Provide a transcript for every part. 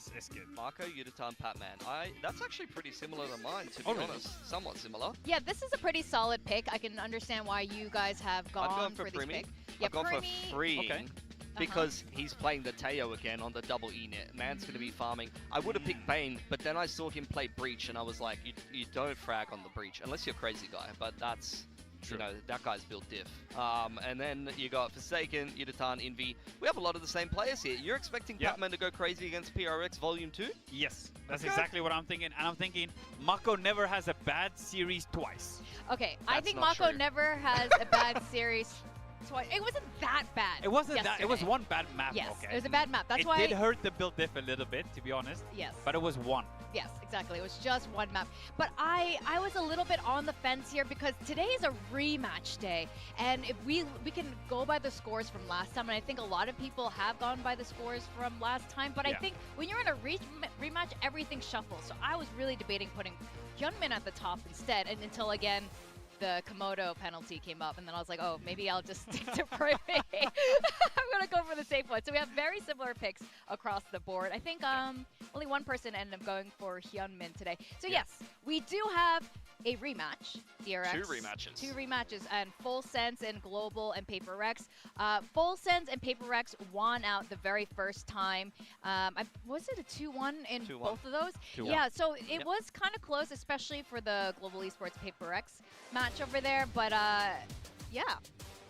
it's good. Marco, Yuditan, Patman. That's actually pretty similar to mine, to be honest. Somewhat similar. Yeah, this is a pretty solid pick. I can understand why you guys have gone for this pick. Yeah, I've gone for freeing. Okay. Because he's playing the Teo again on the double E-net. Man's going to be farming. I would have picked Bane, but then I saw him play Breach, and I was like, you don't frag on the Breach, unless you're a crazy guy. But that's, you know, that guy's built diff. And then you got Forsaken, Yuditan, Envy. We have a lot of the same players here. You're expecting Patman to go crazy against PRX Volume 2? Yes, that's exactly what I'm thinking. And I'm thinking Mako never has a bad series twice. Okay, I think Mako never has a bad series twice. It wasn't that bad. It wasn't that. It was one bad map. Yes, okay. it was a bad map. That's why it did hurt the build diff a little bit, to be honest. Yes. But it was one. Yes, exactly. It was just one map. But I was a little bit on the fence here because today is a rematch day. And if we can go by the scores from last time, and I think a lot of people have gone by the scores from last time, but I think when you're in a rematch, everything shuffles. So I was really debating putting Hyunmin at the top instead, and until again, the Komodo penalty came up, and then I was like, oh, maybe I'll just stick to Privy. I'm going to go for the safe one. So we have very similar picks across the board. I think only one person ended up going for Hyunmin today. So yes, we do have a rematch, DRX. Two rematches, and Full Sense and Global and Paper Rex. Full Sense and Paper Rex won out the very first time. Was it a 2-1 in both of those? 2-1. Yeah, so it was kind of close, especially for the Global Esports Paper Rex match over there. But yeah.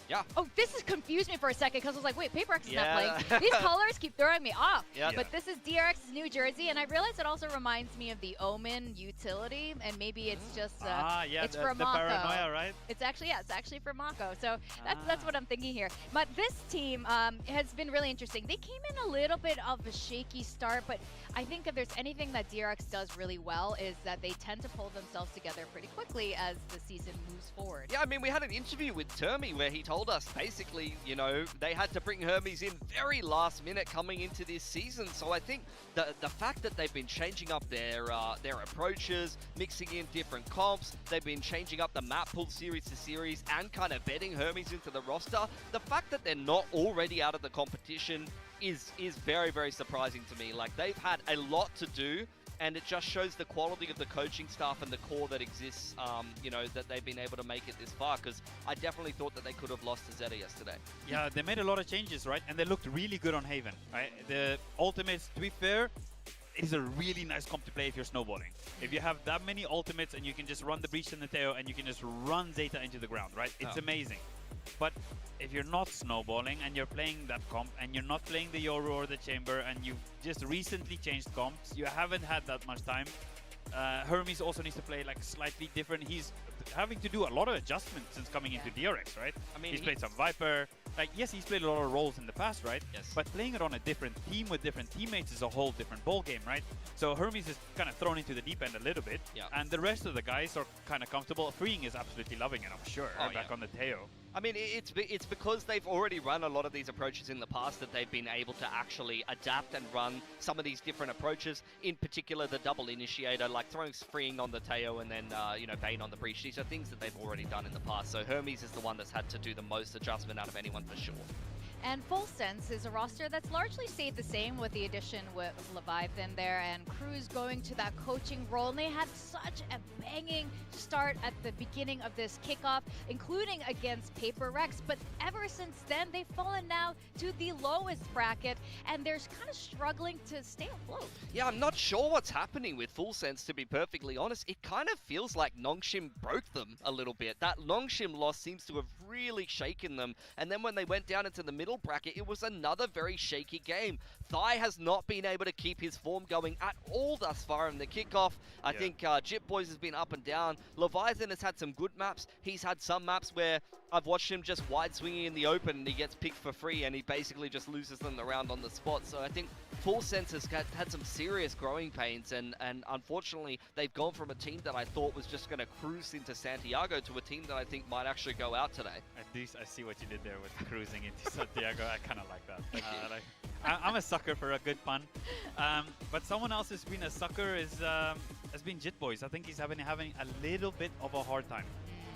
Yeah. Oh, this has confused me for a second because I was like, wait, Paper X is not playing. These colors keep throwing me off. Yeah. But this is DRX's New Jersey, and I realized it also reminds me of the Omen utility, and maybe it's just it's for the Mako. paranoia, right? It's actually it's actually for Mako. So that's what I'm thinking here. But this team has been really interesting. They came in a little bit of a shaky start, but I think if there's anything that DRX does really well is that they tend to pull themselves together pretty quickly as the season moves forward. Yeah, I mean, we had an interview with Termi where he told us basically, you know, they had to bring Hermes in very last minute coming into this season. So I think the fact that they've been changing up their approaches, mixing in different comps, they've been changing up the map pool series to series and kind of betting Hermes into the roster, the fact that they're not already out of the competition is very, very surprising to me. Like, they've had a lot to do, and it just shows the quality of the coaching staff and the core that exists, you know, that they've been able to make it this far, because I definitely thought that they could have lost to Zeta yesterday. Yeah, they made a lot of changes, right? And they looked really good on Haven, right? The ultimates, to be fair, is a really nice comp to play if you're snowballing. If you have that many ultimates and you can just run the Breach and the Teo and you can just run Zeta into the ground, right? It's amazing. But if you're not snowballing and you're playing that comp and you're not playing the Yoru or the Chamber and you've just recently changed comps, you haven't had that much time. Hermes also needs to play like slightly different. He's having to do a lot of adjustments since coming into DRX, right? I mean, he's played some Viper. Like, yes, he's played a lot of roles in the past, right? Yes. But playing it on a different team with different teammates is a whole different ball game, right? So Hermes is kind of thrown into the deep end a little bit. Yeah. And the rest of the guys are kind of comfortable. Freeing is absolutely loving it, I'm sure, back on the Teo. I mean, it's because they've already run a lot of these approaches in the past that they've been able to actually adapt and run some of these different approaches, in particular the double initiator, like throwing Freeing on the Teo and then, you know, Bane on the Breach. These are things that they've already done in the past, so Hermes is the one that's had to do the most adjustment out of anyone for sure. And Full Sense is a roster that's largely stayed the same with the addition with Leviathan there and Cruz going to that coaching role. And they had such a banging start at the beginning of this kickoff, including against Paper Rex. But ever since then, they've fallen now to the lowest bracket, and they're kind of struggling to stay afloat. Yeah, I'm not sure what's happening with Full Sense, to be perfectly honest. It kind of feels like Nongshim broke them a little bit. That Nongshim loss seems to have really shaken them. And then when they went down into the middle bracket, it was another very shaky game. Thai has not been able to keep his form going at all thus far in the kickoff. I think Jip Boys has been up and down. Leviathan has had some good maps. He's had some maps where I've watched him just wide swinging in the open and he gets picked for free and he basically just loses them the round on the spot. So I think Full Sense has had some serious growing pains, and unfortunately they've gone from a team that I thought was just going to cruise into Santiago to a team that I think might actually go out today. At least I see what you did there with cruising into Santiago. I kind of like that. I'm a sucker for a good pun. But someone else who's been a sucker has been Jit Boys. I think he's having a little bit of a hard time.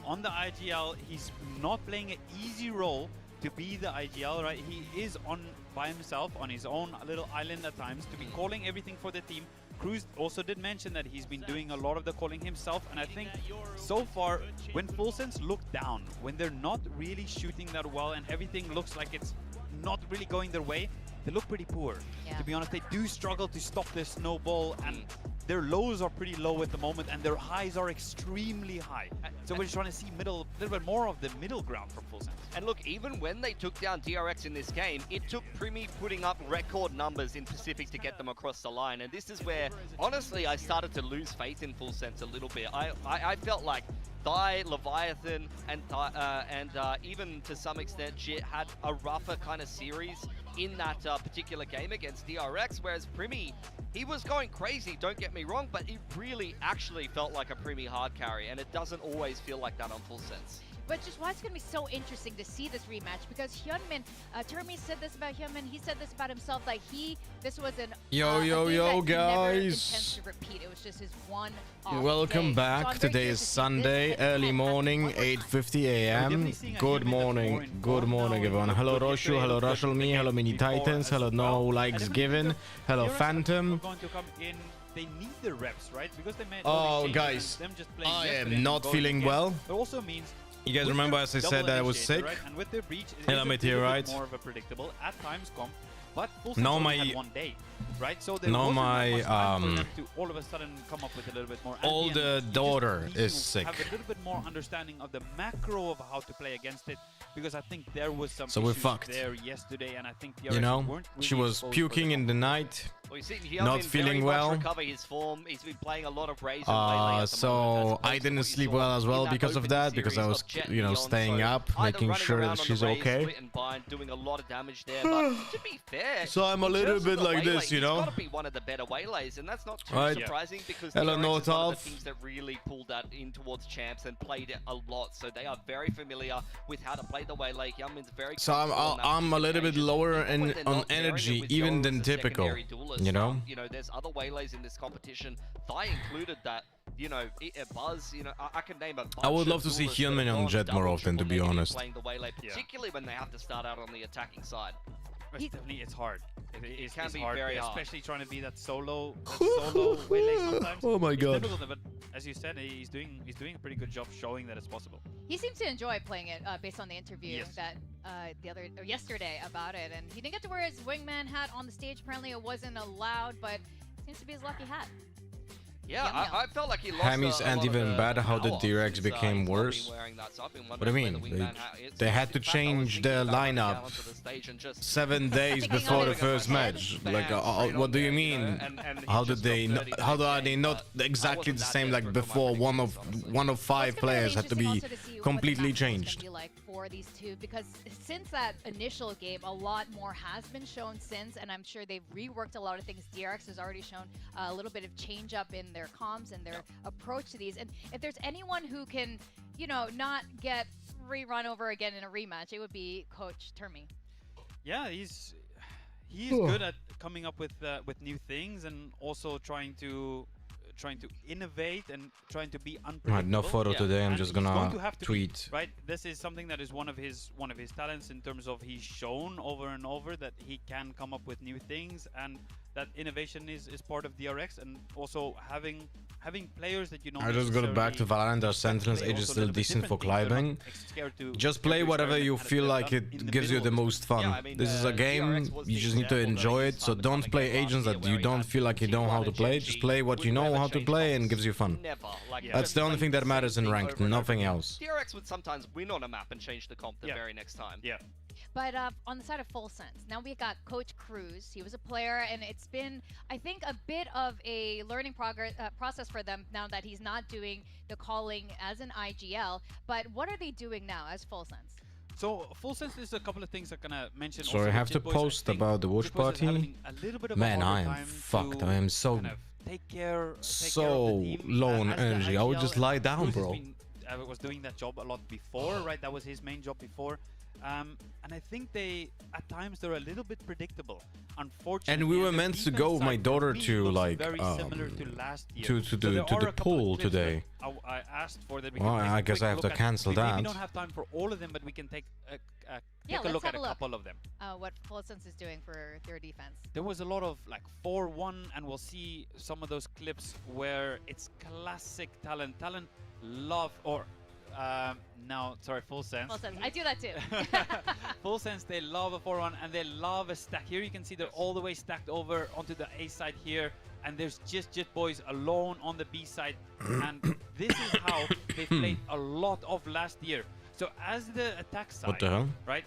On the IGL, he's not playing an easy role to be the IGL, right? He is on by himself on his own little island at times to be calling everything for the team. Cruz also did mention that he's been doing a lot of the calling himself, and I think so far, when Full Sense look down, when they're not really shooting that well and everything looks like it's not really going their way, they look pretty poor. Yeah. To be honest, they do struggle to stop their snowball, and their lows are pretty low at the moment, and their highs are extremely high. So we're trying to see a little bit more of the middle ground from Full Sense. And look, even when they took down DRX in this game, it took Primi putting up record numbers in Pacific to get them across the line. And this is where, honestly, I started to lose faith in Full Sense a little bit. I felt like Thai, Leviathan, and even to some extent Jit had a rougher kind of series in that particular game against DRX, whereas Primi, he was going crazy, don't get me wrong, but it really actually felt like a Primi hard carry, and it doesn't always feel like that on Full Sense. But just why it's going to be so interesting to see this rematch, because Hyunmin, Termi said this about Hyunmin, he said this about himself, that this was an Yo, a game that he never guys. intends to repeat. It was just his one off Welcome day. back. So I'm very Today curious is to see this Sunday, and early happen morning, one more time. 8:50 a.m. Good morning, good morning, everyone. Hello, Roshu. Hello, Russell Me. Hello, Mini Titans. Hello, No Likes Given. Hello, Phantom. Going to come in. They need the reps, right? Because they made Oh, all these changes guys, and them just playing I yesterday am and not going feeling again. well. It also means You guys with remember their as I double said that I was initiator, sick? right? And with their breach, it Hello, is a Meteorite. little bit more of a predictable at times comp, but Full Sense Now only my- had one day, right? So there now wasn't that my, much time for them to all of a sudden come up with a little bit more. At the end, older you just daughter need is to sick. Have a little bit more understanding of the macro of how to play against it, because I think there was some So we're issues fucked. there yesterday, and I think the You RX know, weren't really she was exposed for puking the in the night. Well, you see, Not Hyunmin feeling very well. much recover his form. He's been playing a lot of Raze and Lele at the So moment, as I opposed to didn't what you sleep saw well as in well that because of opening that, because I series was, of Jet you know, Neon. staying So up, either making running sure around that on she's the Raze, okay. split and bind, doing a lot of damage there. But to be fair, So I'm a in little terms of bit the like waylay, this, you know? He's got to be one of the better waylays, and that's not too Right. surprising because Hello, DRX is one of Northalf. the teams that really pulled that in towards champs and played it a lot. So they are very familiar with how to play the waylay. Hyunmin's very So I'm comfortable on that I'm a little bit occasion. lower Even when in they're on not pairing it energy with even Yoru than as a typical. secondary duelist, You know? you know, there's other waylays in this competition. Thai included that. You know, Buzz, you know, I can name a bunch I would of love to see duelists that Hyunmin have on gone Jet more double, often, to triple be negative honest. playing the waylay, Yeah. particularly when they have to start out on the attacking side. It's definitely, it's hard. It's can be hard, very hard. especially trying to be that solo waylay sometimes. Oh my It's god. difficult, but as you said, he's doing a pretty good job showing that it's possible. He seems to enjoy playing it based on the interview Yes. that yesterday about it, and he didn't get to wear his wingman hat on the stage. Apparently, it wasn't allowed, but seems to be his lucky hat. Yeah, Yum, yum. I felt like he lost Hammy's a and lot of even the bad how the power DRX since, became he's not worse. been wearing that, so I've been What do you wondering mean? where the wingman hat is. They had to In fact, I was change thinking the about running lineup down onto the stage and just 7 days Sticking before out the of first my match. head. Like, Bam, what do straight you on there, mean? and he How just did they? got Not, 30 how the are next they game, not but I exactly wasn't the that same like desperate for my before? Phoenix One Suns, honestly. of Well, 5 it's gonna be players had to really be interesting also to see completely what the match is changed. gonna be like for these two, because since that initial game, a lot more has been shown since, and I'm sure they've reworked a lot of things. DRX has already shown a little bit of change up in their comms and their approach to these. And if there's anyone who can, you know, not get rerun over again in a rematch, it would be Coach Termi. Yeah, he's good at coming up with new things and also trying to innovate and trying to be unpredictable. Right, no photo Yeah. today. I'm And just he's going gonna to have to be, tweet. right? This is something that is one of his talents in terms of he's shown over and over that he can come up with new things, and that innovation is part of DRX, and also having players that you don't. I just got back to Valorant. Our Sentinels age is still decent for climbing. Just play whatever you feel like it gives you the most fun. Yeah, I mean, This is a game, DRX was you the just need to example that enjoy he it, so started don't coming play in last agents year that where you he don't had feel like you know how T1 to and play. Gen Just G, play what would you know never how to change play and comps. gives you fun. Never. Like, Yeah. That's just the only playing thing that the matters same in thing ranked, over and over nothing again. else. DRX would sometimes win on a map and change the comp the Yeah. very next time. Yeah. But on the side of Full Sense, now we got Coach Cruz. He was a player, and it's been, I think, a bit of a learning process for them now that he's not doing the calling as an IGL. But what are they doing now as Full Sense? So Full Sense, there's a couple of things I'm gonna mention. So also I with have to Jit Boys. I post think about the watch Jit Boys is party. having a little bit of a Man, I harder am time fucked. to I am so kind of take care of so the team. low on As the energy. I would IGL, just and lie down, Cruz has bro. been, was doing that job a lot before, right? That was his main job before. And I think at times they're a little bit predictable, unfortunately. And we were the meant to defense go with my side for daughter me to looks like very similar to last year. to So the there are a couple of pool clips that today. I asked for that we Well, can take I a guess quick I have look to at. cancel We maybe that. don't have time for all of them, but we can take a Yeah, look let's at have a a look. couple of them. What FullSense is doing for their defense. There was a lot of like 4-1, and we'll see some of those clips where it's classic Talon. Talon love, or now, sorry, FullSense. FullSense, I do that too. FullSense, they love a 4-1, and they love a stack. Here you can see they're all the way stacked over onto the A side here, and there's just Jit Boys alone on the B side. And this is how they played a lot of last year. So as the attack side, What the hell? right,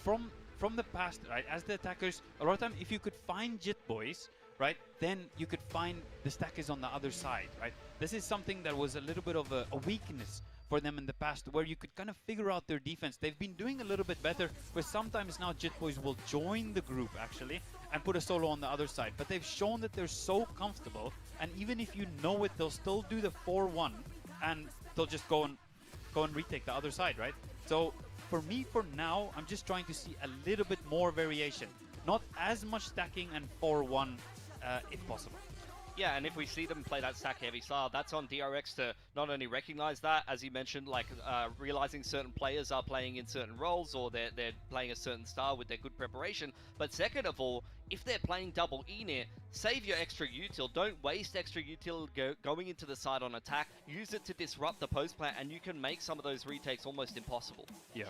from the past, right, as the attackers, a lot of time, if you could find Jit Boys, right, then you could find the stackers on the other side, right? This is something that was a little bit of a weakness for them in the past, where you could kind of figure out their defense. They've been doing a little bit better, where sometimes now Jit Boys will join the group, actually, and put a solo on the other side. But they've shown that they're so comfortable, and even if you know it, they'll still do the 4-1, and they'll just go and retake the other side, right? So for me, for now, I'm just trying to see a little bit more variation. Not as much stacking and 4-1 if possible. Yeah, and if we see them play that stack heavy style, that's on DRX to not only recognize that, as you mentioned, like realizing certain players are playing in certain roles or they're playing a certain style with their good preparation. But second of all, if they're playing double Enir, save your extra util. Don't waste extra util going into the side on attack. Use it to disrupt the post plant, and you can make some of those retakes almost impossible. Yeah.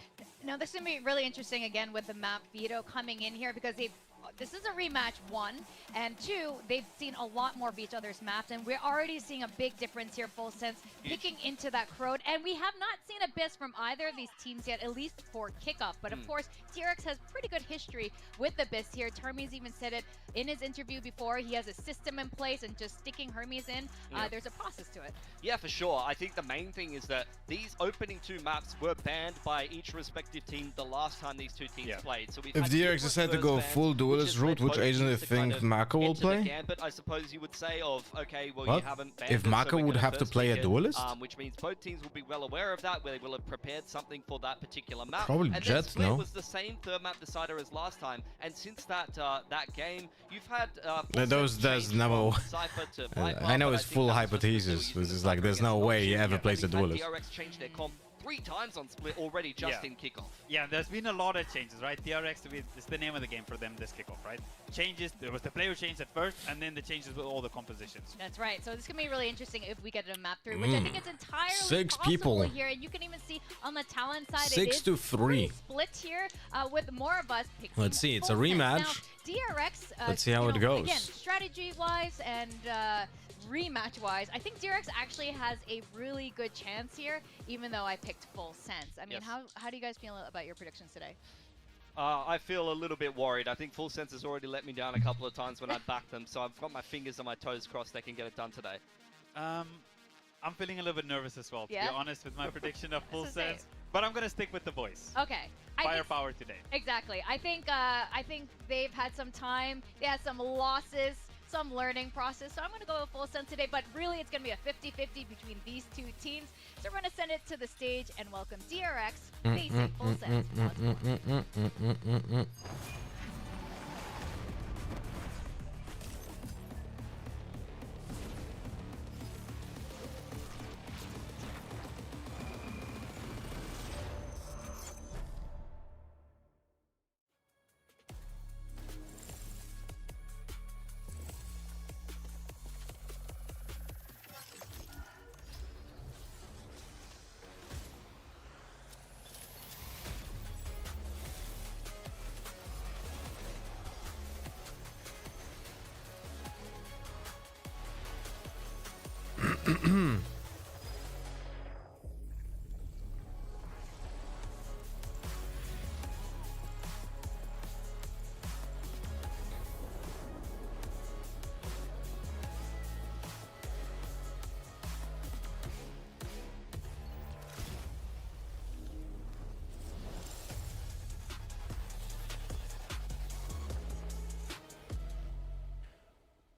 Now this is going to be really interesting again with the map veto coming in here, because this is a rematch, 1, and 2, they've seen a lot more of each other's maps, and we're already seeing a big difference here, FullSense, picking into that Crowd, and we have not seen Abyss from either of these teams yet, at least for kickoff, but of course, DRX has pretty good history with Abyss here. Hermes even said it in his interview before. He has a system in place, and just sticking Hermes in, there's a process to it. Yeah, for sure. I think the main thing is that these opening 2 maps were banned by each respective team the last time these 2 teams played. So we've If had DRX different decided to first go bans, full duelist has route, led which both agent do you teams to kind think of Mako will enter the play? gambit, I suppose you would say, of, okay, well, What? you haven't banned If us, so Mako we're would gonna have to first play a pick it, duelist? which means both teams will be well aware of that, where they will have prepared something for that particular map. Probably and Jet, then Split no? was the same third map decider as last time, and since that that game, you've had there's never. I know it's full hypothesis. This is like there's no way he ever plays a duelist. DRX changed their comp 3 times on Split already just in kickoff. Yeah, there's been a lot of changes, right? DRX is the name of the game for them this kickoff, right? Changes, there was the player change at first, and then the changes with all the compositions. That's right. So this is going to be really interesting if we get a map through, which I think it's entirely 6 possible people. here. And you can even see on the talent side, 6 it is to 3. pretty split here with more of us picking. Let's see, it's a FullSense. rematch. Now, DRX, Let's see how you it know, goes. Again, strategy-wise and rematch-wise, I think DRX actually has a really good chance here, even though I picked FullSense. I mean, how do you guys feel about your predictions today? I feel a little bit worried. I think FullSense has already let me down a couple of times when I backed them, so I've got my fingers and my toes crossed they can get it done today. I'm feeling a little bit nervous as well, to be honest, with my prediction of FullSense. But I'm going to stick with the boys. Okay. Firepower today. Exactly. I think they've had some time. They had some losses, some learning process. So I'm going to go with FullSense today. But really, it's going to be a 50-50 between these 2 teams. So we're going to send it to the stage and welcome DRX facing FullSense.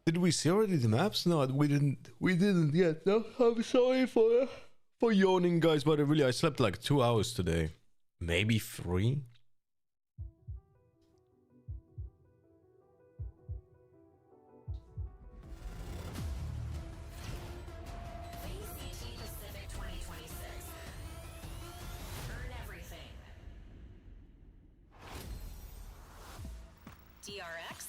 Did we see already the maps? No, we didn't. We didn't yet. No, I'm sorry for yawning, guys. But really, I slept like 2 hours today, maybe 3. DRX.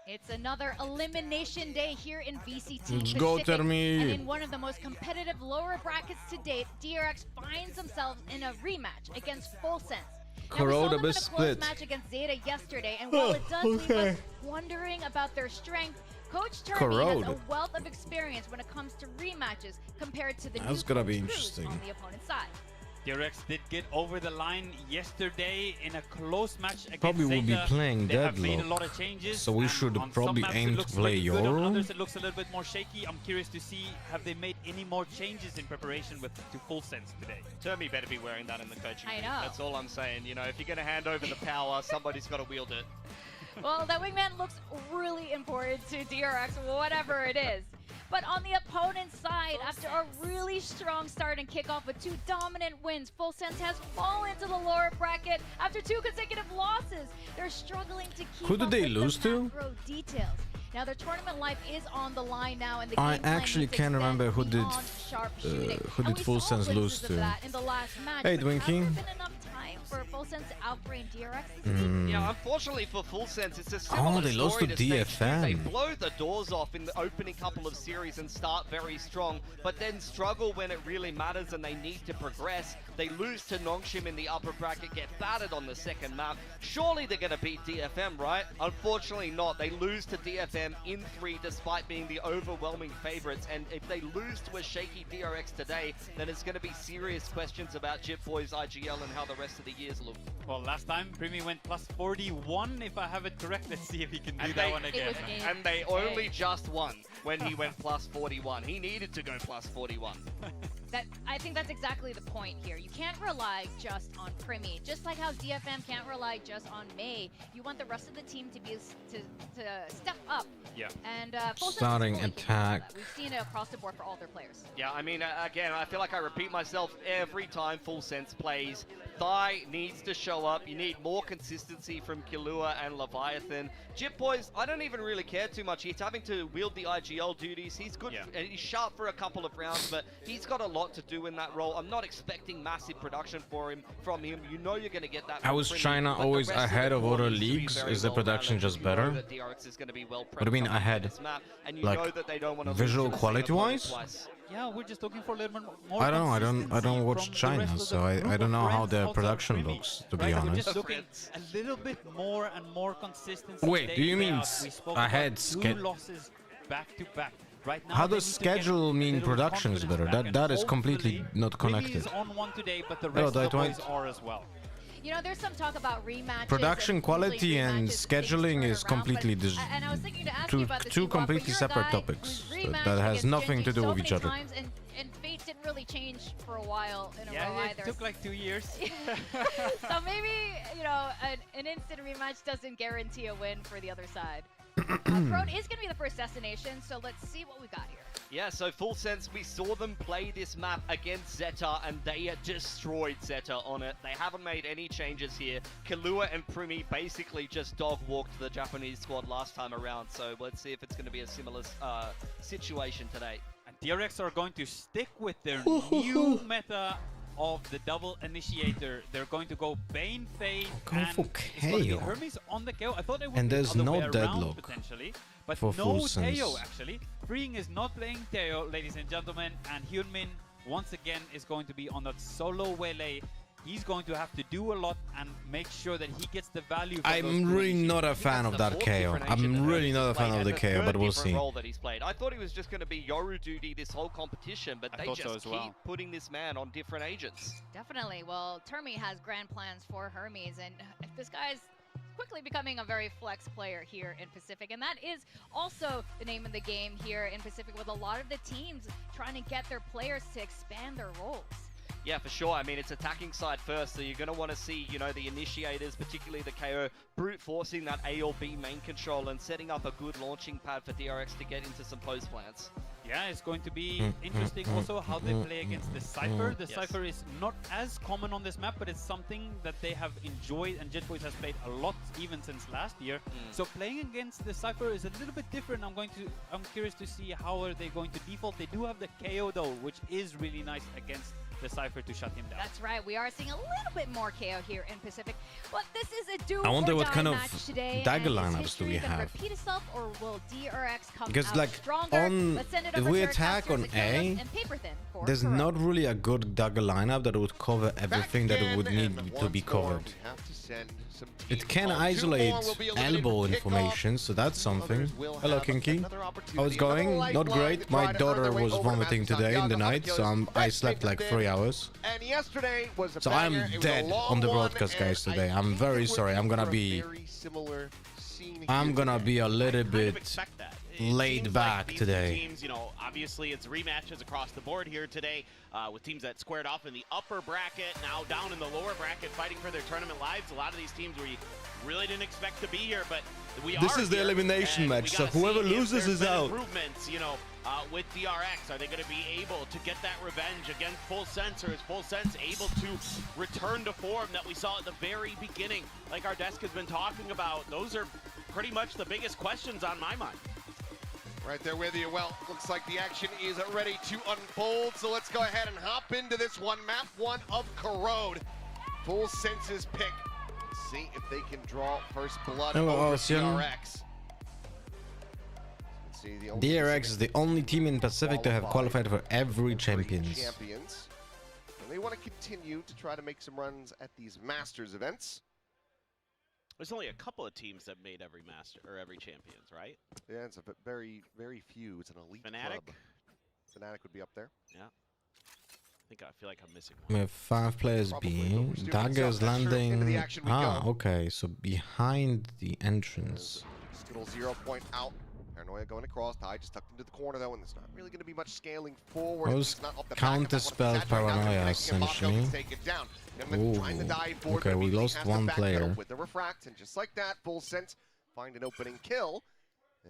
It's another elimination day here in VCT Let's Pacific. go, Termi. And in one of the most competitive lower brackets to date, DRX finds themselves in a rematch against Full Sense. Now, we saw them in a close split. match against Zeta yesterday, and while it does leave us wondering about their strength, Coach Termi has a wealth of experience when it comes to rematches compared to the That's new gonna be Coach Cruz interesting. on the opponent's side. DRX did get over the line yesterday in a close match against Probably will be Zeta. playing They have made a Deadlock. lot of changes. So we and should on probably some maps aim it to looks play really good, on Euro. others it looks a little bit more shaky. I'm curious to see, have they made any more changes in preparation to Full Sense today? Termi better be wearing that in the coaching I booth. know. That's all I'm saying. You know, if you're going to hand over the power, somebody's got to wield it. Well, that wingman looks really important to DRX, whatever it is. But on the opponent's side, after a really strong start and kickoff with 2 dominant wins, Full Sense has fallen to the lower bracket after 2 consecutive losses. They're struggling to keep Who did up they with lose the to? macro details. Now their tournament life is on the line now, and the I game plan actually needs to can't remember extend who did, beyond sharp shooting. who And did we Full saw Sense lose glimpses of to. that in the last match, Hey, but Dwinky. has there been enough time for Full Sense to outbrain DRX this season? Yeah, unfortunately for Full Sense, it's a similar they lost story to Stage 2. They DFM. blow the doors off in the opening couple of series and start very strong, but then struggle when it really matters and they need to progress. They lose to Nongshim in the upper bracket, get battered on the second map. Surely they're going to beat DFM, right? Unfortunately not. They lose to DFM in 3 despite being the overwhelming favorites, and if they lose to a shaky DRX today, then it's going to be serious questions about Jip Boys IGL and how the rest of the years look. Well, last time Primi went plus 41, if I have it correct. Let's see if he can do And that they- one It again. was game. And they only just won when he went plus 41. He needed to go plus 41. I think that's exactly the point here. You can't rely just on Primi. Just like how DFM can't rely just on May, you want the rest of the team to be to step up. Yeah. And Full Sense is Starting fully capable of attack. that. We've seen it across the board for all their players. Yeah, I mean, again, I feel like I repeat myself every time Full Sense plays. Thai needs to show up. You need more consistency from Killua and Leviathan. Jip Boys, I don't even really care too much. He's having to wield the IGL duties. He's good, Yeah. and he's sharp for a couple of rounds, but he's got a lot to do in that role. I'm not expecting massive production from him. You know you're going to get that. How from is Primi, China but the always rest of ahead the of core other needs to be leagues? very Is the well production balanced. just You know better? that DRX is going to be well What do you mean prepped on ahead? this map, and you Like, know that they don't want to visual lose to the same quality-wise? opponent twice. Yeah, we're just looking for a little bit more. I don't know. I consistency don't watch from the China, rest of so the I group don't of know how friends their outside production Primi, looks, to be right? We're honest. just looking Friends. a little bit more and more consistency. Wait, day do you in, day mean out. We spoke ahead about 2 losses back to back. Right now, How they does need to get schedule a mean little production is confidence better? back, That and is completely hopefully not Primi connected. is on one today, but the Hello, rest of the Dwight. boys are as well. You know, there's some talk about rematches. Production and quality usually and rematches, scheduling things is turn around, completely but- and I was thinking to ask you about this, two Ewok, but completely you're a separate guy topics who's rematched that has against nothing Genji to do so with many each other. times, and fate didn't really change for a while in a row Yeah, it either. took like 2 years. So maybe, you know, an instant rematch doesn't guarantee a win for the other side. Crone is going to be the first destination, so let's see what we got here. Yeah, so Full Sense, we saw them play this map against Zeta, and they destroyed Zeta on it. They haven't made any changes here. Killua and Primi basically just dog-walked the Japanese squad last time around, so let's see if it's going to be a similar situation today. And DRX are going to stick with their new meta of the double initiator. They're going to go Bane, Faye, Going and for it's going to be KO. Hermes on the KO. I thought it would And be there's the other no way around, deadlock potentially, but for no Full Teo Sense. actually. Freeing is not playing Teo, ladies and gentlemen, and Hyunmin once again is going to be on that solo Wele. He's going to have to do a lot and make sure that he gets the value. From those I'm really positions. not a fan of that KO. I'm really not a fan of the KO, but we'll see. Role that he's played. I thought he was just going to be Yoru duty this whole competition, but I they thought so just as keep well. putting this man on different agents. Definitely. Well, Termi has grand plans for Hermes, and this guy's quickly becoming a very flex player here in Pacific, and that is also the name of the game here in Pacific, with a lot of the teams trying to get their players to expand their roles. Yeah, for sure. I mean, it's attacking side first, so you're going to want to see, you know, the initiators, particularly the KO, brute forcing that A or B main control and setting up a good launching pad for DRX to get into some post plants. Yeah, it's going to be interesting also how they play against the Cypher. The Yes. Cypher is not as common on this map, but it's something that they have enjoyed, and JetBoys has played a lot even since last year. So playing against the Cypher is a little bit different. I'm curious to see how are they going to default. They do have the KO though, which is really nice against the Cypher to shut him down. That's right. We are seeing a little bit more KO here in Pacific, but this is a do I wonder or what die kind of match today. dagger and is lineups do we history gonna have? Repeat itself, or will DRX come Because out like stronger? on, Let's send it if over we to our attack casters, on Achilles A, and Paper Thin for there's Kuro. not really a good dagger lineup that would cover everything that it would need to be covered. It can isolate elbow information, so that's something. Hello, Kinky. How it's going? Not great. My daughter was vomiting today in the night, so I slept like 3 hours. And yesterday was a So banger. I'm It was dead a long on the one, broadcast, guys, and today. I I'm think very we're sorry. I'm in gonna for a be very similar scene I'm here gonna today. be a little Kind of bit expect that. laid seems back like these today. Teams, you know, obviously it's rematches across the board here today with teams that squared off in the upper bracket, now down in the lower bracket, fighting for their tournament lives. A lot of these teams we really didn't expect to be here, but we This are is the here, elimination and we match, so gotta whoever see if loses there's is been out. Improvements, you know, with DRX, are they going to be able to get that revenge against Full Sense, or is Full Sense able to return to form that we saw at the very beginning, like our desk has been talking about? Those are pretty much the biggest questions on my mind. Right there with you. Well, looks like the action is ready to unfold. So let's go ahead and hop into this one. Map 1 of Corrode. Full Senses pick. See if they can draw first blood Hello, over Ocean. DRX. See, the only DRX is the only team in Pacific to have qualified for every champions. champions. And they want to continue to try to make some runs at these Masters events. There's only a couple of teams that made every master or every champions, right? Yeah, it's a very, very few. It's an elite Fnatic? club. Fnatic would be up there. Yeah. I feel like I'm missing We one. have 5 players Probably, B. but we're still Daggers so not sure. Into the landing. action we Ah, go. okay. So behind the entrance. Skittle 0 point out. Paranoia going across. Ty just tucked into the corner though, and there's not really going to be much scaling forward. Those It's not off the back of that one. counter-spelled Satchel now Paranoia, connecting, and Mako can essentially. take it down. Gentleman trying to Ooh, dive forward, okay, but we immediately lost has to one backpedal player. with the refract, and just like that, Full Sense find an opening kill,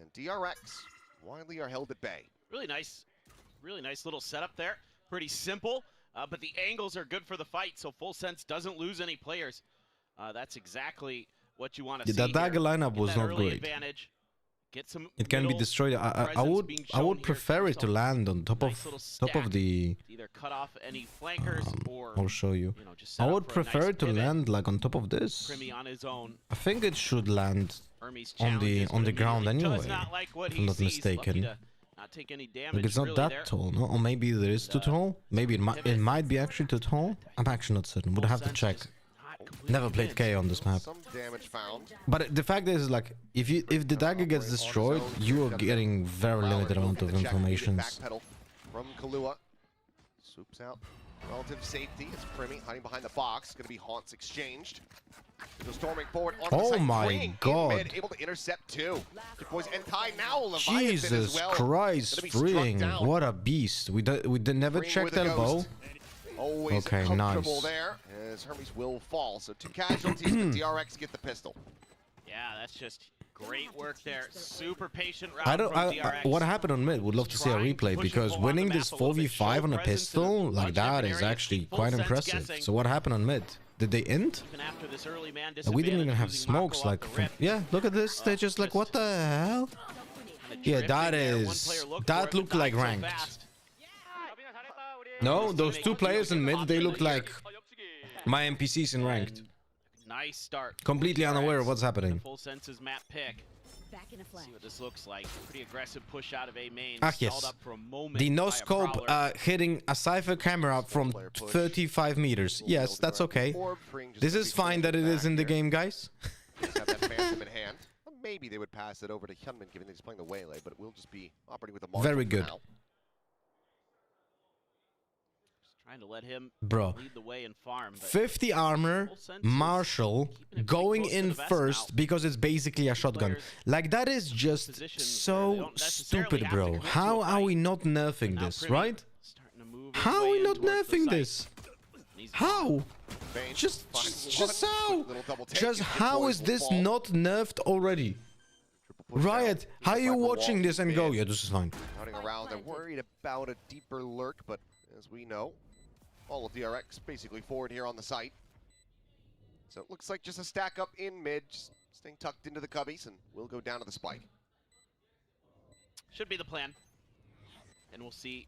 and DRX widely are held at bay. Really nice little setup there. Pretty simple, but the angles are good for the fight, so Full Sense doesn't lose any players. That's exactly what you want to Yeah, see that dagger here. lineup Get was that not early great. advantage. Get some It can be middle destroyed. I presence would being I shown would here prefer it to yourself. land on top Nice little of the. to either cut off any flankers or I'll show you. you know, just set I up would for a nice prefer to pivot. land like on top of this. Primi on his own. I think it should land Hermes on the challenges, but ground immediately anyway, does not like what if he I'm not sees. mistaken. Lucky to not take any damage. Like it's not really that there. tall, no? Or maybe there is too tall. Maybe it might be actually too tall. I'm actually not certain. Would Full have to Sense check. just not completely Never played convinced. K on this map. Some damage found. But the fact is, like, if the dagger gets destroyed, you are getting very limited amount of information. Backpedal from Kahlua. Swoops out. Relative safety. It's Primi hiding behind the box. Going to be haunts exchanged. So storming forward on Oh the side, my bringing in God. mid, able to intercept two. Good boys, and Ty now Leviathan as Jesus well. Christ, Gonna be struck freeing! down. What a beast! We never Primi checked with a elbow. ghost. Always Okay, comfortable nice. there as Hermes will fall. So 2 casualties, but DRX get the pistol. Yeah, that's just great work there. Super patient route I don't. from DRX. What happened on mid? Would love to see a Trying to replay push because him on the winning map this a little bit, 4v5 show on a presence in pistol a like bunch that of is areas, actually keep Full quite Sense impressive. guessing. So what happened on mid? Did they end? Even after this early man We didn't even have disadvantage, using Mako smokes off like the from, rip. yeah, look at this. They're just like, what the hell? Kinda Yeah, drifting that there. One is player looked that for it, but looked not like so ranked. fast. No, those 2 players in mid, they looked like my NPCs in ranked. Nice start. Completely unaware of what's happening. Full Senses map pick. Back in a flash. See what this looks like. Pretty aggressive push out of A main. Ah, Stalled yes. up for a moment The by no a scope Prowler. hitting a Cypher camera from 35 meters. Yes, that's okay. This is fine that it is in the game, guys. Just have that Phantom in hand. Well, maybe they would pass it over to Hyunmin, given that he's playing the Waylay, but it will just be operating with the margin Very for good. now. Just trying to let him Bro, lead the way and farm. But 50 armor, Full Sense is Marshall, keeping it pretty going close to in the vest first now. because it's basically a shotgun. Players Like, that is just positions where they so don't necessarily stupid, have to bro. commit to a How are fight. we not nerfing Now this, Primi right? starting to move his How are way we in not towards the nerfing site. this? He's How? Vayne Just finds one. how? Quick little double take, Just and Good how Boys is will this fall. not nerfed already? Triple push down. Riot, how are Just you like the watching wall this and go, mid. yeah, this is fine. Running around, they're worried about a deeper lurk, but as we know, all of DRX basically forward here on the site. So it looks like just a stack up in mid, just staying tucked into the cubbies, and we'll go down to the spike. Should be the plan. And we'll see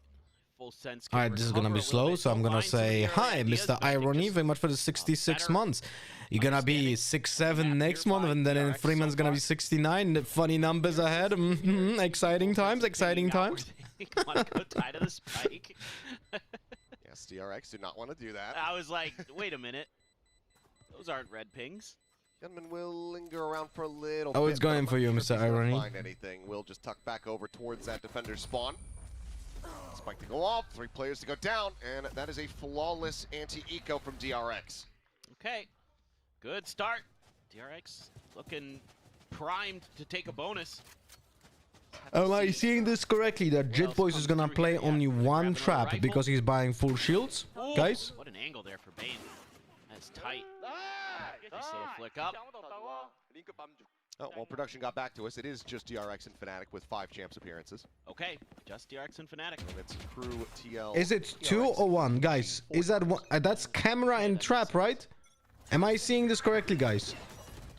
Full Sense. All right, this is gonna be slow, so I'm gonna say hi, Mr. Irony, very much for the 66 months. You're gonna be 6'7" next month, and then in 3 months gonna be 69. Funny numbers ahead. Exciting times, exciting times. Want to go tie to the spike? Yes, DRX do not want to do that. I was like, wait a minute. Those aren't red pings. Gunman will linger around for a little bit. Oh, it's going for you, Mr. Irony. Find anything. We'll just tuck back over towards that defender's spawn. Spike to go off, 3 players to go down, and that is a flawless anti-eco from DRX. Okay, good start. DRX looking primed to take a bonus. Am I seeing this correctly? That Jit Boys is gonna play only one trap because he's buying full shields, Ooh, guys? What an angle there for Bane. That's tight. Nice little flick up. Oh, well, production got back to us. It is just DRX and Fnatic with 5 champs appearances. Okay, just DRX and Fnatic. And it's crew TL. Is it 2 or 1, guys? Is that one? That's camera and trap, right? Am I seeing this correctly, guys?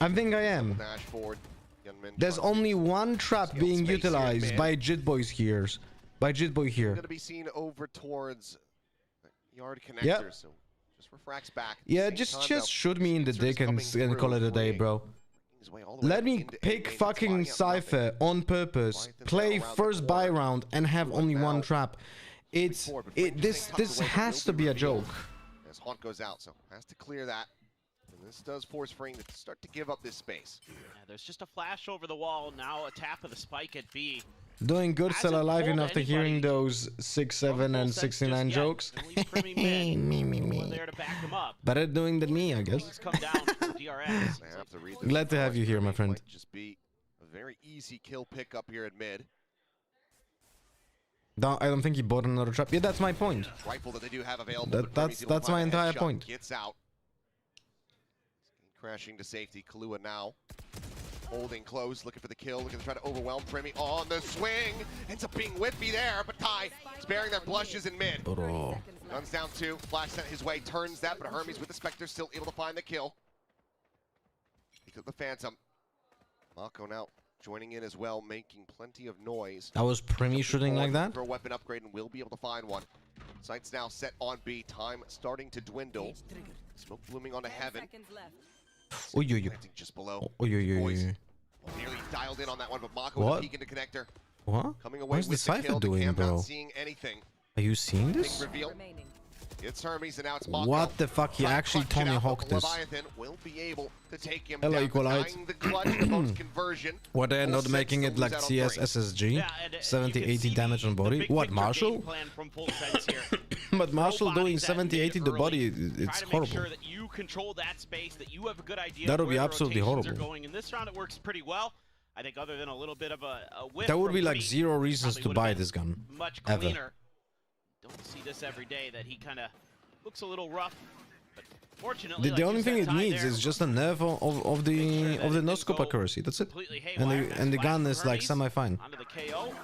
I think I am. Dash forward. Gunman There's trying to only one trap steal being space here, utilized man. by Jit Boys here. By Jit Boy here. going to be seen over towards yard connector, Yep. so just refracts back. Yeah, Same just time, though, shoot me in the Spencer's dick and coming call it a through, day, bro. working his way all the way Let up me into pick A main, fucking flying out nothing. Cypher on purpose. Leviathan's Play around the first buy corner. round and have only one Now, trap. It's forward, but it. Frank's This staying tucked away, but has will to be a revealed joke. As Haunt goes out, so has to clear that. And this does force Frame to start to give up this space. Yeah, there's just a flash over the wall. Now a tap of the spike at B. Doing good, still Hasn't alive told after hearing anybody those 6, 7, and 69 jokes. Me, me. There to back him up. Better doing than me, I guess. Things come down from DRX. They have to read this Glad to have across. you here, my friend. Might just be a very easy kill pickup here at mid. No, I don't think he bought another trap. Yeah, that's my point. Rifle that they do have available. That- but Fermi's able to that's my find a entire headshot, point. Gets out. Crashing to safety. Kahlua now holding close, looking for the kill, looking to try to overwhelm Primi on the swing. Ends up being whiffy there, but Ty sparing their blushes in mid. Bro. Guns down 2. Flash sent his way, turns that, but Hermes with the Spectre still able to find the kill. He took the Phantom. Mako now joining in as well, making plenty of noise. That was Primi shooting like that? For a weapon upgrade, and will be able to find one. Sights now set on B. Time starting to dwindle. Smoke blooming onto heaven. Oh, yo. Planting just below. Oh, yo. Boys nearly dialed in on that one, but Mako What? with a peek into connector. What? Coming away What's the with the Cypher kill. doing, Cam bro? not seeing anything. Are you seeing Big this? reveal. It's Hermes, and now it's Mako. What the fuck? He Trying to actually clutch it Tony out, but Hawked this. Leviathan will be able to take him Hello, down, Equalite. denying the clutch, the bonus conversion. What, they're Full not sets making to it lose like out on CS three. SSG? Yeah, and, 70, you can 80 see damage on body? big What, picture Marshall? game plan from Full Sense here. But Marshall Throw doing bodies at 70, mid 80 the early. body, Try it's to make horrible. sure that you control that space, that you have a good idea That of would be where the absolutely rotations horrible. Are going. In this round, it works pretty well. I think other than a little bit of a whiff There would from be like Bree, 0 reasons probably to would've buy been this gun. much ever. cleaner. Don't see this every day, that he kind of looks a little rough. But fortunately, The like only you thing said, it Ty, needs there, is just a nerf of the no scope accuracy. That's it. completely And haywire. the Nice gun flash is from like Hermes. semi-fine. Onto the KO.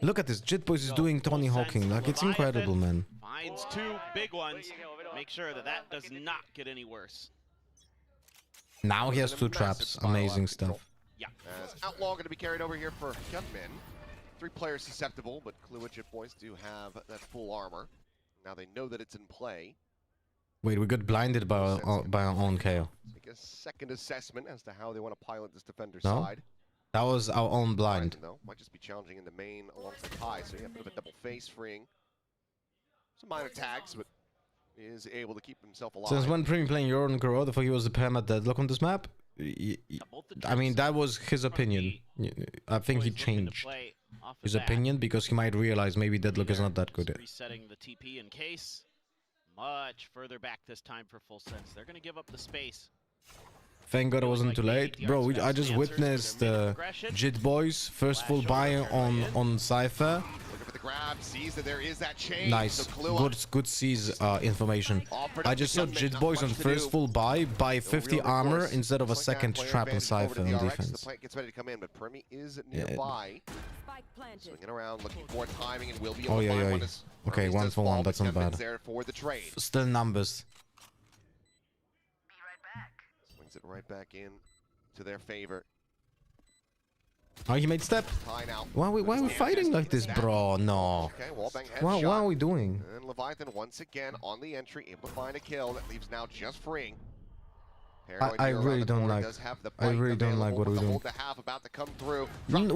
Look at this. Jit Boys is So, doing Full Tony Sense, Hawking. Like, it's Leviathan incredible, man. Finds 2 big ones. Make sure that that does not get any worse. Now he has And a 2 massive traps. smile out Amazing of control. stuff. Yeah. As Outlaw going to be carried over here for Gunman. 3 players susceptible, but Kahlua Jit Boys do have that full armor. Now they know that it's in play. Wait, we got blinded by our own KO. Take a second assessment as to how they want to pilot this defender's No? side. That was our own blind. Though might just be challenging in the main alongside Ty, so you have a bit of a double face, freeing some minor tags, but is able to keep himself alive. Since when Primi playing Euro and Corrode, before he was the perma deadlock on this map? Both the I mean, troops that was his from opinion. I think he always looking to changed play off the his bat. opinion because he might realize maybe deadlock is not that good. Just resetting the TP in case. Much further back this time for Full Sense. They're going to give up the space. Thank God it Feeling wasn't like too maybe late. DRX Bro, best I just answers witnessed for their mid progression. Jit Boys first full Flash buy over, on Cypher. Looking for the grab, sees that there is that change. Nice. So Kahlua Good seize information. offered I up just to saw Gunman, Jit not Boys on much to first do. full buy 50 real armor recourse. instead of a Looks like second player trap on advantage over Cypher to on DRX. The defense. plant gets ready to come in, but Primi is Yeah. nearby. Spike planted. Swinging around, looking for timing, and will be able Oh, to yeah, find yeah. one as Okay, Hermes 1 does for 1, fall, that's but not Gunman's bad. there for the trade. Still numbers. Swings it right back in to their favor. Oh, he made step. High now. Why are we fighting like this, bro? No. Okay, wallbang Why headshot. are we doing? And Leviathan once again on the entry, able to find a kill that leaves now just freeing. I really don't like. I really don't like what we're doing. The half about to come through. Why?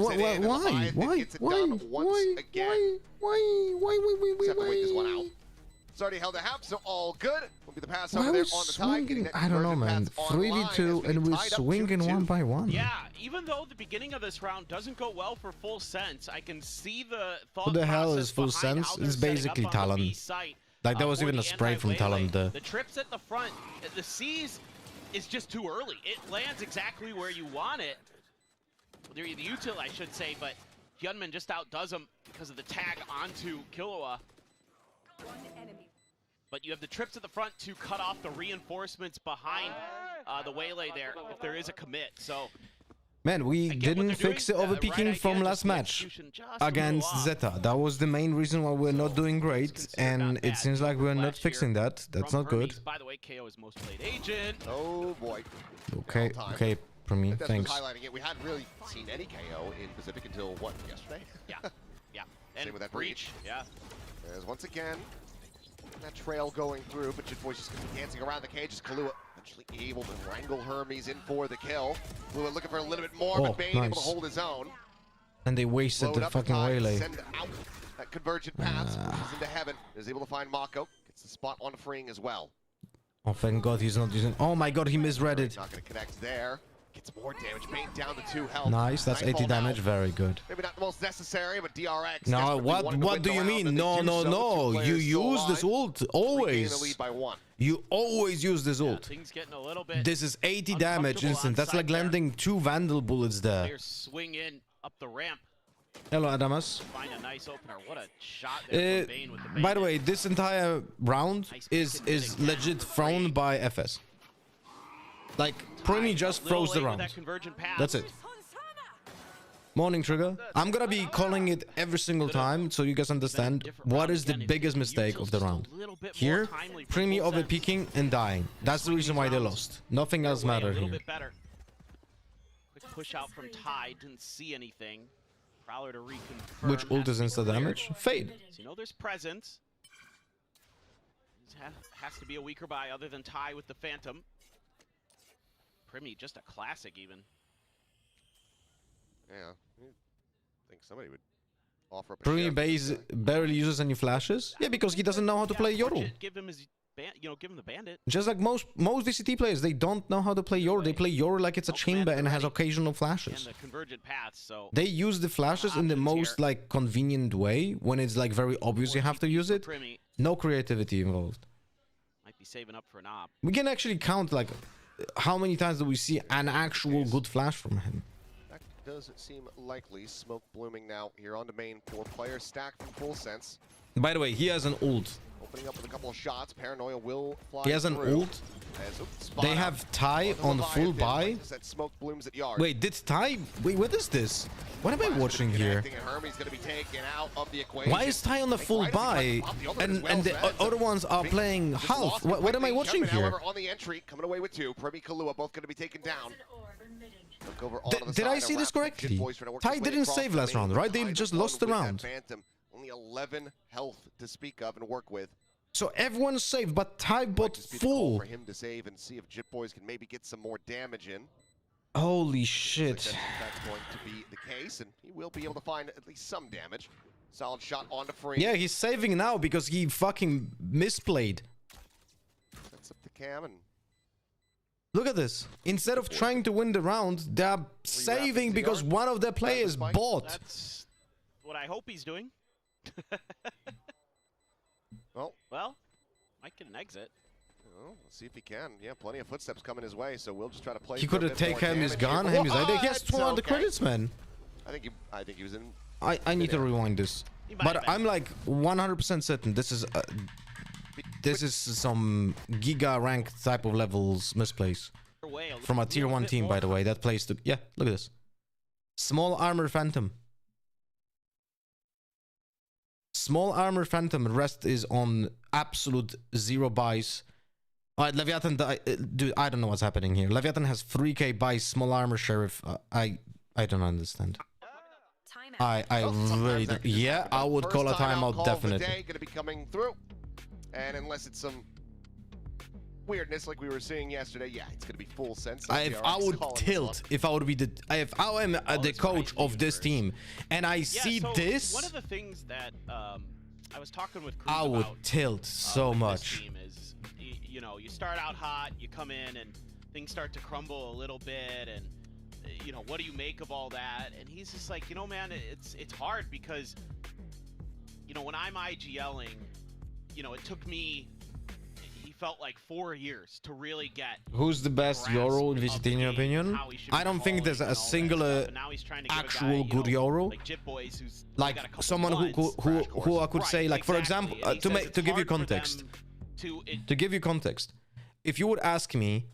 It's already held a half, so all good. Will be the pass over there on the tie. I don't know, man. 3v2 and we're swinging one by one. Yeah, even though the beginning of this round doesn't go well for Full Sense, I can see the thought Who the hell process is Full behind Sense? how they're It's setting basically up on the Talon. B site, Like there was for even the a spray from anti-waylay. Talon there. The trips at the front, the C's is just too early. It lands exactly where you want it. The util, I should say, but Hyunmin just outdoes him because of the tag onto Killua. But you have the trips at the front to cut off the reinforcements behind the waylay there if there is a commit. So, man, we didn't fix the overpeaking from last match against Zeta. That was the main reason why we're not doing great, and it seems like we're not fixing that. That's not good. By the way, KO is most played agent. Oh boy. Okay, okay, for me, thanks. Highlighting it. We hadn't really seen any KO in Pacific until what, yesterday? Yeah, yeah. Same with that breach. Yeah. There's once again that trail going through, but Jitboy's just dancing around the cage as Kahlua eventually able to wrangle Hermes in for the kill. Kahlua looking for a little bit more, but Bane able to hold his own. And they wasted the fucking waylay. Send out that convergent path, pushes into heaven, is able to find Mako, gets the spot on freeing as well. Oh, thank God he's not using. Oh my God, he misread it. Not going to connect there. Gets more damage. Bane down to 2 health. Nice, that's 80 damage. Very good. Maybe not the most necessary, but DRX. No, what do you mean? No. You use this ult always. You always use this ult. Things getting a little bit This is 80 damage instant. That's like landing 2 Vandal bullets there. Players swing in up the ramp. Hello, Adamas. Find a nice opener. What a shot there from Bane with the By the way, this entire round is legit thrown by FS. Like, Primi just throws the round. That's it. Morning, Trigger. I'm gonna be calling it every single time so you guys understand what is the biggest mistake of the round. Here, Primi overpeaking and dying. That's the reason why they lost. Nothing else mattered here. Quick push out from Ty. Didn't see anything. Prowler to reconfirm. Which ult is insta damage? Fade. So you know there's presence. Has to be a weaker buy other than Ty with the Phantom. Primi, just a classic even. Yeah, I think somebody would offer up a Primi barely uses any flashes. Yeah, because he doesn't know how to play Yoru. Give him his, give him the bandit. Just like most VCT players, they don't know how to play Yoru. They play Yoru like it's a chamber and has occasional flashes. And the convergent paths, so they use the flashes in the most like convenient way when it's like very obvious you have to use it. No creativity involved. Might be saving up for an op. We can actually count like how many times do we see an actual good flash from him. That does seem likely. Smoke blooming now here on the main. 4 players stacked from Full Sense. By the way, he has an ult. Opening up with a couple of shots. Paranoia will fly. He has an ult. They have Ty on full buy. Smoke blooms at yard. Wait, did Ty? Wait, what is this? What am I watching here? Why is Ty on the full buy and the other ones are playing half? What am I watching here? On the entry, coming away with 2. Primi, Kahlua both going to be taken down. Did I see this correctly? Ty didn't save last round, right? They just lost the round. Phantom, only 11 health to speak of and work with. So everyone's saved, but Ty bot full. For him to save and see if Jitboys can maybe get some more damage in. Holy shit. That's going to be the case, and he will be able to find at least some damage. Solid shot onto Free. Yeah, he's saving now because he fucking misplayed. Sets up the cam and... Look at this. Instead of trying to win the round, they're saving because one of their players bought. That's what I hope he's doing. Well, might get an exit. Well, let's see if he can. Yeah, plenty of footsteps coming his way, so we'll just try to play. He could have taken his gun. He has 200 credits, man. I think he was in. I need to rewind this, but I'm like 100% certain this is some giga ranked type of levels misplays from a tier 1 team, by the way. That plays to look at this. Small armor Phantom. Small armor Phantom, rest is on absolute 0 buys. Alright, Leviathan, dude, I don't know what's happening here. Leviathan has 3k buys, small armor Sheriff. I don't understand. I really don't. Yeah, I would call a timeout definitely. Going to be coming through, and unless it's some weirdness like we were seeing yesterday, yeah, it's going to be full sense. If I would tilt, if I would be the, if I am the coach of this team, and I see so this, one of the things that I was talking with Cruz I would about, tilt so with much. This team is, you know, you start out hot, you come in, and things start to crumble a little bit, and you know, what do you make of all that? And he's just like, you know, man, it's hard because, you know, when I'm IGLing, you know, it took me, he felt like 4 years to really get. Who's the best Euro in VCT in your opinion? I don't think there's a singular actual good Euro. Like someone who I could say, like for example, to give you context. To give you context, if you would ask me,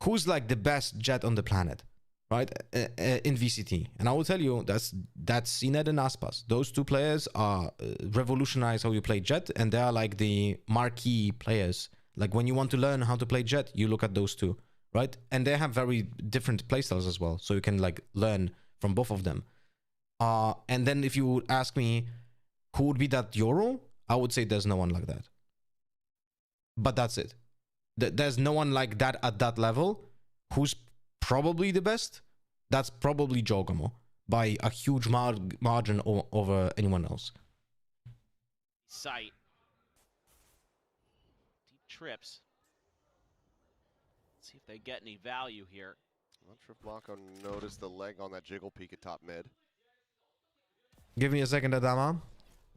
who's like the best Jet on the planet, right, in VCT, and I will tell you that's CNED and Aspas. Those two players are revolutionize how you play Jet, and they are like the marquee players. Like when you want to learn how to play Jet, you look at those two, right? And they have very different playstyles as well, so you can like learn from both of them. And then if you would ask me who would be that Euro, I would say there's no one like that. But that's it. There's no one like that at that level. Who's probably the best? That's probably Jogamo by a huge margin over anyone else. Sight. Deep trips. Let's see if they get any value here. I'm not sure if Mako noticed the leg on that jiggle peek at top mid. Give me a second, Adama.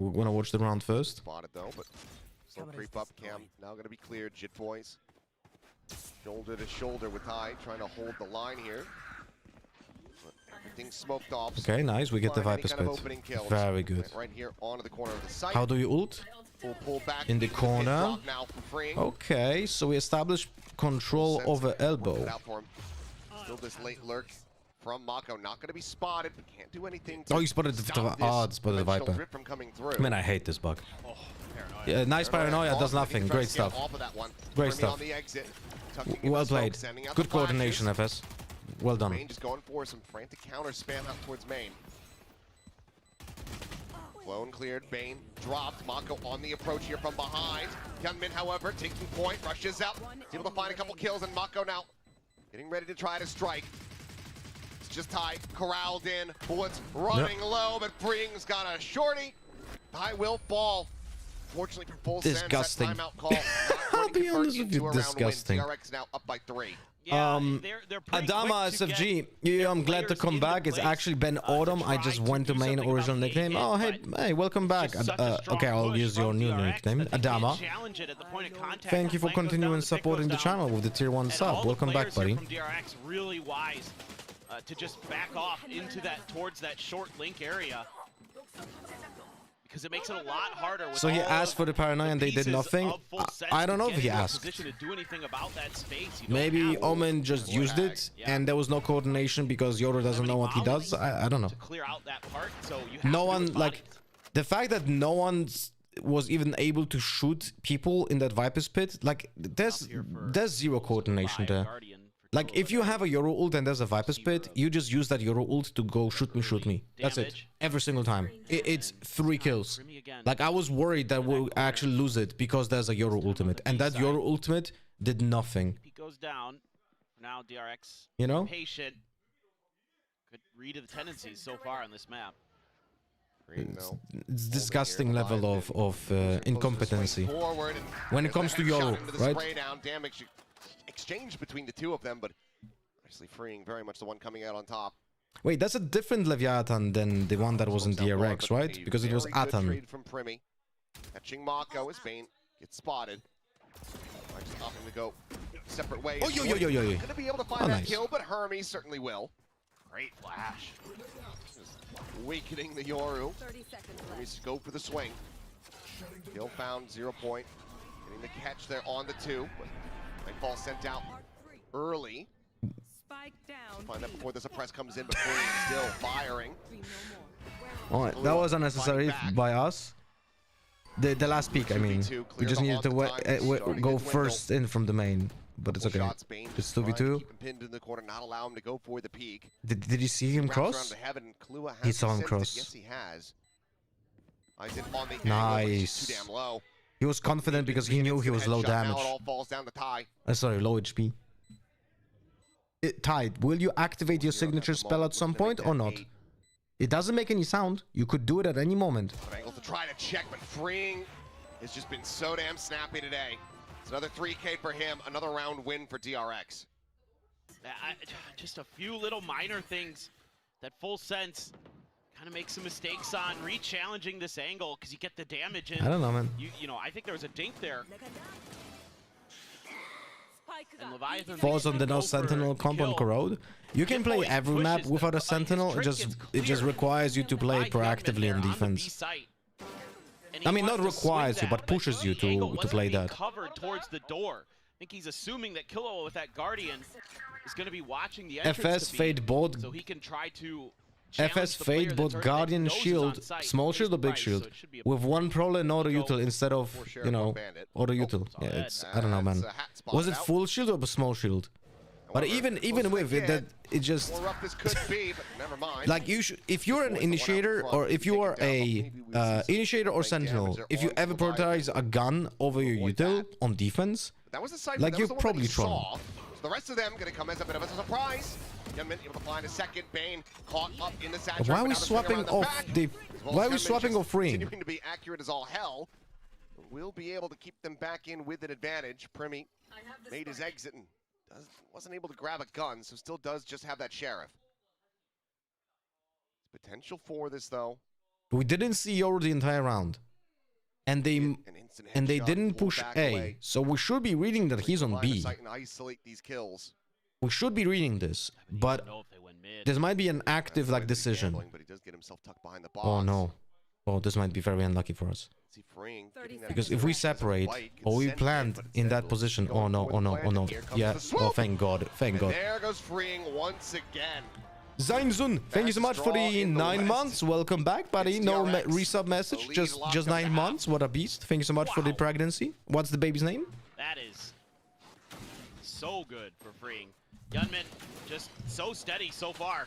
We're gonna watch the round first. Spotted though, but still creep up. Cam now gonna be cleared. Jit boys. Shoulder to shoulder with Hyde, trying to hold the line here. But everything's smoked off. Okay, nice. We get the Viper split. Very good. Right here onto the corner of the site. How do you ult? Full pull back in the corner. Now for free. Okay, so we establish control over elbow. Still this late lurk from Mako. Not going to be spotted, but can't do anything. Oh, he spotted the Viper. From coming through. Man, I hate this bug. Oh, yeah, nice paranoia does nothing. Great stuff. Great stuff. Well played. Good coordination, FS. Well done. Main just going for some frantic counter spam out towards main. Flown cleared. Bane dropped. Mako on the approach here from behind. Gunmin, however, taking point, rushes out. He's able to find a couple kills, and Mako now getting ready to try to strike. It's just tight, corralled in. Bullets running low, but Freeing's got a shorty. I will fall. Fortunately for full disgusting. Sense, that timeout call. I'll be honest with you, disgusting. DRX now up by 3. Yeah, Adama SFG, yeah, I'm glad to come back. It's actually Ben Autumn. I just went to main original nickname. Oh, hey, welcome back. Okay, I'll use your new nickname, Adama. Thank you for continuing supporting the channel with the tier 1 sub. Welcome back, buddy. From DRX, really wise to just back off into that towards that short link area. Because it makes it a lot harder. With so he asked for the paranoia and they did nothing. I don't know if he asked. Maybe Omen just used it and there was no coordination because Yoru doesn't know what he does. I don't know. No one, like, the fact that no one was even able to shoot people in that Viper's pit, like, there's zero coordination there. Like, if you have a Euro ult and there's a Viper spit, you just use that Euro ult to go shoot me. That's it. Every single time. It's 3 kills. Like, I was worried that we'll actually lose it because there's a Euro ultimate. And that Euro ultimate did nothing. He goes down. Now DRX, you know? Patient. Good read of the tendencies so far on this map. It's disgusting level of incompetency. When it comes to Euro, right? Exchange between the two of them, but obviously Freeing very much the one coming out on top. Wait, that's a different Leviathan than the one that was in DRX, right? Because it was Atan. From Primi. Catching Mako as Bane gets spotted. Just opting to go separate ways. Oh, yo. Gonna be able to find that kill, but Hermes certainly will. Great flash. Just weakening the Yoru. Hermes go for the swing. Kill found, 0 point. Getting the catch there on the 2. Nightfall sent out early. Find that before the suppress comes in, but still firing. Alright, that was unnecessary by us. The last peak, I mean. We just needed to go first in from the main. But it's okay. It's 2v2. Pinned in the corner, not allow him to go for the peak. Did you see him cross? He saw him cross. Yes, he has. On the Nice. Too damn low. He was confident because he knew he was low damage. Now it all falls down to Ty. Sorry, low HP. Tide, will you activate your signature spell at some point or not? It doesn't make any sound. You could do it at any moment. Angle to try to check, but freeing has just been so damn snappy today. It's another 3K for him, another round win for DRX. Just a few little minor things that Full Sense kind of makes some mistakes on, re-challenging this angle because you get the damage in. I don't know, man. You know, I think there was a dink there. And Leviathan falls on the no sentinel comp on Corrode. You can play every map without a sentinel. It just requires you to play proactively in defense. I mean, not requires you, but pushes you to play that. Covered towards the door. I think he's assuming that Killua with that Guardian is going to be watching the entrance FS Fade bot. so he can try to FS Fade bot Guardian shield, small shield or big shield, with one prole and auto util instead of, you know, auto util. Yeah, it's, I don't know, man. Was it full shield or small shield? But even with it, that it just like you should, if you're an initiator or if you are a initiator or sentinel, if you ever prioritize a gun over your util on defense, like you're probably trolling. The rest of them gonna come as a bit of a surprise. Youngman able to find a second. Bane caught up in the satchel. Why are we swapping off the? Why are we swapping off freeing? Continuing to be accurate as all hell. We'll be able to keep them back in with an advantage. Primi made his exit and wasn't able to grab a gun, so still does just have that sheriff. Potential for this though. We didn't see Yoru the entire round, and they didn't push A, so we should be reading that he's on B. Isolate these kills. We should be reading this, but this might be an active like decision. But he does get himself tucked behind the box. Oh no. Oh, this might be very unlucky for us. Because if we separate, or we plant in that position, oh no, oh no, oh no. Yeah, oh thank God, thank God. There goes freeing once again. Zainzun, thank you so much for the 9 months. Welcome back, buddy. No resub message, just 9 months. What a beast. Thank you so much for the pregnancy. What's the baby's name? That is so good for freeing. Yunmin just so steady so far.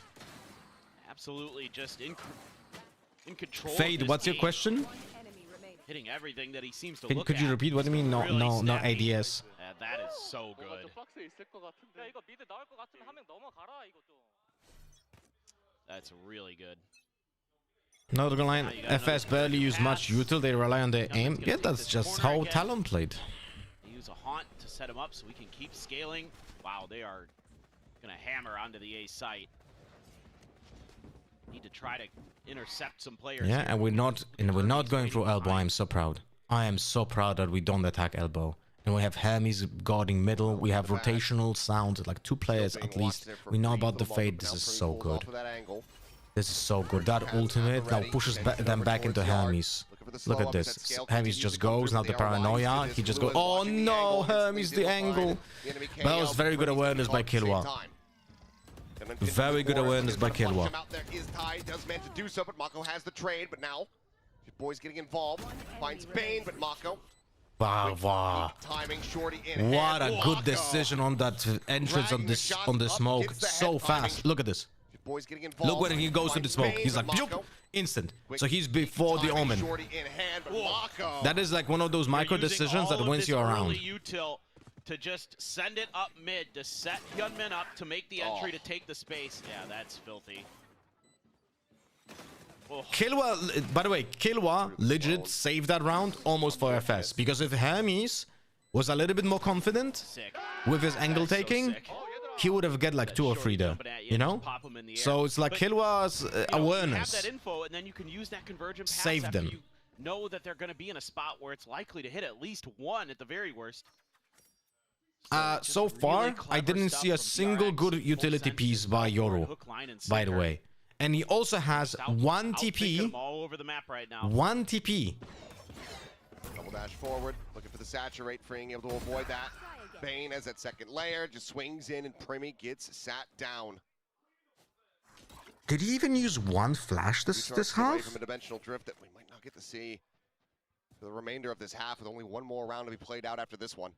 Absolutely just in control. Fade, what's your question? Hitting everything that he seems to look at. Could you repeat? What do you mean? No, really no, no ADS. That is so good. That's really good. Not gonna lie, FS barely use much util. They rely on their aim. Yeah, that's just how Talon played. They use a haunt to set him up so we can keep scaling. Wow, they are gonna hammer onto the A site. Need to try to intercept some players. Yeah, and we're not going through elbow. I am so proud. I am so proud that we don't attack elbow. And we have Hermes guarding middle. We have rotational sound, like 2 players at least. We know about the fade. This is so good. This is so good. That ultimate now pushes them back into Hermes. Look at this. Hermes just goes. Now the paranoia. He just goes. Oh no, Hermes, the angle. But that was very good awareness by Killua. Very good awareness by Killua. Does meant to do so, but Mako has the trade. But now, your boy's getting involved. Finds Bane, but Mako. Wow. Timing, Shorty in what a good decision on that entrance on the smoke. So fast. Look at this. Look when he goes to the smoke. He's like, instant. So he's before the Omen. That is like one of those micro decisions that wins you around. To just send it up mid, to set Hyunmin up to make the entry to take the space. Yeah, that's filthy. Killua, by the way, Killua legit saved that round almost for FS. Because if Hermes was a little bit more confident with his angle taking, he would have get like 2 or 3 there, you know? So it's like Killua's awareness saved them. You know that they're going to be in a spot where it's likely to hit at least 1 at the very worst. So far, I didn't see a single good utility piece by Yoru, by the way. And he also has 1 TP. All over the map right now. 1 TP. Double dash forward, looking for the saturate, freeing able to avoid that. Bane has that second layer, just swings in, and Primi gets sat down. Did he even use 1 flash this half? From a dimensional drift that we might not get to see. for the remainder of this half, with only one more round to be played out after this one.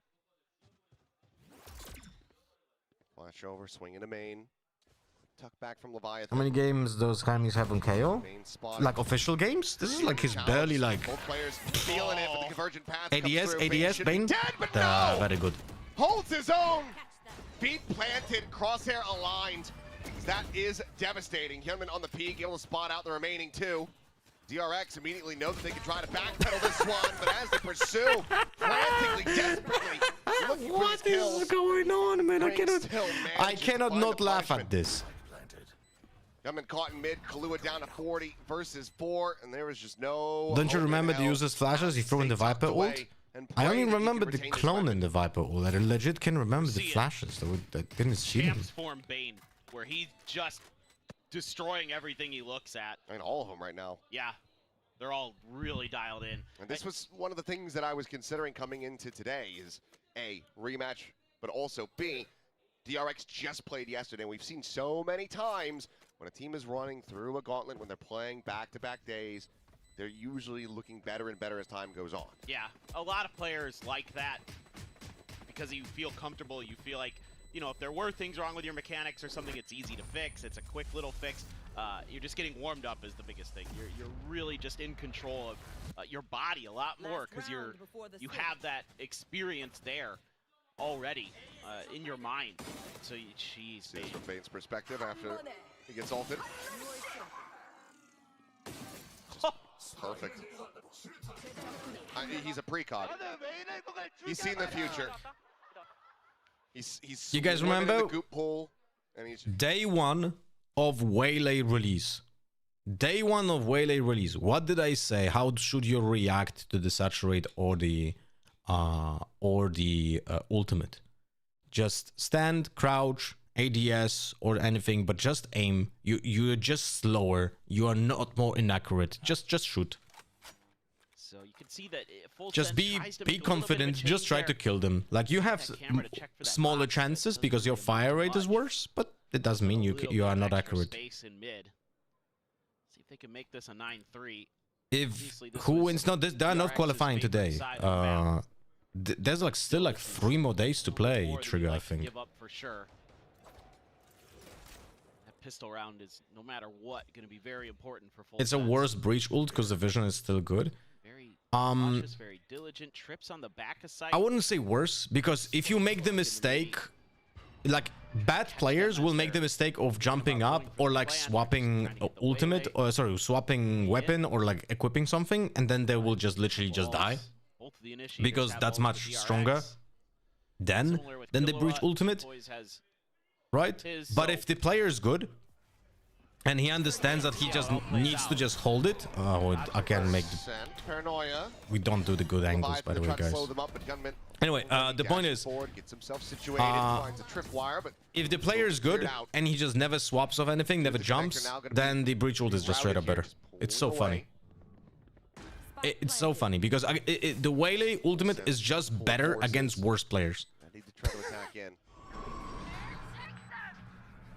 Flash over, swing into main. Tuck back from Leviathan. How many games does James have on KO? Like official games? This is like his barely like both players feeling it, but the convergent path ADS, Bane. Dead, but no! Very good. Holds his own. Feet planted, crosshair aligned. That is devastating. Hyunmin on the peak, able to spot out the remaining two. DRX immediately know that they can try to backpedal this one, but as they pursue, frantically, desperately, looking for these kills. What is going on, man? I cannot not laugh at this. Hyunmin caught in mid, Kahlua down to 40 versus 4, and there was just no... Don't you remember the user's flashes he threw in the Viper ult? I only remember the clone in the Viper ult. I legit can remember the flashes. That didn't see him. Champs form Bane, where he's just destroying everything he looks at. I mean, all of them right now. Yeah, they're all really dialed in. And this was one of the things that I was considering coming into today is A, rematch, but also B, DRX just played yesterday, and we've seen so many times when a team is running through a gauntlet, when they're playing back-to-back days, they're usually looking better and better as time goes on. Yeah, a lot of players like that because you feel comfortable, you feel like, you know, if there were things wrong with your mechanics or something, it's easy to fix. It's a quick little fix. You're just getting warmed up is the biggest thing. You're really just in control of your body a lot more because you have that experience there already in your mind. So, jeez, See from Bane's perspective after he gets ulted. Perfect. He's a precog. He's seen the future. He's you guys remember the goop pool, and he's day one of Waylay release. Day one of Waylay release. What did I say? How should you react to the saturate or the ultimate? Just stand, crouch, ADS or anything, but just aim. You're just slower. You are not more inaccurate. Just shoot. So you can see that full just be confident. Just try to kill them. Like you have smaller chances because your fire rate is worse, but it doesn't mean you are not accurate. Space in mid. See if they can make this a 9-3. If who wins? No, they're not qualifying today. There's like still like 3 more days to play. Trigger, I think. Give up for sure. That pistol round is no matter what going to be very important for full. It's a worse breach ult because the vision is still good. Very cautious, very diligent. Trips on the back of sight. I wouldn't say worse because if you make the mistake, like bad players will make the mistake of jumping up or like swapping ultimate or swapping weapon or like equipping something, and then they will just literally just die because that's much stronger than the breach ultimate, right? But if the player is good and he understands that he just needs to just hold it, I can make paranoia. We don't do the good angles, by the way, guys. Anyway, the point is, if the player is good and he just never swaps off anything, never jumps, then the breach ult is just straight up better. It's so funny. It's so funny because the Waylay ultimate is just better against worse players. I need to try to attack in.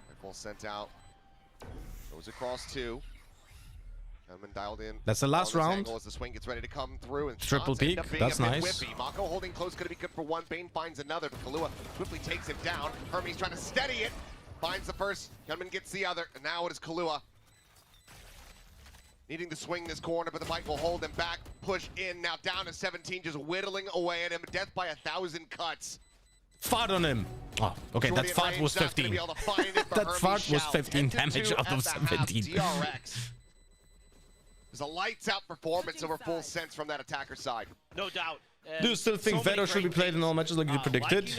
Rifle sent out. Goes across 2. Hyunmin dialed in. That's the last round. As the swing gets ready to come through and triple peak. That's nice. Mako holding close, going to be good for 1. Bane finds another. Kahlua swiftly takes him down. Hermes trying to steady it. Finds the first. Hyunmin gets the other. And now it is Kahlua. Needing to swing this corner, but the bite will hold him back. Push in. Now down to 17, just whittling away at him. Death by 1,000 cuts. Fart on him. Oh, okay, that fart was 15. That fart was 15 damage out of 17. DRX. There's a lights out performance over full sense from that attacker side. No doubt. Do you still think Vero should be played in all matches like you predicted?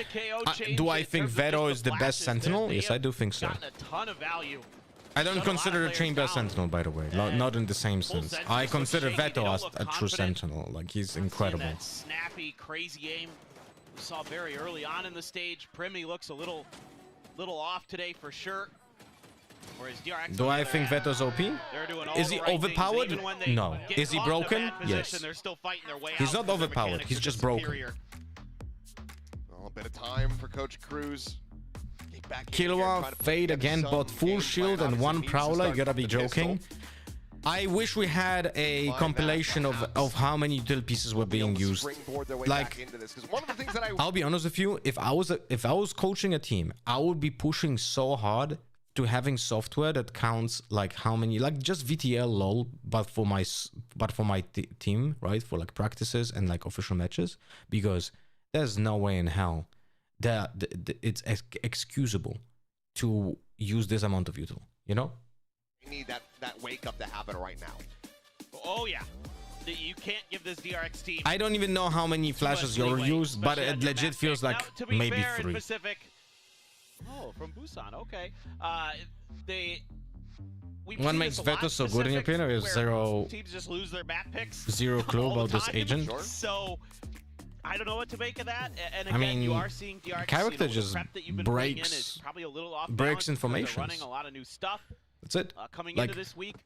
Do I think Vero is the best Sentinel? Yes, I do think so. I don't consider a Chamber Sentinel, by the way. Not in the same sense. I consider Veto as a true Sentinel. Like, he's incredible. That snappy, crazy aim we saw very early on in the stage. Primi looks a little off today for sure. Whereas DRX, do I think Veto's OP? Is he overpowered? No. Is he broken? Yes. He's not overpowered. He's just broken. Well, a bit of time for Coach Cruz. Killua, Fade again, but full shield and 1 Prowler. You gotta be joking. I wish we had a compilation of how many util pieces were being used. Like, I'll be honest with you, if I was coaching a team, I would be pushing so hard to having software that counts like how many, like just VTL lol, but for my team, right? For like practices and like official matches, because there's no way in hell that it's excusable to use this amount of util, you know? You need that wake up to happen right now. Oh yeah, you can't give this DRX team. I don't even know how many flashes you're used, but it legit feels like maybe fair, 3. Pacific, oh, from Busan, okay. What makes Veto so good in your opinion? We have teams just lose their map picks. Zero clue about this agent. Sure. So I don't know what to make of that. And again, I mean, you are seeing DRX, character the just prep that you've been breaks- bringing in is probably a little off breaks balance because informations. they're running a lot of new stuff That's it. coming Like, into this week.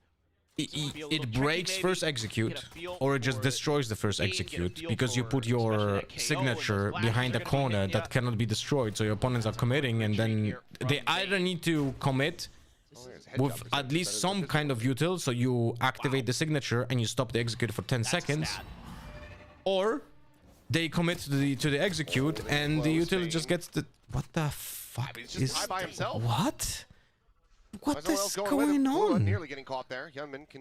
it breaks first execute, or it just destroys the first execute, because you put your signature behind a corner that cannot be destroyed, so your opponents are committing, and then they either need to commit with at least some kind of util, so you activate the signature and you stop the execute for 10 seconds, or they commit to the execute and the util just gets the... What the fuck is... What? What is going on? Nearly getting caught there.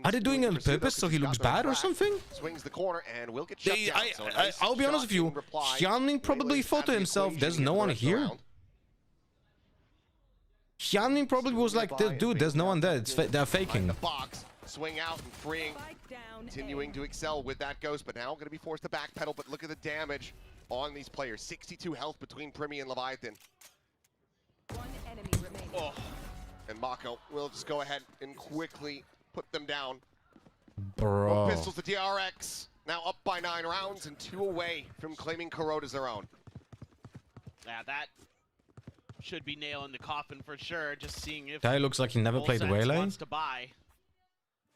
Are they doing it on purpose so he looks bad or something? Swings the corner and will get shut down. I'll be honest with you, Hyunmin probably thought to himself, there's no one here. Hyunmin probably was like, dude, there's no one there. They're faking. The box, swing out and freeing. Continuing to excel with that ghost, but now going to be forced to backpedal. But look at the damage on these players. 62 health between Primi and Leviathan. One enemy remaining. Oh. And Mako will just go ahead and quickly put them down. Bro. Pistols to DRX. Now up by 9 rounds and 2 away from claiming Corrode as their own. Yeah, that should be nail in the coffin for sure. Just seeing if Guy looks like he never played Waylay. wants to buy.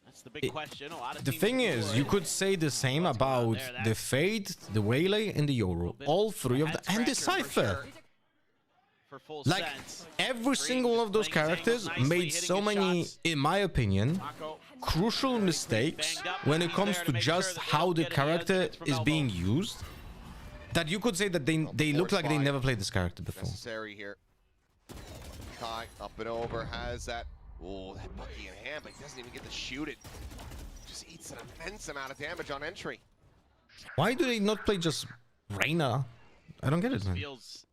That's the big question. A lot of The teams thing do is, it. you could say the same about the Fade, the Waylay, and the Yoru. All 3 of them, and the Cypher. For full Like, sense. every single one of those characters made so many, in my opinion, crucial mistakes when it comes to just how the character is being used, that you could say that they look like they never played this character before. Necessary here. Kai up and over, has that. Oh, that Bucky in hand, but he doesn't even get to shoot it. Just eats an immense amount of damage on entry. Why do they not play just Reyna? I don't get it, man. Feels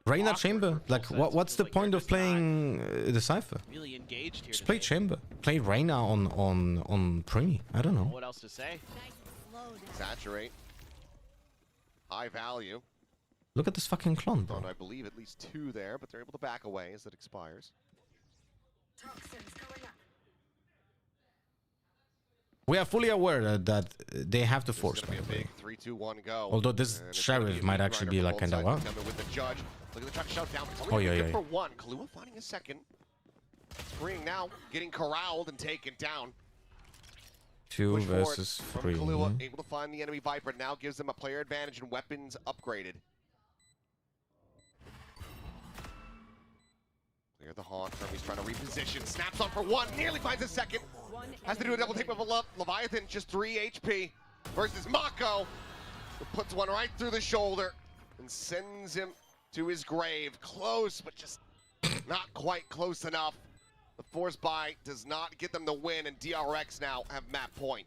Reyna awkward Chamber? for Like, full sense. what's the Feels like point they're of just not playing the Cypher? really engaged here Just play today. Chamber. Play Reyna on Primi. I don't know. What else to say? Saturate. High value. Look at this fucking clone, bro. I believe at least 2 there, but they're able to back away as it expires. We are fully aware that they have to force, This by is the gonna be a way. big 3-2-1 go. Although this And it's gonna be Sheriff a might big actually grinder be for like both kinda sides. what? September with the judge. Look at the try to shove down. It's only Oh, gonna yeah, be yeah. for 1. Kahlua finding a second. Freeing now, getting corralled and taken down. 2 Push forward versus from 3. Kahlua, able to find the enemy Viper. Now gives them a player advantage and weapons upgraded. Clear the haunt. Hermes trying to reposition. Snaps on for 1. Nearly finds a second. Has to do a double take with Leviathan. Just 3 HP versus Mako, who puts one right through the shoulder and sends him to his grave. Close, but just not quite close enough. The force buy does not get them the win, and DRX now have map point.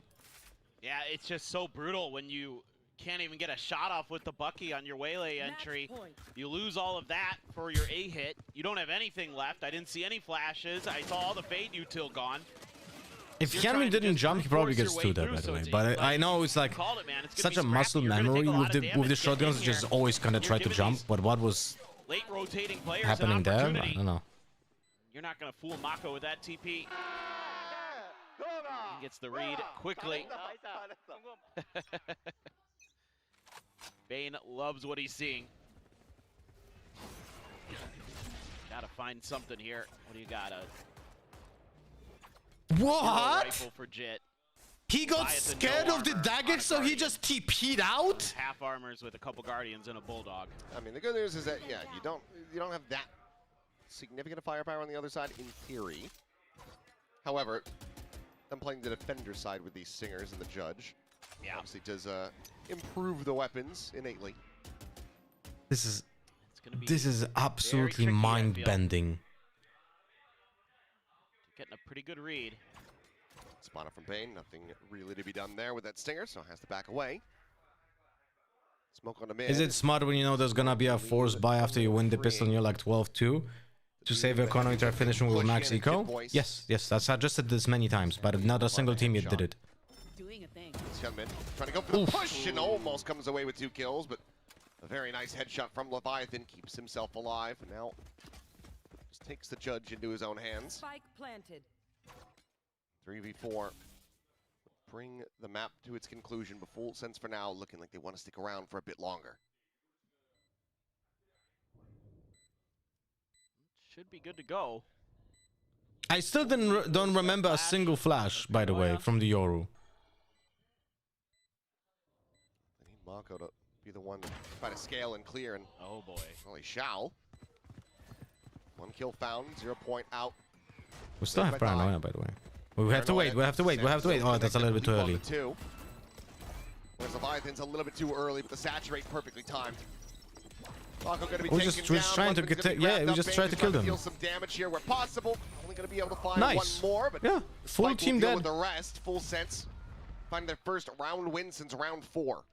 Yeah, it's just so brutal when you can't even get a shot off with the Bucky on your Waylay entry. You lose all of that for your A hit. You don't have anything left. I didn't see any flashes. I saw all the Fade util gone. If You're trying Hyunmin to didn't just jump, he probably force gets your 2 way there, through, by the so way. it's But like I know it's like called it, man. It's gonna such be a muscle scrappy. You're gonna memory take a lot with of the damage getting shotguns, in just here. always kind of You're try to giving jump. these But what was late rotating players happening an there? I opportunity. don't know. You're not going to fool Mako with that TP. He gets the read quickly. Bane loves what he's seeing. Gotta find something here. What do you got? A What? rifle for Jit. He got Leviathan, scared no of the armor dagger, on a so he Guardian. just TP'd out? Half armors with a couple Guardians and a Bulldog. I mean, the good news is that, yeah, you don't have that significant firepower on the other side in theory. However, them playing the defender side with these singers and the judge. Yeah. Obviously does improve the weapons innately. This is It's gonna be absolutely tricky, I feel. mind-bending. Getting a pretty good read. Spawner from Bane, nothing really to be done there with that stinger, so has to back away. Smoke on the mid. Is it smart when you know there's gonna be a forced buy after you win the pistol and you're like 12-2 to save your economy to finishing with max eco? Yes, that's suggested this many times, but not a single team yet did it. Doing a thing. Youngman trying to go for the push and almost comes away with 2 kills, but a very nice headshot from Leviathan keeps himself alive. And now just takes the judge into his own hands. Spike planted. 3v4. Bring the map to its conclusion, but Full Sense for now looking like they want to stick around for a bit longer. Should be good to go. I still don't remember a single flash, by the way, from the Yoru. They need Mako to be the one to try to scale and clear, and Oh boy. well, he shall. 1 kill found, 0 point out. We still have paranoia, by the way. We have to wait. We have to wait. We have to wait. Oh, that's a little bit too early. Whereas Leviathan's a little bit too early, but the saturate perfectly timed. Mako gonna be We're taken just down, trying to Weapons get. gonna be Yeah, wrapped we up. just Bane tried to kill trying them. Deal some damage here where possible. Only gonna be able to find Nice. one more, but Yeah, full Spike will team deal dead. with the rest. Full Sense find their first round win since round 4.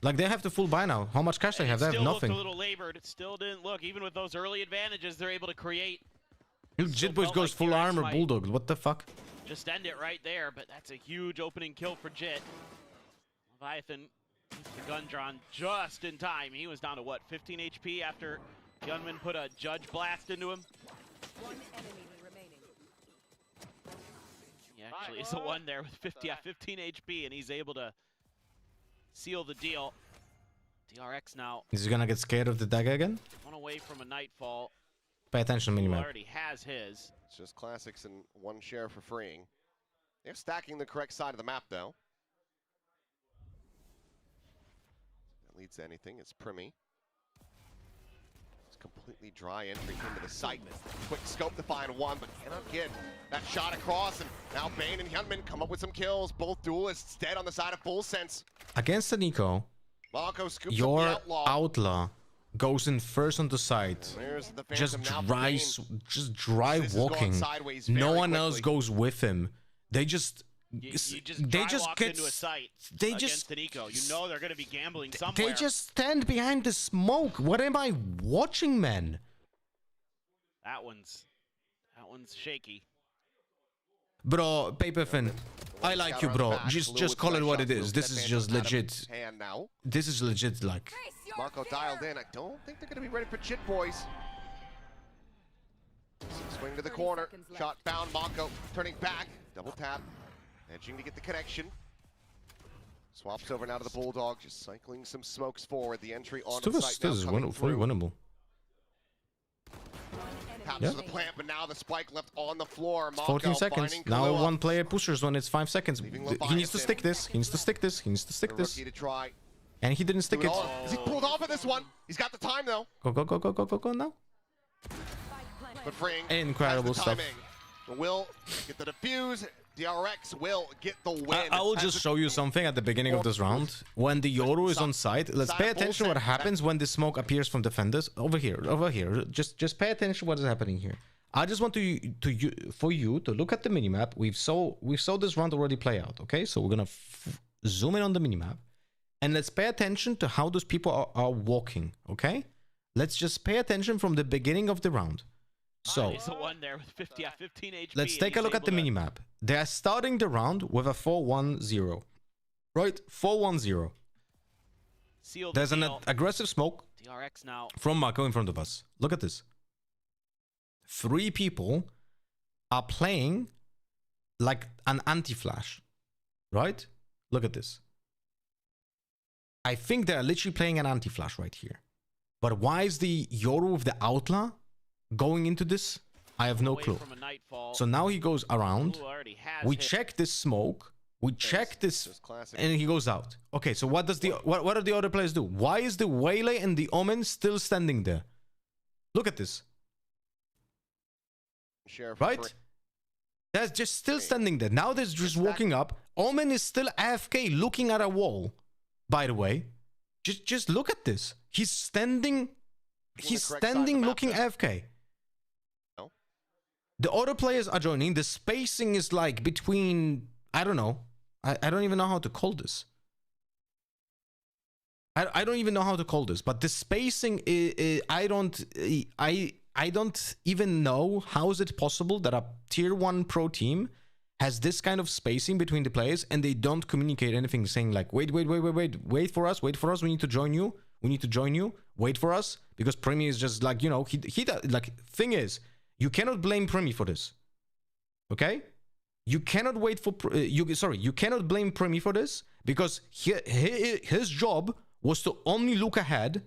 Like, they have the full buy now. How much cash they have? They have Still looked nothing. a little labored. It still didn't look. Even with those early advantages, they're able to create. Jit Boys felt goes like full DRX armor might- bulldog. What the fuck? Just end it right there, but that's a huge opening kill for Jit. Leviathan keeps the gun drawn just in time. He was down to what, 15 HP after Gunman put a judge blast into him? One enemy remaining. He actually is the one there with 15 HP, and he's able to seal the deal. DRX now Is he gonna get scared of the dagger again? 1 away from a Nightfall. Pay attention, Who minimap. already has his. It's just classics and 1 share for freeing. They're stacking the correct side of the map, though. That leads to anything. It's Primi. It's completely dry entry into the site. Quick scope to find one, but cannot get that shot across. And now Bane and Hyunmin come up with some kills. Both duelists dead on the side of Full Sense. Against the Nico, Mako scoops your up the Outlaw. outlaw goes in first on the side. There's the Just Phantom now for drives, Bane. just dry This is going walking. sideways No very one else quickly. goes with him. They just, You they dry just walk get, into a site they against just, an eco. You know they're going to be gambling somewhere. they just stand behind the smoke. What am I watching, man? That one's shaky. Bro, Paperfin, I like you, bro. Just call it what it is. This is just legit. And now This is legit, like. Mako dialed in. I don't think they're going to be ready for Jit Boys. Swing to the 30 corner. seconds left. Shot found. Mako turning back. Double tap. Edging to get the connection. Swaps over now to the Bulldog. Just cycling some smokes forward. The entry onto the site now This is coming fully through. winnable. Taps Yeah. to the plant, but now the spike left on the floor. Mako 14 seconds. finding Now Kahlua. one player pushes when it's 5 seconds. Leaving He needs to Leviathan. stick this. He needs to stick this. He needs to The stick this. rookie to try. And he didn't Do stick it it. all. Is he pulled off of this one? He's got the time though. Go, go, go, go, go, go, go now. But freeing Incredible has the stuff. timing. Will get the defuse. DRX will get the win. I will Has just it- show you something at the beginning of this round. When the Yoru is on site, let's pay attention what happens when the smoke appears from defenders. Over here, over here. Just pay attention what is happening here. I just want for you to look at the minimap. We saw this round already play out. Okay, so we're gonna zoom in on the minimap, and let's pay attention to how those people are walking. Okay, let's just pay attention from the beginning of the round. So He's the one there with 15 HP. let's and take a he's look at the able to- minimap. They are starting the round with a 4-1-0. Right? 4-1-0. Seal the There's an deal. aggressive smoke DRX now. from Mako in front of us. Look at this. 3 people are playing like an anti-flash. Right? Look at this. I think they're literally playing an anti-flash right here. But why is the Yoru with the Outlaw going into this? I have no Away clue. from a Nightfall. So now he goes around. Who already has We hit. check this smoke. We check this, Just classic. and he goes out. Okay, so what does what do the other players do? Why is the Waylay and the Omen still standing there? Look at this, Share for right? free. They're just still standing there. Now they're just walking up. Omen is still AFK looking at a wall. By the way, just look at this. He's standing. He's standing looking AFK. No. The other players are joining. The spacing is like between, I don't know. I don't even know how to call this. I don't even know how to call this, but the spacing I don't even know how is it possible that a tier 1 pro team has this kind of spacing between the players and they don't communicate anything, saying like, wait for us, we need to join you, wait for us, because Premi is just like, you know, he like, thing is, you cannot blame Premi for this, okay? You cannot wait for you cannot blame Premi for this, because his job was to only look ahead,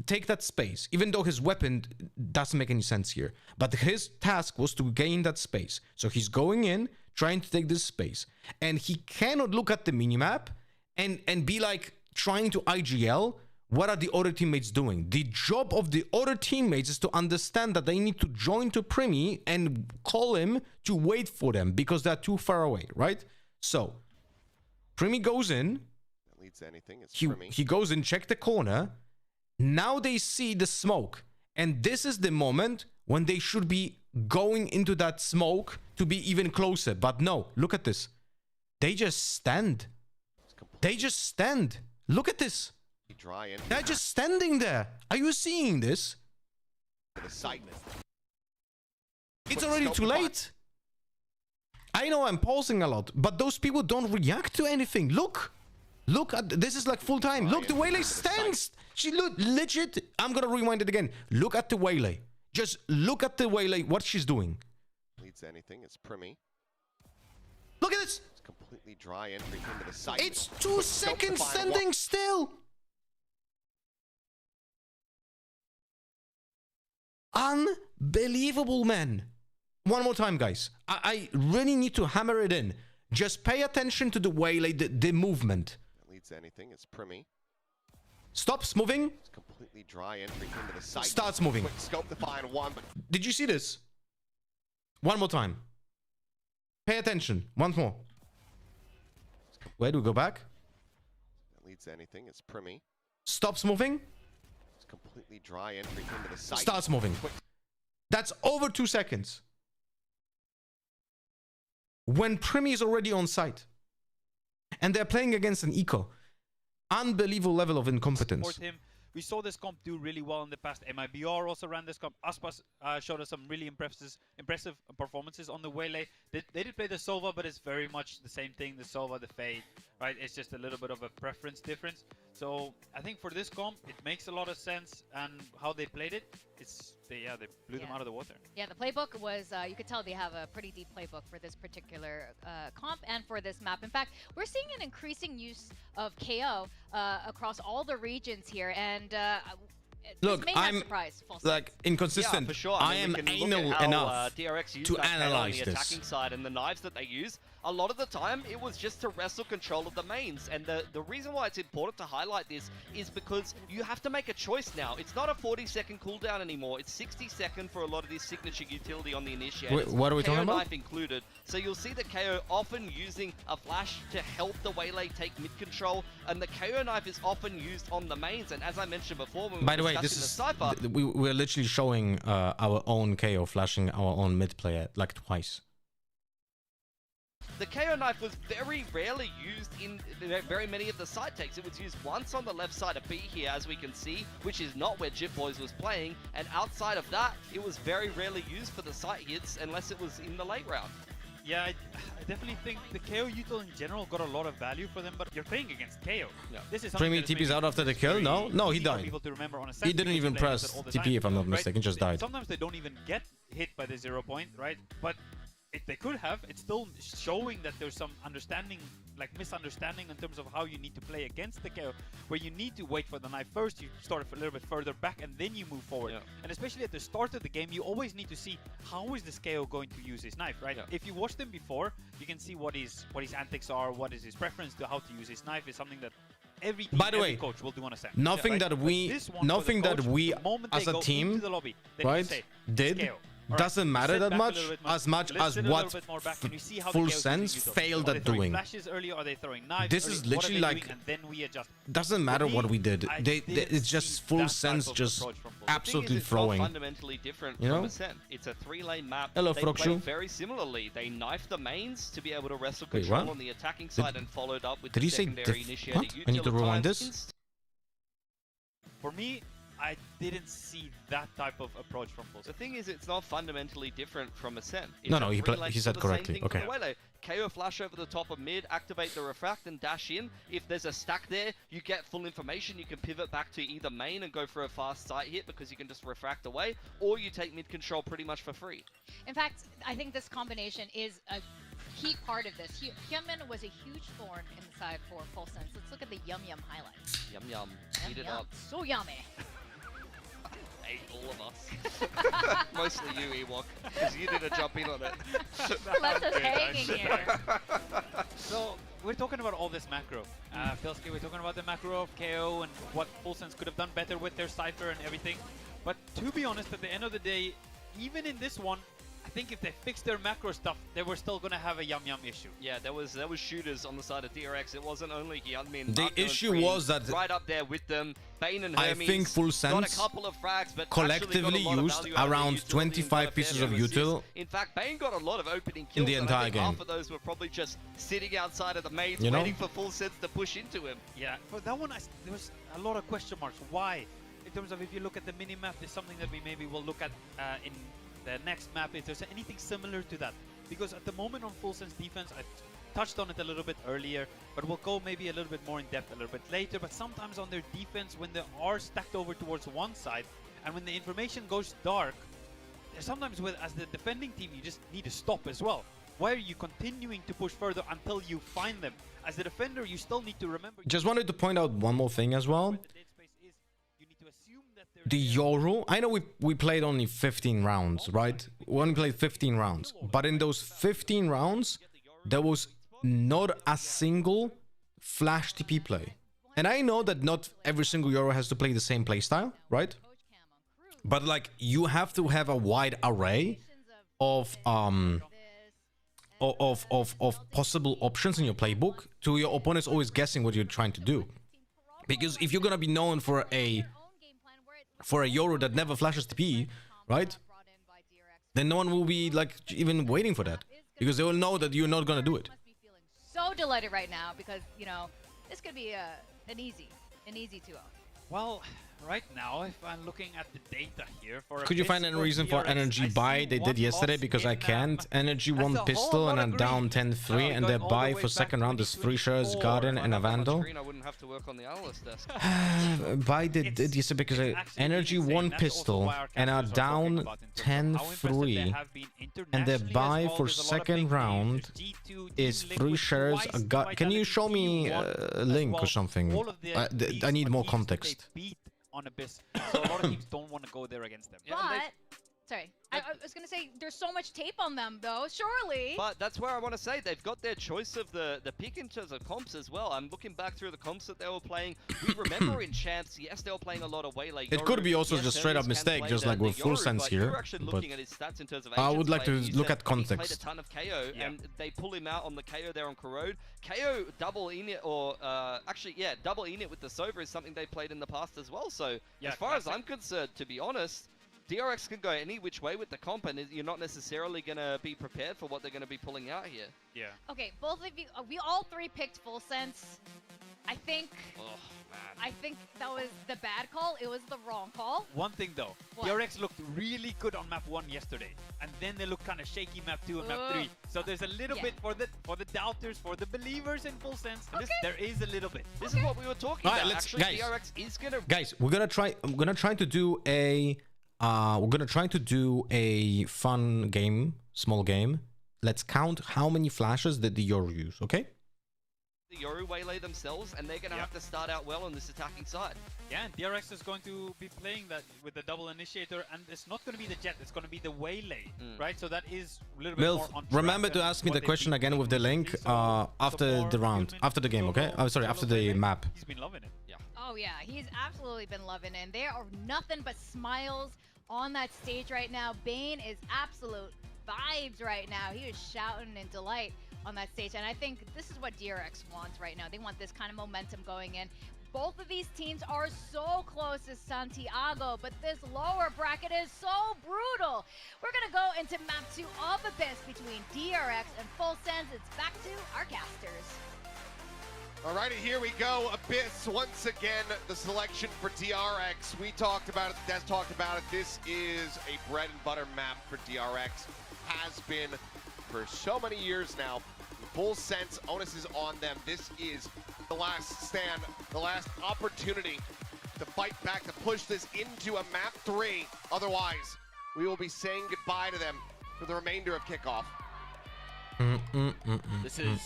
take that space, even though his weapon doesn't make any sense here. But his task was to gain that space. So he's going in, trying to take this space. And he cannot look at the minimap and be like trying to IGL, what are the other teammates doing? The job of the other teammates is to understand that they need to join to Premi and call him to wait for them because they're too far away, right? So, Premi goes in. Anything. It's he goes and check the corner. Now they see the smoke, and this is the moment when they should be going into that smoke to be even closer. But no, look at this. They just stand. Look at this. They're just standing there. Are you seeing this? It's already too late. I know I'm pausing a lot, but those people don't react to anything. Look at this, is like full time. Look, the Waylay stands. She look legit. I'm gonna rewind it again. Look at the Waylay. Just look at the Waylay. What she's doing. Leads anything. It's Premi. Look at this. It's completely dry entry into the site. It's 2 seconds standing still. Unbelievable, man. One more time, guys. I really need to hammer it in. Just pay attention to the Waylay, the movement. Anything. It's Premi. Stops moving. It's completely dry entry into the site. Starts moving. Quick scope to find one. But did you see this? One more time. Pay attention. Once more. Where do we go back? That leads anything. It's Premi. Stops moving. It's completely dry entry into the site. Starts moving. That's over 2 seconds. When Premi is already on site. And they're playing against an eco. Unbelievable level of incompetence. We saw this comp do really well in the past. MIBR also ran this comp. Aspas showed us some really impressive performances on the Waylay. They did play the Sova, but it's very much the same thing. The Sova, the Fade, right? It's just a little bit of a preference difference. So I think for this comp, it makes a lot of sense. And how they played it, they blew them out of the water. Yeah, the playbook was, you could tell they have a pretty deep playbook for this particular comp and for this map. In fact, we're seeing an increasing use of KO across all the regions here, and look, I'm like inconsistent. Yeah, for sure. I am anal enough DRX to analyze on the this. attacking side, and the knives that they use, a lot of the time it was just to wrestle control of the mains. And the reason why it's important to highlight this is because you have to make a choice now. It's not a 40-second cooldown anymore. It's 60-second for a lot of this signature utility on the initiators. Wait, what are we talking about? Knife included. So you'll see the KO often using a flash to help the Waylay take mid control, and the KO knife is often used on the mains. And as I mentioned before, when we were discussing the Cypher, we're literally showing our own KO flashing our own mid player like twice. The KO knife was very rarely used in very many of the side takes. It was used once on the left side of B here, as we can see, which is not where Jip Boys was playing. And outside of that, it was very rarely used for the site hits unless it was in the late round. Yeah, I definitely think the KO util in general got a lot of value for them, but you're playing against KO. Yeah. This is Premi TP's out after the kill? No, he died. He didn't even press TP, if I'm not mistaken, just died. Sometimes they don't even get hit by the 0 point, right? But if they could have, it's still showing that there's some understanding, like misunderstanding in terms of how you need to play against the KO, where you need to wait for the knife first, you start a little bit further back, and then you move forward. Yeah. And especially at the start of the game, you always need to see how is this KO going to use his knife, right? Yeah. If you watch them before, you can see what his antics are, what is his preference to how to use his knife is something that every team, every coach will do on a set. Nothing that we as a team, right, did doesn't matter Sit that back a much little bit more. as much Let's as sit a little what bit more back and we see how the Full chaos is Sense used. failed Are they at throwing doing. Flashes early, or are they throwing knives This early? is What are literally they like- doing? And then we adjust. Doesn't matter me, what we did. I They didn't it's just see Full that type Sense of just approach from Full Sense. absolutely It's throwing. not fundamentally different You from know? Ascent. It's a 3-lane map. Hello, They play Frogshoe. very similarly. They knife the mains to be able to wrestle Wait, control what? on the attacking side and followed up with Did the he say secondary initiator what? I need to rewind this. For me, I didn't see that type of approach from Full The Sense. thing is, it's not fundamentally different from Ascent. It's No, a no, he three-lane he for said the same correctly. thing Okay. from Wele. KO flash over the top of mid, activate the refract and dash in. If there's a stack there, you get full information. You can pivot back to either main and go for a fast sight hit because you can just refract away, or you take mid control pretty much for free. In fact, I think this combination is a key part of this. Hyunmin was a huge thorn inside for Full Sense. Let's look at the Yum Yum highlights. Yum yum, Yum eat it yum. up. So yummy. Ate all of us. Mostly you, Ewok, because you didn't jump in on it. Left us hanging here. So we're talking about all this macro. Filsky, we're talking about the macro of KO and what Full Sense could have done better with their Cypher and everything. But to be honest, at the end of the day, even in this one, I think if they fixed their macro stuff, they were still going to have a Yum Yum issue. Yeah, there was shooters on the side of DRX. It wasn't only Hyunmin. The issue was that right up there with them. Bane and I Hermes think Full got Sense a couple of frags, but collectively actually got a lot of used value out of their around utility and 25 got a fair pieces bit of assist. util In fact, Bane got a lot of opening kills in the and entire I think game. half of those were probably just sitting outside of the mains You know? waiting for Full Sense to push into him. Yeah, for that one, there was a lot of question marks. Why? In terms of if you look at the mini-map, there's something that we maybe will look at in the next map, if there's anything similar to that. Because at the moment on Full Sense defense, I touched on it a little bit earlier, but we'll go maybe a little bit more in depth a little bit later. But sometimes on their defense, when they are stacked over towards one side, and when the information goes dark, sometimes as the defending team, you just need to stop as well. Why are you continuing to push further until you find them? As the defender, you still need to remember... Just wanted to point out one more thing as well. where the dead space is. You need to assume that they're The Yoru, I know we played only 15 rounds, right? We only played 15 rounds. But in those 15 rounds, there was not a single flash TP play. And I know that not every single Yoru has to play the same playstyle, right? But like, you have to have a wide array of possible options in your playbook to your opponents always guessing what you're trying to do. Because if you're gonna be known for a Yoru that never flashes TP, right? Then no one will be like even waiting for that, because they will know that you're not gonna do it. Must be feeling so delighted right now because, you know, this could be an easy 2-0. Well, right now, if I'm looking at the data here for Could you find any reason for DRX, energy I buy? see They one did yesterday loss because I in, can't. Energy that's one a whole pistol lot and of I'm green. down 10-3 and going they all buy the way for back second to round is 3 shares, 2024. Guardian and a Vandal. I wouldn't have to work on the analyst desk. Buy did yesterday because I Actually energy insane. one That's also pistol why our and are casters are talking down about in terms of how impressive they 10-3 have been and they internationally buy as well. for There's a lot of second big round names. There's G2, is Team 3 Liquid, shares. twice Can you Vitality, show me T1 a as link well. or something? All of the I need teams more are teams that context. they beat on Abyss, so a lot of teams don't want to go there against them. Yeah, and they- But, sorry, I was going to say, there's so much tape on them, though, surely. But that's where I want to say they've got their choice of the pick in terms of comps as well. I'm looking back through the comps that they were playing. We remember in champs, yes, they were playing a lot of Waylay. It could be also yes, just straight up Hermes can mistake, play just the- like the with Full Yoru, Sense but here, You're actually but looking at his stats in terms of I agents would like to played. You look said at He played a context. ton of KO, Yeah. and they pull him out on the KO there on Corrode. KO double init, or actually, yeah, double init with the Sova is something they played in the past as well. So Yeah, as far as classic. I'm concerned, to be honest, DRX can go any which way with the comp, and you're not necessarily going to be prepared for what they're going to be pulling out here. Yeah. Okay, both of you, we all three picked Full Sense. I think that was the bad call. It was the wrong call. One thing though, What? DRX looked really good on map 1 yesterday, and then they looked kind of shaky map 2 and map 3. So there's a little Yeah. bit for the doubters, for the believers in Full Sense. Okay. There is a little bit. This is what we were talking Alright, about. let's- Actually, guys. DRX is going to... Guys, I'm gonna try to do a fun game, small game. Let's count how many flashes did the Yoru use, okay? The Yoru waylay themselves, and they're going to Yeah. have to start out well on this attacking side. Yeah, and DRX is going to be playing that with the double initiator, and it's not going to be the jet, it's going to be the Waylay, right? So that is a little bit more Milf, on track remember to than ask me what the they question did again with the link recently. So after for the round, Human after the game, okay? solo- I'm sorry, solo after the Waylay, map. He's been loving it. Oh yeah, he's absolutely been loving it. And there are nothing but smiles on that stage right now. Bane is absolute vibes right now. He is shouting in delight on that stage, and I think this is what DRX wants right now. They want this kind of momentum going in. Both of these teams are so close to Santiago, but this lower bracket is so brutal. We're gonna go into map 2 of Abyss between DRX and Full Sends. It's back to our casters. Alrighty, here we go. Abyss, once again, the selection for DRX. We talked about it, Des talked about it. This is a bread and butter map for DRX. Has been for so many years now. Full sense, onus is on them. This is the last stand, the last opportunity to fight back, to push this into a map 3. Otherwise, we will be saying goodbye to them for the remainder of kickoff. This is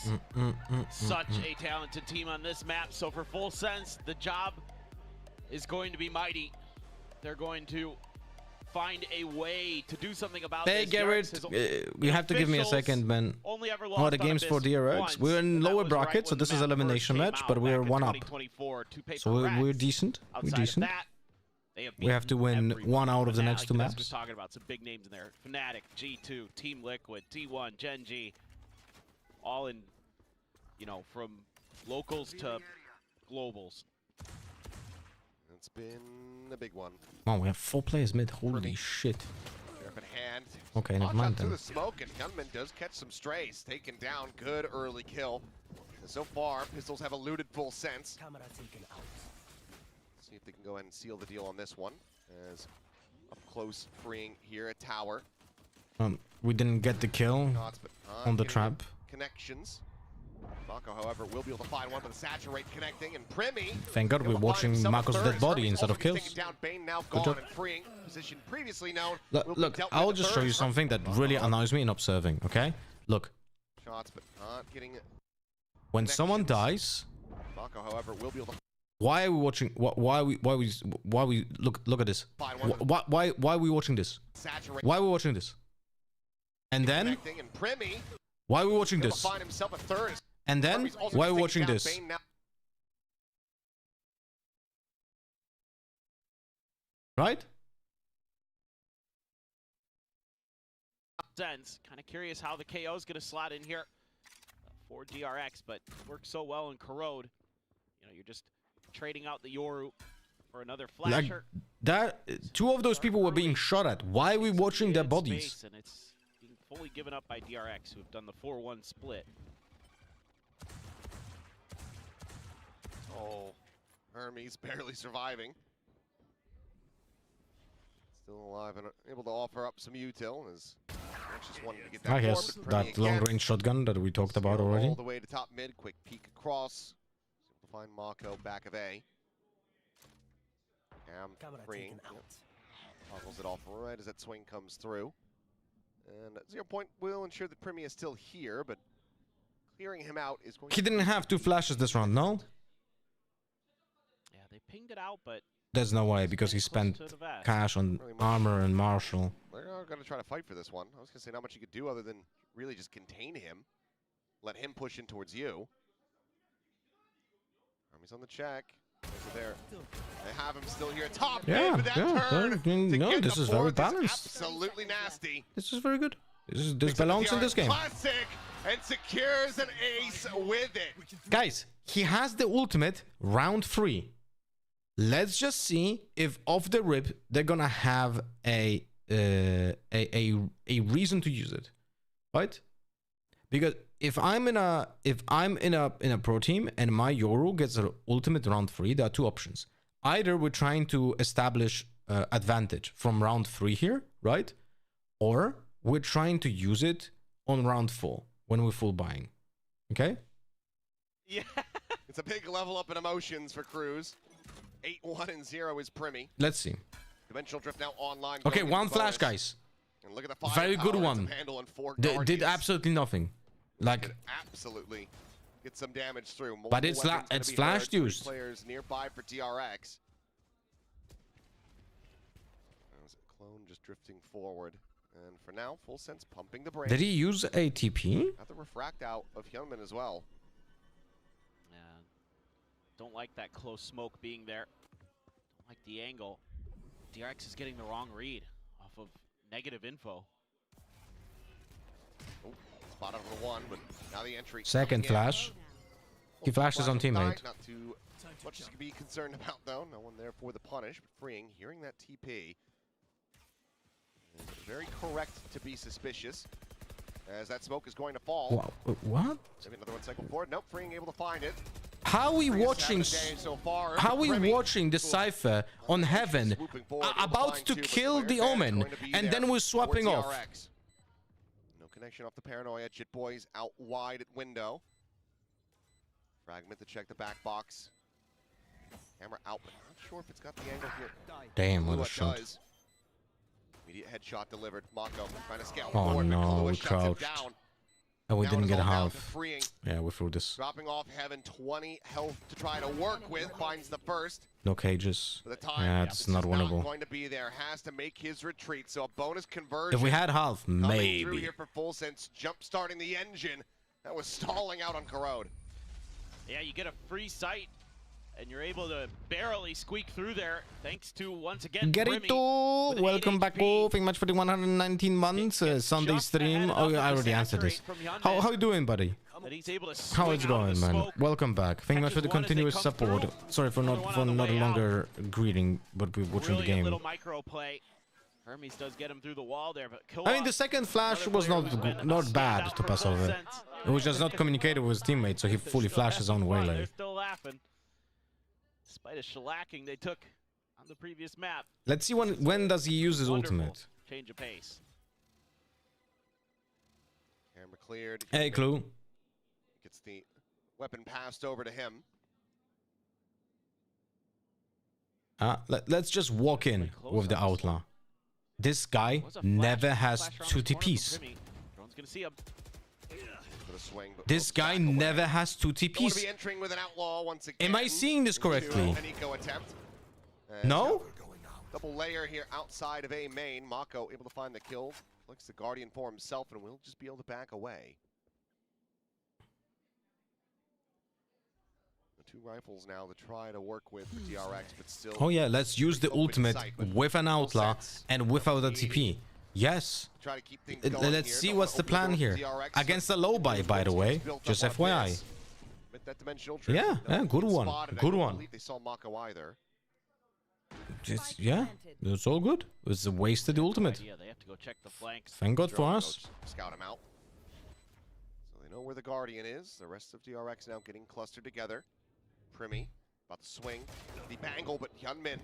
such a talented team on this map. So for Full Sense, the job is going to be mighty. They're going to find a way to do something about Hey, this. Garrett, you have to give me a second, man. Only ever Oh, the game's for DRX. We're in lower bracket, so this is elimination match, but we're 1 up. So we're decent. We're decent. We have to win 1 out of the next 2 maps. Was talking about some big names in there: Fnatic, G2, Team Liquid, T1, Gen G, all in, you know, from locals to globals. It's been a big one. Oh, we have 4 players mid. Holy shit. Up in hand. Okay, never mind To then. the smoke, and Gunman does catch some strays. Taken down, good early kill. And so far, Pistols have eluded Full Sense. See if they can go ahead and seal the deal on this one. As up close, freeing here at Tower. We didn't get the kill Shots, but on the getting trap. Connections. Mako, however, will be able to find one with the Saturate connecting, and Primi. Thank God we're watching Marco's dead body instead of kills. Down. Bane now Good gone job. and freeing. Position previously known. Look, I'll just show you something that really annoys me in observing, okay? Look, Shots, but not getting when someone dies, Mako, however, will be able to why are we watching? Why we look at this? Why are we watching this? saturate. Why are we watching this? And then Connecting, and Primi why are we watching able to this? find himself a third. And then Primi's also why are we taking watching down this? Bane now. Right? Sense. Kind of curious how the KO is going to slot in here for DRX, but works so well in Corrode. You know, you're just trading out the Yoru for another flasher. Like that, 2 of those people were being shot at. Why are we watching their bodies? Space, and it's being fully given up by DRX, who have done the 4-1 split. Oh, Hermes barely surviving. Still alive and able to offer up some util as just wanted to get that I forward, guess but Primi that long again. range shotgun that we talked about Still already. all the way to top mid, quick peek across. Able to find Mako back of A. Cam freeing. Yep. Toggles it off right as that swing comes through. And 0 point will ensure that Primi is still here, but clearing him out is going He didn't have 2 flashes this round, no? Yeah, they pinged it out, but There's no way because he spent cash on armor and Marshall. They're not going to try to fight for this one. I was going to say not much you could do other than really just contain him. Let him push in towards you. Army's on the check. There. They have him still here. Top Yeah, mid with that yeah, turn. yeah. to No, get this the is very fourth balanced. Absolutely nasty. This is very good. There's Picks up balance the in this game. Classic and secures an ace with it. Guys, he has the ultimate round 3. Let's just see if off the rip they're gonna have a reason to use it, right? Because if I'm in a pro team and my Yoru gets an ultimate round 3, there are 2 options. Either we're trying to establish advantage from round 3 here, right? Or we're trying to use it on round 4 when we're full buying. Okay? yeah. It's a big level up in emotions for Cruz. 8-1-0 is Primi. Let's see. Dimensional Drift now online. Okay, going one into flash, bonus. guys. And look at the Very good firepower one. to handle and 4 Did Guardians. absolutely nothing. Like, Could absolutely get some damage through. But it's Multiple weapons gonna it's be flash heard. 3 used. Players nearby for DRX. There's a clone just drifting forward, and for now, Full Sense pumping the brain. did he use a TP? Got the refract out of Hyunmin as well. Yeah. Don't like that close smoke being there. Don't like the angle. DRX is getting the wrong read off of negative info. Oh, spot out for the one, but now the entry. Second flash. He flashes on teammate. Not too much to be concerned about though. No one there for the punish, but freeing, hearing that TP. Very correct to be suspicious, as that smoke is going to fall. Wow. What? Maybe another one cycle forward. Nope, freeing able to find it. How are we watching? So far, How are we watching the Cypher on Heaven about to kill the Omen, and then we're swapping off? No connection off the Paranoia. Jit Boys out wide at window. Fragment to check the back box. Camera out, but not sure if it's got the angle here. Damn, what a shot. Does. Immediate headshot delivered. Mako trying to scale Oh forward. no, we crouched. And we didn't get half. Yeah, we threw this. Dropping off Heaven, 20 health to try to work with. Finds the first. No cages. For the time, Yeah, it's not winnable. Not going to be there. Has to make his retreat. So a bonus conversion. If we had half, coming through maybe. here for Full Sense, jump starting the engine. That was stalling out on Corrode. Yeah, you get a free sight, and you're able to barely squeak through there, thanks to, once again, Gerito, welcome back. Oh, thank you much for the 119 months Sunday stream. Oh, I already answered this. How you doing, buddy? How it's going, man? Welcome back. Thank you much for the continuous support. Sorry for not a longer greeting, but we're watching the game. Little micro play. Hermes does get him through the wall there, but I mean, the second flash was not bad to pass over. It was just not communicated with his teammates, so he fully flashed his own waylay. They're still laughing. Despite a shellacking they took on the previous map. Let's see when does he use his ultimate. Change of pace. Camera cleared. Hey, Clue. Gets the weapon passed over to him. Let's just walk in with the Outlaw. This guy never has 2 TPs. This guy never has 2 TPs. Am I seeing this correctly? No? Double layer here outside of A main. Mako able to find the kill. Looks the Guardian for himself and will just be able to back away. The 2 rifles now to try to work with DRX, but still. Oh yeah, let's use the ultimate with an Outlaw and without a TP. Yes. Let's see what's the plan here. Against the low buy the way. Just FYI. Yeah, good one. Good one. They saw Mako either. Yeah, it's all good. It's a wasted ultimate. They have to go check the flanks. Thank God for us. Scout him out. So they know where the Guardian is. The rest of DRX now getting clustered together. Primi about to swing the bangle, but Hyunmin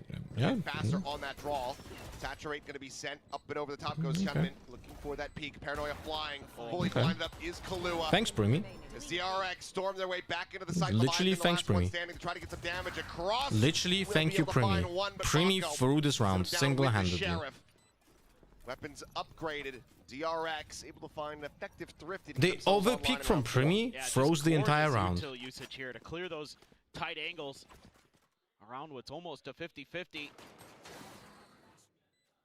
faster on that draw. Saturate going to be sent up and over the top goes Hyunmin, looking for that peak. Paranoia flying, fully blinded up is Kalua. Thanks, Primi. As DRX storm their way back into the cycle. Literally, thanks, Primi. Try to get some damage across. Literally, thank you, Primi. Primi through this round single-handedly. Weapons upgraded. DRX able to find an effective thrift. The overpeak from Primi throws the entire round. Usage here to clear those tight angles around what's almost a 50-50.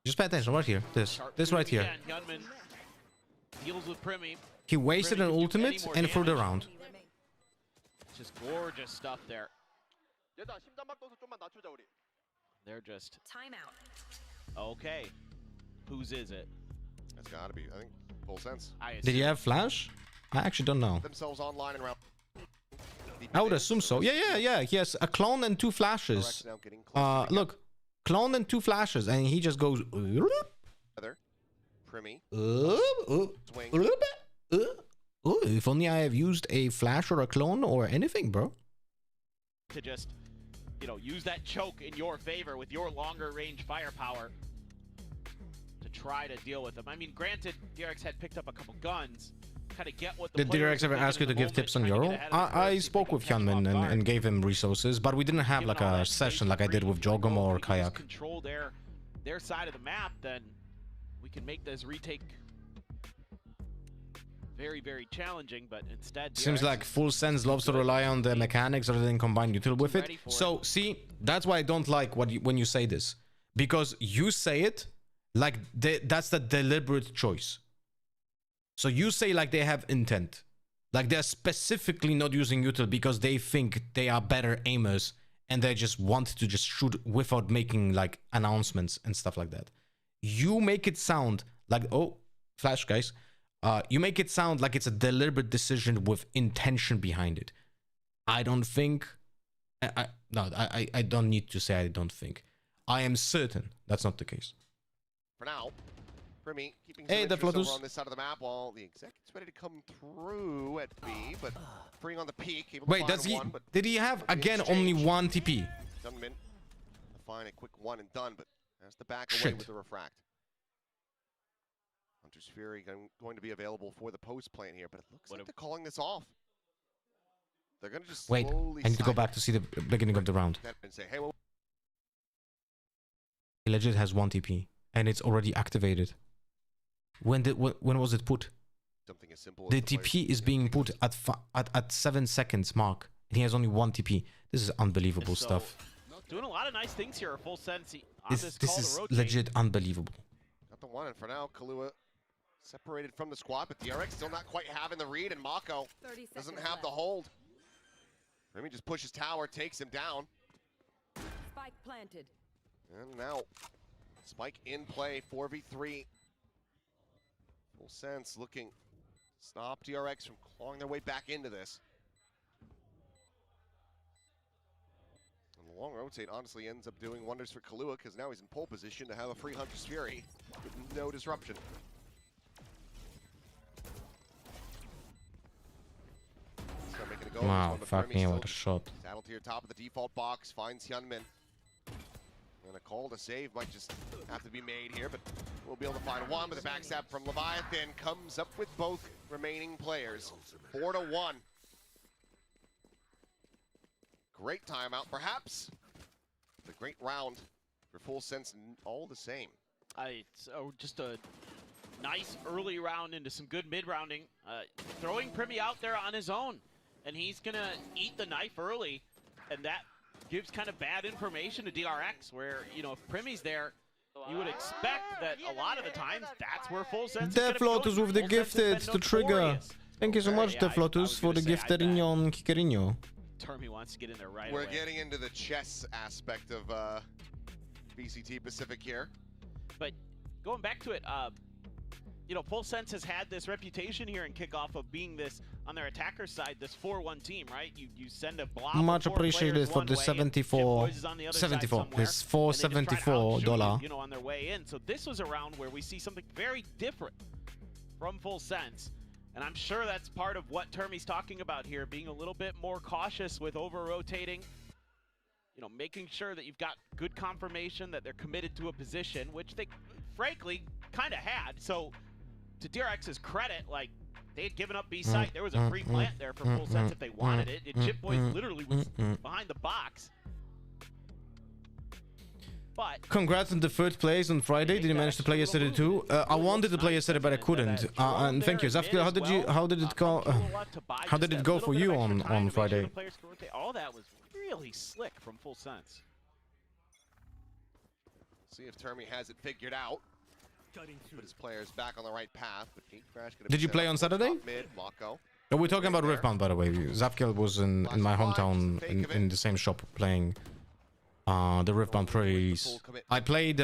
Just pay attention right here. This right here. Deals with Primi. He wasted an ultimate and threw the round. Just gorgeous stuff there. They're just timeout. Okay. Whose is it? That's gotta be, I think, Full Sense. Did he have flash? I actually don't know. Themselves online and around. I would assume so. Yeah. He has a clone and 2 flashes. Look, clone and 2 flashes, and he just goes. Primi. If only I have used a flash or a clone or anything, bro. To just, use that choke in your favor with your longer range firepower to try to deal with them. I mean, granted, DRX had picked up a couple guns. Kind of get what the Did DRX ever ask you to give tips on Euro? I spoke with Hyunmin and gave him resources, but we didn't have like a session like I did with Jogom or Kayak. Control their side of the map, then we can make this retake very, very challenging, but instead seems like Full Sense loves to rely on the mechanics rather than combine util with it. So see, that's why I don't like when you say this, because you say it like that's the deliberate choice. So you say like they have intent, like they're specifically not using util because they think they are better aimers and they just want to just shoot without making like announcements and stuff like that. You make it sound like, oh, flash guys, you make it sound like it's a deliberate decision with intention behind it. I don't think, I don't need to say I don't think. I am certain that's not the case. For now, Primi keeping some interest over on this side of the map while the exec is ready to come through at B, but freeing on the peak. Wait, does he? Did he have again only one TP? Dunman to find a quick one and done, but has to back away with the refract. Hunter's Fury going to be available for the post plant here, but it looks like they're calling this off. They're going to just slowly I need to go back to see the beginning of the round. And say, hey, well, he legit has one TP, and it's already activated. When was it put? Something as simple the as TP is being put at 7 seconds mark, and he has only one TP. This is unbelievable stuff. Doing a lot of nice things here, full sense. This is legit unbelievable. Got the one, and for now, Kahlua separated from the squad, but DRX still not quite having the read, and Mako doesn't have the hold. Remy just pushes tower, takes him down. Spike planted. And now, Spike in play, 4v3. Full sense looking to stop DRX from clawing their way back into this. And the long rotate honestly ends up doing wonders for Kahlua because now he's in pole position to have a free Hunter's Fury with no disruption. Wow, fuck me, what a shot. Saddle to your top of the default box, finds Hyunmin. And a call to save might just have to be made here, but we'll be able to find one, but the backstab from Leviathan comes up with both remaining players. 4-1. Great timeout, perhaps. It's a great round for Full Sense, all the same. It's just a nice early round into some good mid-rounding. Throwing Primi out there on his own, and he's gonna eat the knife early, and that gives kind of bad information to DRX, where, you know, if Primi's there, you would expect that a lot of the times that's where Full Sense is gonna be Deflotus with the gifted to trigger. Thank you so much, Deflotus, for the gifterinho on Kikerinho. Termi wants to get in there right We're away. getting into the chess aspect of BCT Pacific here. But going back to it, you know, Full Sense has had this reputation here in kickoff of being this, on their attacker side, this 4-1 team, right? You send a blob. Much appreciated for the 74. It's $474. You know, on their way in. So this was a round where we see something very different from Full Sense. And I'm sure that's part of what Termi's talking about here, being a little bit more cautious with over-rotating. You know, making sure that you've got good confirmation that they're committed to a position, which they, frankly, kind of had. So, to DRX's credit, like, they had given up B site. There was a free plant there for Full Sense if they wanted it. Chip Boys literally was behind the box. But congrats on the third place on Friday. Did you manage to play yesterday too? I wanted to play yesterday, but I couldn't. And thank you, Zafka. How did it go? How did it go for you on Friday? All that was really slick from Full Sense. See if Termi has it figured out. Put his players back on the right path. But Crash did you play on Saturday? Mid, Mako. No, we're talking about Riftbound, by the way. Zafkel was in my hometown in the same shop playing the Riftbound Praise. I played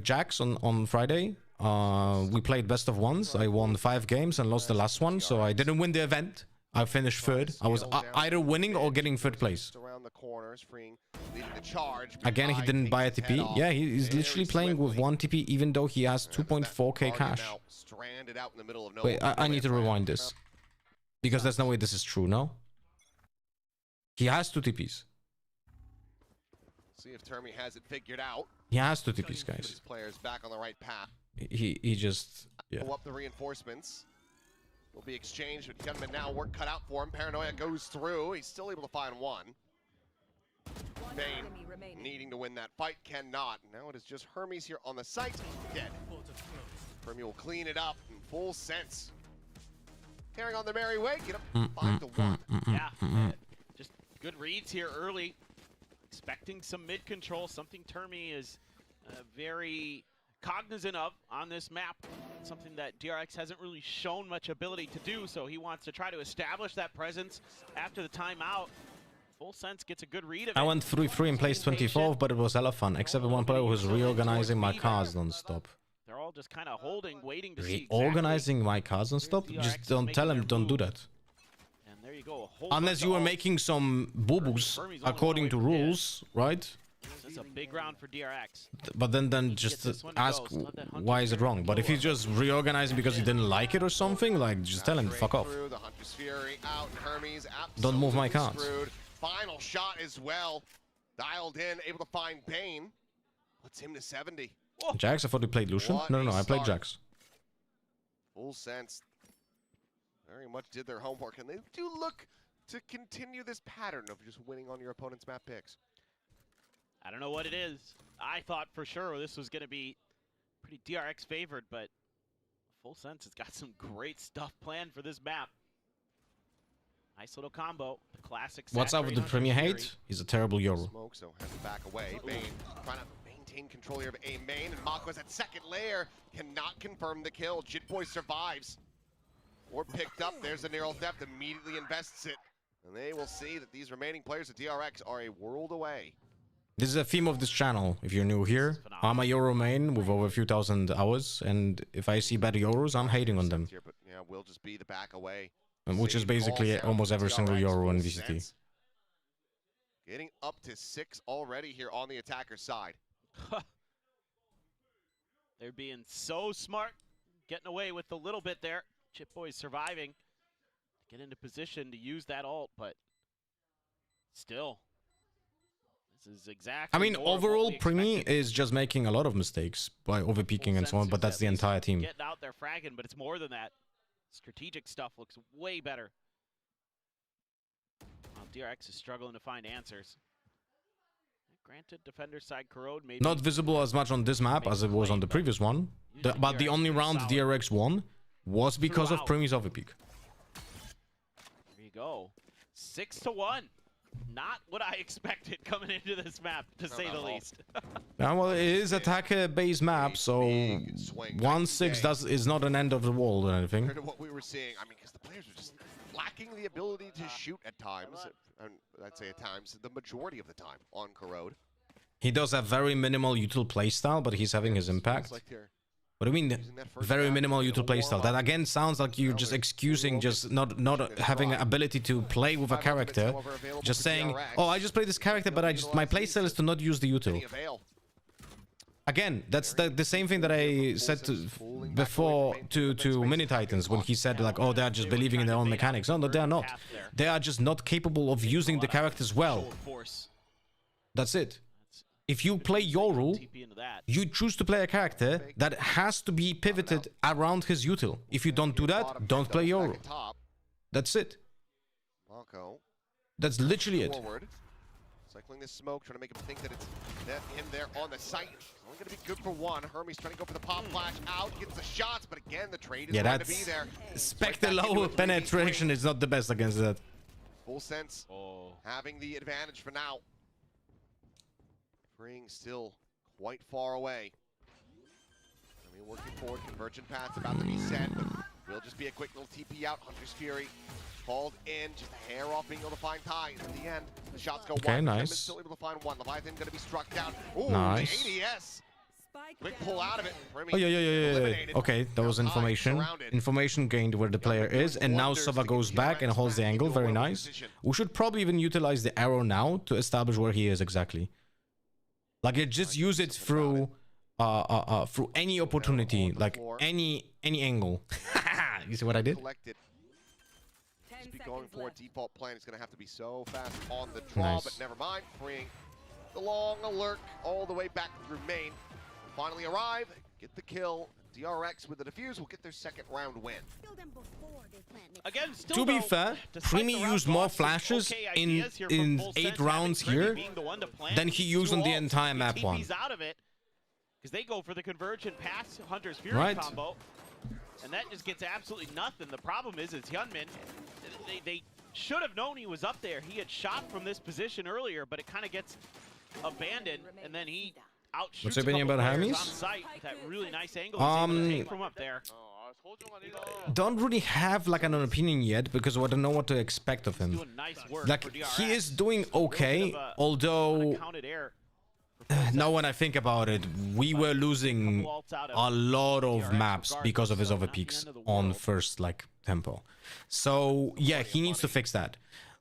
Jax on Friday. We played best of ones. I won 5 games and lost the last one, so I didn't win the event. I finished third. I was either winning or getting third place. Again, he didn't buy a TP. Yeah, he's literally playing with 1 TP, even though he has 2.4k cash. Wait, I need to rewind this. Because there's no way this is true, no? He has 2 TPs. See if Termi has it figured out. He has 2 TPs, guys. Put his players back on the right path. He just... yeah. Pull up the reinforcements. Will be exchanged, but Gunman now work cut out for him. Paranoia goes through. He's still able to find one. Bane needing to win that fight, cannot. Now it is just Hermes here on the site. Dead. Hermes will clean it up in Full Sense. Carrying on the merry way, get up 5-1. Yeah, just good reads here early. Expecting some mid control, something Termi is very cognizant of on this map. Something that DRX hasn't really shown much ability to do, so he wants to try to establish that presence after the timeout. Full Sense gets a good read of I it. went 3-3 in place 24th, but it was hella fun, except for one player who was reorganizing my cards non-stop. They're all just kind of holding, waiting to see Reorganizing my cards non-stop? DRX Just is don't making tell him, their don't do move. that. And there you go. A whole Unless bunch you of were ults. making some boo-boos Fermi's on according the to way. Yeah. rules, right? This is a big round for DRX. But then just this one to ask go, so let that Hunter's why is it Fury wrong. But if go he's just reorganizing because he didn't like it or something, like just tell him, fuck off. Through, the Hunter's Fury out, and Hermes Don't move my absolutely cards. screwed. Final shot as well. Dialed in, able to find Bane. Puts him to 70. Jax, I thought you played Lucian. What No, a I played start. Jax. Full Sense very much did their homework, and they do look to continue this pattern of just winning on your opponent's map picks. I don't know what it is. I thought for sure this was going to be pretty DRX favored, but Full Sense has got some great stuff planned for this map. Nice little combo. The classic. What's up with the Saturate Premier Hunter's hate? He's a terrible Yoru. Smoke, so has to back away. Bane trying to maintain control here of A main, and Mako has that second layer. Cannot confirm the kill. Jitboy survives. Or picked up. There's the Neural Theft. Immediately invests it. And they will see that these remaining players at DRX are a world away. This is a theme of this channel, if you're new here. I'm a Yoru main with over a few thousand hours, and if I see bad Yorus, I'm hating on them. Here, but yeah, will just be the back away. Which is basically almost every single Yoru in VCT. Getting up to 6 already here on the attacker side. They're being so smart, getting away with a little bit there. Chip Boy's surviving. Get into position to use that ult, but still, this is exactly. I mean, more of what overall, we Primi expected. is just making a lot of mistakes by overpeaking and so on, but that's the entire team. Getting out there fragging, but it's more than that. Strategic stuff looks way better. Well, DRX is struggling to find answers. Granted, defender side Corrode maybe Not visible as much on this map as it was on the previous one, but the only round DRX won was because of Primi's overpeak. There you go. 6-1. Not what I expected coming into this map, to say the least. Yeah, well, it is attacker-based map, so 1-6 is not an end of the world or anything. Compared to what we were seeing, I mean, because the players were just lacking the ability to shoot at times. And I'd say at times, the majority of the time on Corrode. He does have very minimal util playstyle, but he's having his impact. What do you mean, very minimal util playstyle? That again sounds like you're just excusing just not having an ability to play with a character. Just saying, oh, I just play this character, but my playstyle is to not use the util. Again, that's the same thing that I said before to Mini Titans when he said like, oh, they're just believing in their own mechanics. No, they're not. They are just not capable of using the characters well. That's it. If you play Yoru, you choose to play a character that has to be pivoted around his util. If you don't do that, don't play Yoru. That's it. That's literally it. Cycling this smoke, trying to make him think that it's him there on the site. Only going to be good for one. Hermes trying to go for the pop flash out, gets the shots, but again, the trade is going to be there. Spectre low penetration is not the best against that. Full Sense having the advantage for now. Freeing still quite far away. I mean, working forward, Convergent Path's about to be sent, but will just be a quick little TP out. Hunter's Fury called in, just a hair off being able to find ties. At the end, the shots go okay, wide. Nice. Still able to find one. Leviathan going to be struck down. Ooh, nice. The ADS. Quick pull out of it. Oh, yeah. Okay, that was information. Information gained where the player is, and now Sava goes back and holds the angle. Very nice. We should probably even utilize the arrow now to establish where he is exactly. Like, just use it through any opportunity, like any angle. You see what I did? Just be going for a default plan. It's going to have to be so fast on the draw, but never mind. Freeing the long alert all the way back through main. Finally arrive, get the kill. DRX with the defuse will get their second round win. Again, to be fair, Primi used more flashes in 8 rounds here than he used on the entire map one. Because they go for the Convergent pass Hunter's Fury combo, and that just gets absolutely nothing. The problem is Hyunmin, they should have known he was up there. He had shot from this position earlier, but it kind of gets abandoned, and then he outshoots. What's your opinion about Hermes? That really nice angle from up there. don't really have like an opinion yet because I don't know what to expect of him. Doing nice work Like for DRX. he is doing okay, although Unaccounted error. now when I think about it, we were losing a lot of maps because of his overpeaks on first like tempo. So yeah, he needs to fix that.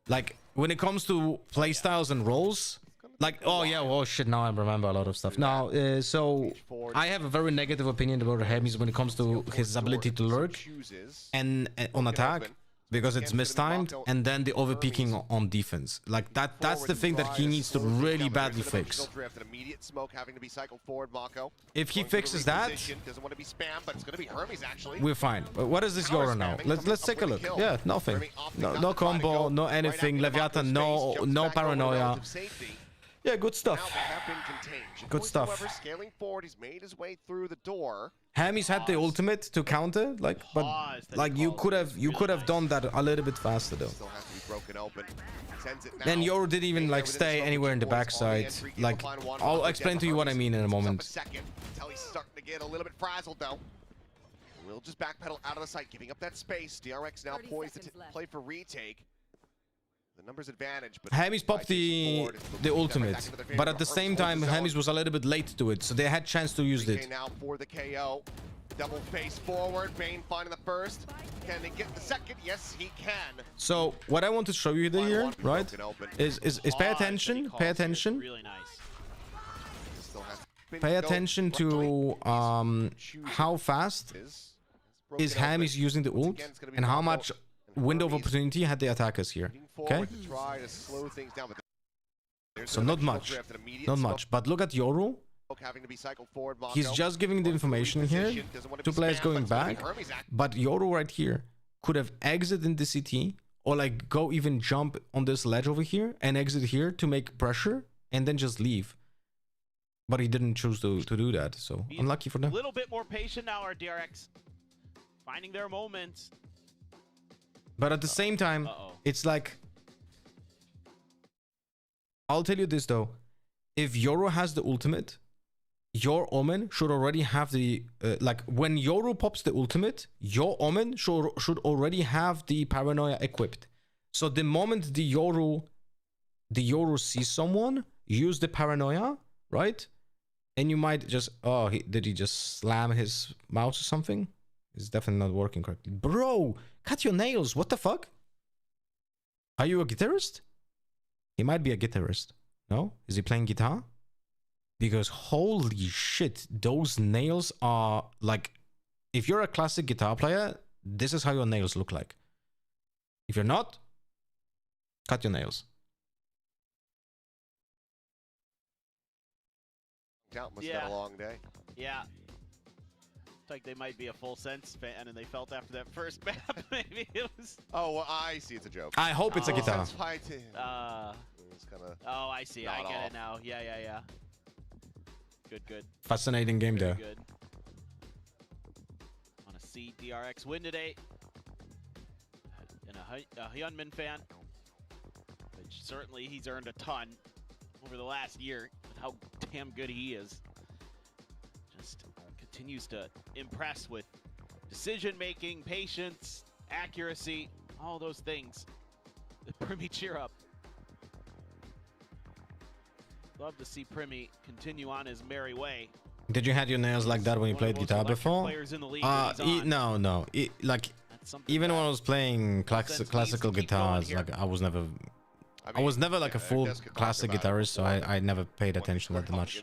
Like when it comes to playstyles and roles, like oh yeah, oh shit, now I remember a lot of stuff. Now so I have a very negative opinion about Hermes when it comes to his ability to lurk and on attack, because it's mistimed, and then the overpeaking on defense. Like that's the thing that he needs to really badly fix. If he fixes that, we're fine. But what is this Yoru now? Let's take a look. Yeah, nothing. No combo, no anything. Leviathan, no paranoia. Yeah, good stuff. Good stuff. Scaling forward, he's made his way through the door. Hermes had the ultimate to counter, like, but like you could have done that a little bit faster though. Still has to be broken open. Sends it now. Then Yoru didn't even like stay anywhere in the backside. Like, I'll explain to you what I mean in a moment. Second, until he's starting to get a little bit frazzled though. We'll just backpedal out of the sight, giving up that space. DRX now poised to play for retake. The numbers advantage, but Hermes popped the ultimate, but at the same time Hermes was a little bit late to it, so they had chance to use it. Now for the KO. Double face forward, Bane finding the first. Can they get the second? Yes, he can. So what I want to show you here, right, is pay attention, pay attention. Really nice. Pay attention to how fast is Hermes using the ult and how much window of opportunity had the attackers here. Okay, so not much, but look at Yoru. He's just giving the information here. Two players going back, but Yoru right here could have exited in the CT, or like go even jump on this ledge over here and exit here to make pressure and then just leave. But he didn't choose to do that, so unlucky for them. A little bit more patient now, our DRX. Finding their moments. But at the same time, it's like, I'll tell you this though, if Yoru has the ultimate, your Omen should already have the, like when Yoru pops the ultimate, your Omen should already have the paranoia equipped. So the moment the Yoru sees someone, use the paranoia, right? And you might just, oh, did he just slam his mouse or something? It's definitely not working correctly. Bro, cut your nails. What the fuck? Are you a guitarist? He might be a guitarist. No? Is he playing guitar? Because holy shit, those nails are like... If you're a classic guitar player, this is how your nails look like. If you're not, cut your nails. Must have had a long day. Yeah. Like they might be a Full Sense fan, and they felt after that first map maybe it was. Oh, well, I see. It's a joke. I hope it's a guitar. It's kinda oh, I see. I get it now. Yeah. Good. Fascinating game there. Good. Want to see DRX win today. And a Hyunmin fan, which certainly he's earned a ton over the last year. How damn good he is. Just continues to impress with decision-making, patience, accuracy, all those things. The Primi cheer up. Love to see Primi continue on his merry way. Did you have your nails like that when you played guitar before? No. Like, even when I was playing classical guitars, like I was never like a full classic guitarist, so I never paid attention that much.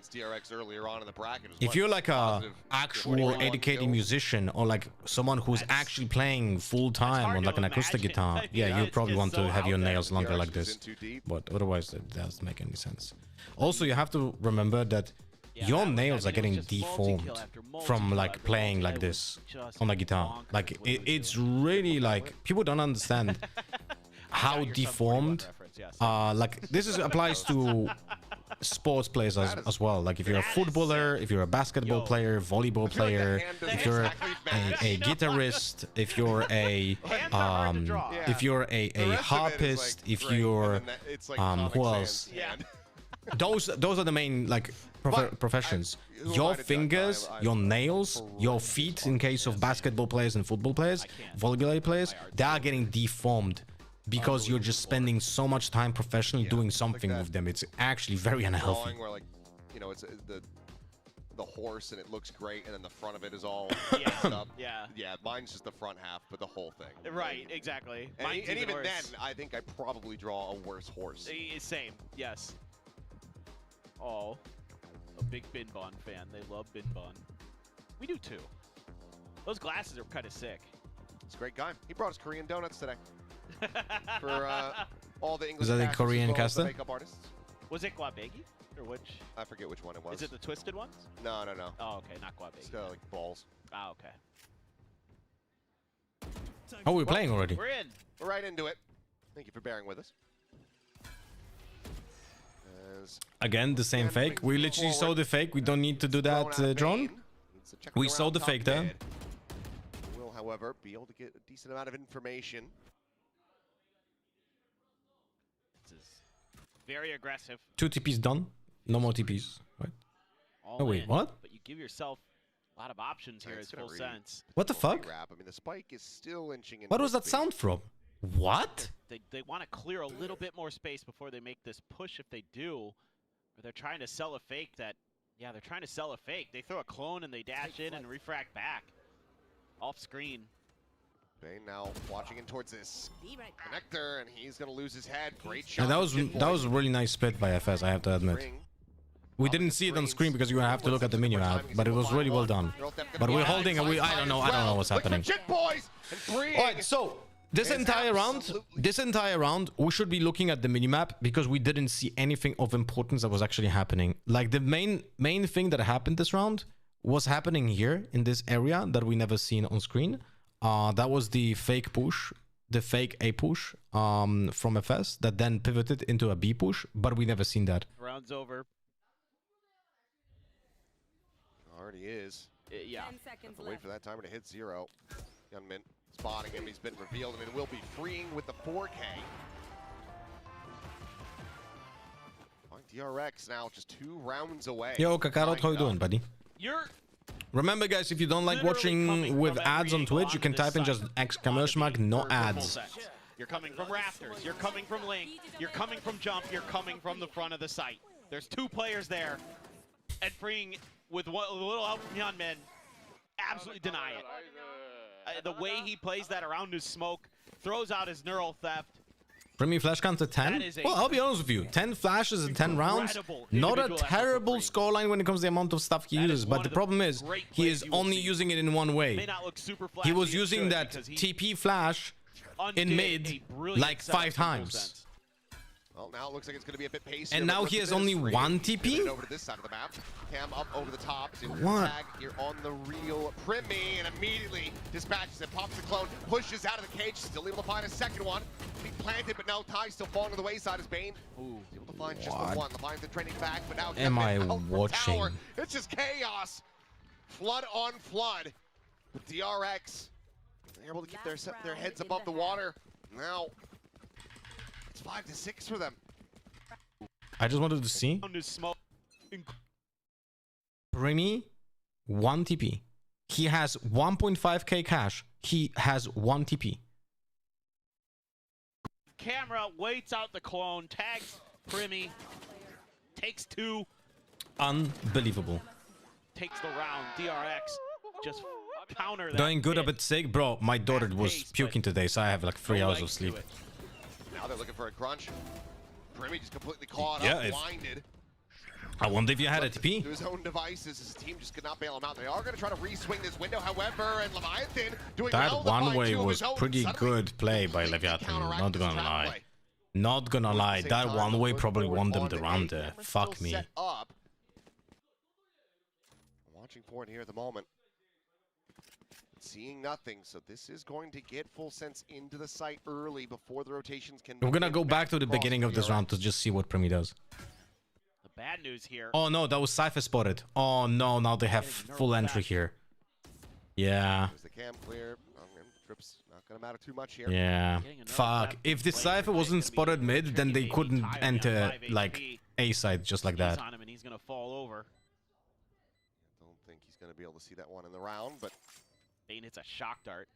If you're like a actual educated musician, or like someone who's actually playing full time on like an acoustic guitar, yeah, you probably want to have your nails longer like this. But otherwise, it doesn't make any sense. Also, you have to remember that your nails are getting deformed from like playing like this on a guitar. Like it's really like people don't understand how deformed. Like this applies to sports players as well. Like if you're a footballer, if you're a basketball player, volleyball player, if you're a guitarist, if you're a harpist, if you're who else? those are the main like professions. who am Your I to judge? fingers, your nails, your feet in case of basketball players and football players, volleyball players, they are getting deformed because you're just spending so much time professionally doing something with them. It's actually very unhealthy. Drawing where, like, you know, it's the horse and it looks great, and then the front of it is all messed up. Yeah, mine's just the front half, but the whole thing. Right, exactly. And even worse. then, I think I probably draw a worse horse. Same, yes. Oh, a big Bin Bon fan. They love Bin Bon. We do too. Those glasses are kind of sick. It's a great guy. He brought us Korean donuts today for all the English. Is that a casters Korean as well as the caster? makeup artists. Was it Guabegi? Or which? I forget which one it was. Is it the twisted ones? No. Oh, okay, not Guabegi. It's got like balls. Ah, okay. Oh, we're playing already. We're in. We're right into it. Thank you for bearing with us. As Again, the same fake. We literally saw the fake. We don't need to do that, John. We saw the fake there. Will, however, be able to get a decent amount of information. This is very aggressive. 2 TPs done. No more TPs. Right? All Oh, wait, in, what? But you give yourself a lot of options here It's as gonna full read. sense. What the fuck? Wrap. I mean, the spike is still inching in. What was that sound from? What? They want to clear a little bit more space before they make this push if they do. Or they're trying to sell a fake that, yeah, they're trying to sell a fake. They throw a clone and they dash in and refract back. Off screen. Bane now watching in towards this connector, and he's going to lose his head. Great Yeah, shot. that was a really nice split by FS, I have to admit. Ring. We didn't see it on screen because you have to look at the menu app, but it was really well done. But we're holding and I don't know what's happening. Legit, boys, and freeing. Alright, so this entire round, we should be looking at the minimap because we didn't see anything of importance that was actually happening. Like the main thing that happened this round was happening here in this area that we never seen on screen. That was the fake push, the fake A push from FS that then pivoted into a B push, but we never seen that. Round's over. Already is. Yeah. 10 seconds Wait left. for that timer to hit 0. Gunman spotting him. He's been revealed and will be freeing with the 4K. DRX now just 2 rounds away. Yo, Kakarot, how you doing, buddy? You're Remember, guys, if you don't like watching with ads on Twitch, you can type in just exclamation mark, no ads. You're coming from rafters, you're coming from link, you're coming from jump, you're coming from the front of the site. There's 2 players there, and freeing with a little help from Hyunmin, absolutely deny it. The way he plays that around his smoke, throws out his neural theft. Bring me flash count to 10? Well, I'll be honest with you. 10 flashes in 10 rounds, not a terrible scoreline when it comes to the amount of stuff he uses. But the problem is, he is only using it in one way. May not look super He was flashy, using that TP flash in mid like 5 times. Well, now it looks like it's going to be a bit pacey. And now he has only 1 TP? Over to this side of the map. Cam up over the top. What? Tag here on the real Primi, and immediately dispatches it, pops the clone, pushes out of the cage, still able to find a second one. He planted, but now Ty still falling to the wayside as Bane. Ooh, able to find just the one. Leviathan training back, but now Am I out for watching? tower. It's just chaos. Flood on flood with DRX. They're able to keep their heads above the water. Now it's 5 to 6 for them. I just wanted to see. Primi, 1 TP. He has 1.5k cash. He has 1 TP. Camera waits out the clone, tags Primi, takes 2, Unbelievable. takes the round. DRX just counter that. Doing good hit. a bit sick. Bro, my daughter was puking today, so I have like 3 hours of sleep. Now they're looking for a crunch. Primi just completely caught Yeah, up, if- blinded. I wonder if you had a TP. To his own devices, his team just could not bail him out. They are going to try to re-swing this window, however, and Leviathan doing That well to find one way 2 of was his own. pretty Suddenly, good play by completely Leviathan, counteract not this gonna trap lie. play. Not gonna lie, Same that time, one way push probably forward won them on the the round eight. there. Cameron's Fuck still me. set up. Watching for it here at the moment. Seeing nothing, so this is going to get full sense into the site early before the rotations can. We're gonna begin go back to the across beginning of this DRX. round to just see what Primi does. The bad news here. Oh no, that was Cypher spotted. Oh no, now they have full entry here. Yeah. There's the cam clear. Trips not gonna matter too much here. Yeah. Fuck. If the Cypher wasn't spotted mid, then they couldn't enter like A side just like He's that. on him and he's gonna fall over. Don't think he's going to be able to see that one in the round, but Bane hits a shock dart.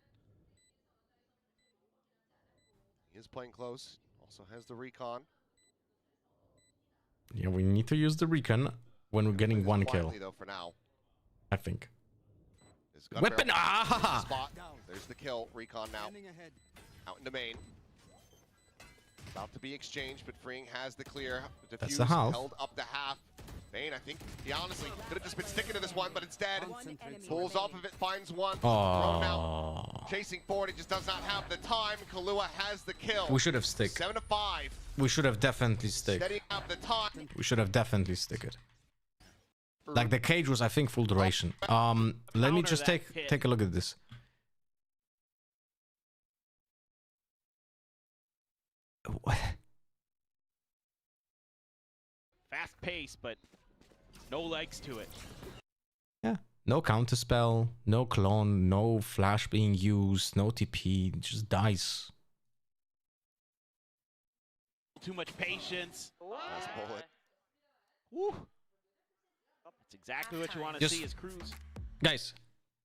he is playing close. Also has the recon. Yeah, we need to use the recon when we're getting one kill, Quietly, though, for now. I think. His gun Weapon! barrel Ah! spot. There's the kill. Recon now. Out into main. About to be exchanged, but Freeing has the clear. The That's defuse the half. held up to half. Bane, I think he honestly could have just been sticking to this one, but instead pulls off of it, finds one. Thrown out. Oh. Chasing forward, he just does not have the time. Kahlua has the kill. We should have stick. 7 to 5. We should have definitely stick. Steady up the time. We should have definitely stick it. Like the cage was, I think, full duration. Let me just take a look at this. Fast pace, but no legs to it. Yeah, no counter spell, no clone, no flash being used, no TP, just dice. Too much patience. Nice bullet. Woo. That's exactly what you want to Just- see is Cruz. Guys,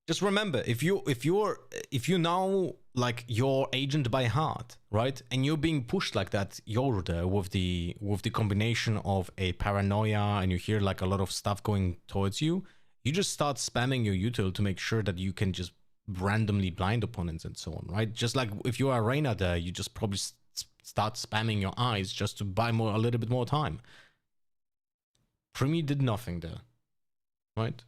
just remember, if you know like your agent by heart, right, and you're being pushed like that, you're there with the combination of a paranoia, and you hear like a lot of stuff going towards you, you just start spamming your util to make sure that you can just randomly blind opponents and so on, right? Just like if you are Reyna there, you just probably start spamming your eyes just to buy a little bit more time. Primi did nothing there, right?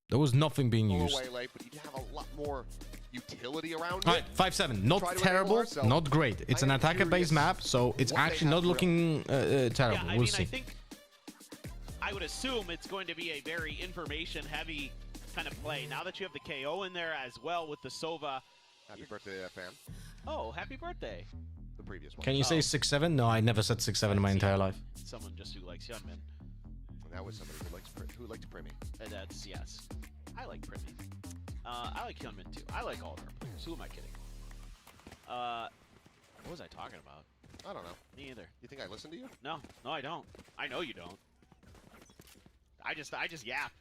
There was nothing being used. Away late, but you have a lot more utility around All it. right, 5-7. Not Try to terrible, enable ourselves. not great. It's an I am attacker-based curious map, so it's what they actually have not for looking terrible. Yeah, I We'll mean, see. I think I would assume it's going to be a very information-heavy kind of play. Now that you have the KO in there as well with the Sova. Happy birthday, fan. Oh, happy birthday! The previous one. Can you say 6-7? No, I never said 6-7 in my entire life. Someone just who likes Yunmin. And that was somebody who likes Primi. That's yes. I like Primi. I like Hyunmin too. I like all of our players. Who am I kidding? What was I talking about? I don't know. Me either. You think I listen to you? No, I don't. I know you don't. I just yap.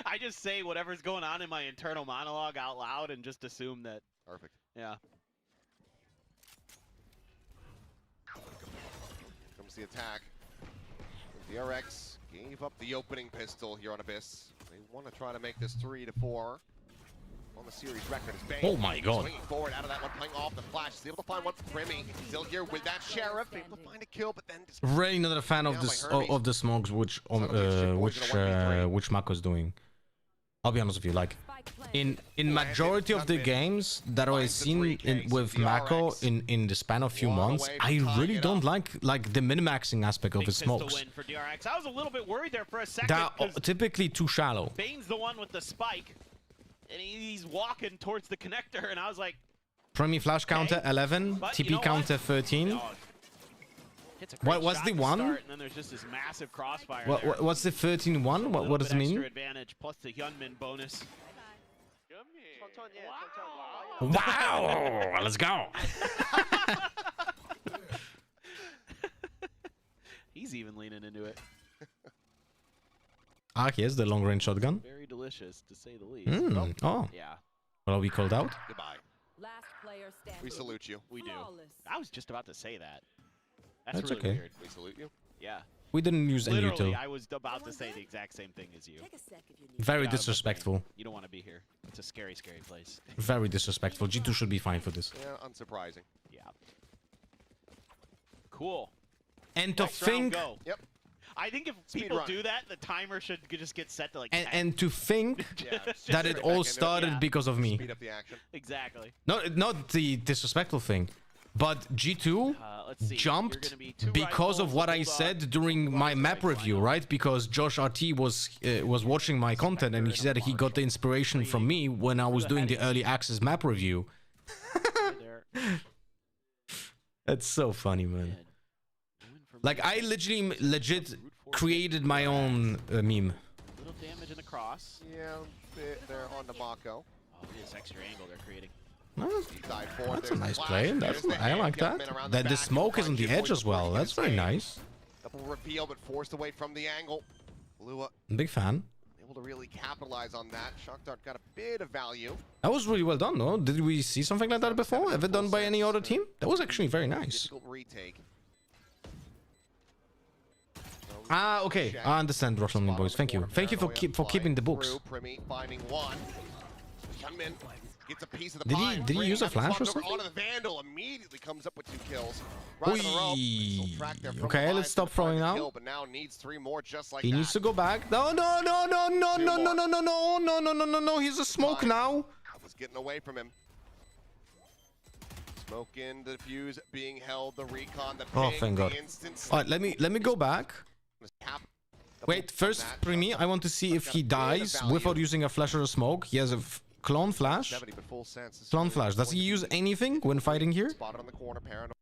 I just say whatever's going on in my internal monologue out loud and just assume that. Perfect. Yeah. Comes the attack. DRX gave up the opening pistol here on Abyss. They want to try to make this 3-4 on the series record. As Bane Oh my god. swinging forward out of that one, playing off the flash. He's able to find one. Primi still here with that Sheriff, able to find a kill, but then just Really not a fan of Down this by Hermes. of the smokes which Mako's doing. I'll be honest with you, like in majority of the games that I've seen with Mako in the span of few months, I really don't like the min-maxing aspect of Big his pistol smokes. win for DRX. I was a little bit worried there for a second. They're 'Cause typically too shallow. Bane's the one with the spike, and he's walking towards the connector, and I was like, Primi flash counter 11, But TP you know what? counter 13. "Dog." Hits a What great was shot the to one? start, and then there's just this massive crossfire there. What's the 13-1? A What little does it bit mean? extra advantage plus the Hyunmin bonus. Wow! Let's go. He's even leaning into it. Ah, here's the long-range shotgun. Very delicious, to say the least. Mm. Oh, Yeah, well, are we called out? goodbye. Last player standing. We salute you. we do. Flawless. I was just about to say that. That's That's really okay. weird. We salute you. Yeah. We didn't use any Literally, util. I was about to say the exact same thing as you. Take a sec if you need. Very Get out of my disrespectful. brain. You don't want to be here. It's a scary, scary place. Very disrespectful. G2 should be fine for this. Yeah, unsurprising. Yeah. Cool. And to Next round, think go. Yep. I think if Speed people run. do that, the timer should just get set to like 10. and to think Yeah, that it right back all into it. started Yeah. because of me. Speed up the action. Exactly. Not the disrespectful thing, but G2 Let's see. You're jumped gonna be two because of rifles, what a I bulldog, said during my map review, right? Because Josh RT was watching my content and he said he got the inspiration from me when I was doing the early access map review. right there. That's so funny, man. Dead. Win for Like me. I legit created my own meme. Little damage in the cross. Yeah, they're on the Mako. Oh, look at this extra angle they're creating. Well, Side forward, that's a there's nice Flash, play. there's the I like Young that. men around That the back, smoke is on the Jit edge Boys as well. before he That's gets very saved. nice. Double reveal, but forced away from the angle. Lua Big fan. able to really capitalize on that. Shock Dart got a bit of value. That was really well done, no? Did we see something like that before? Ever done by any other team? That was actually very nice. Difficult retake. Ah, okay. I understand, Russian boys. Thank you. Thank you for keeping the books. Primi finding one. Youngmin gets a piece of the Did pie. he Primi use a has flash swapped or over something? onto the Vandal, immediately comes up with 2 kills. Right in a row. Still tracked there from Okay, the let's line stop to find throwing the now. kill, but now needs 3 more just like He that. needs to go back. No, no, no, no, no, no, no, no, no, no, no, no, no, no, no. He's a smoke now. That was getting away from him. Smoke in, the fuse being held, the recon, the ping, Oh, thank God. the instant All right, let me go back. Wait, first, Primi, I want to see if he dies without using a flash or a smoke. He has a clone flash. 70, but full sense. Clone flash. Does he use anything when fighting here? Spotted on the corner, paranoid.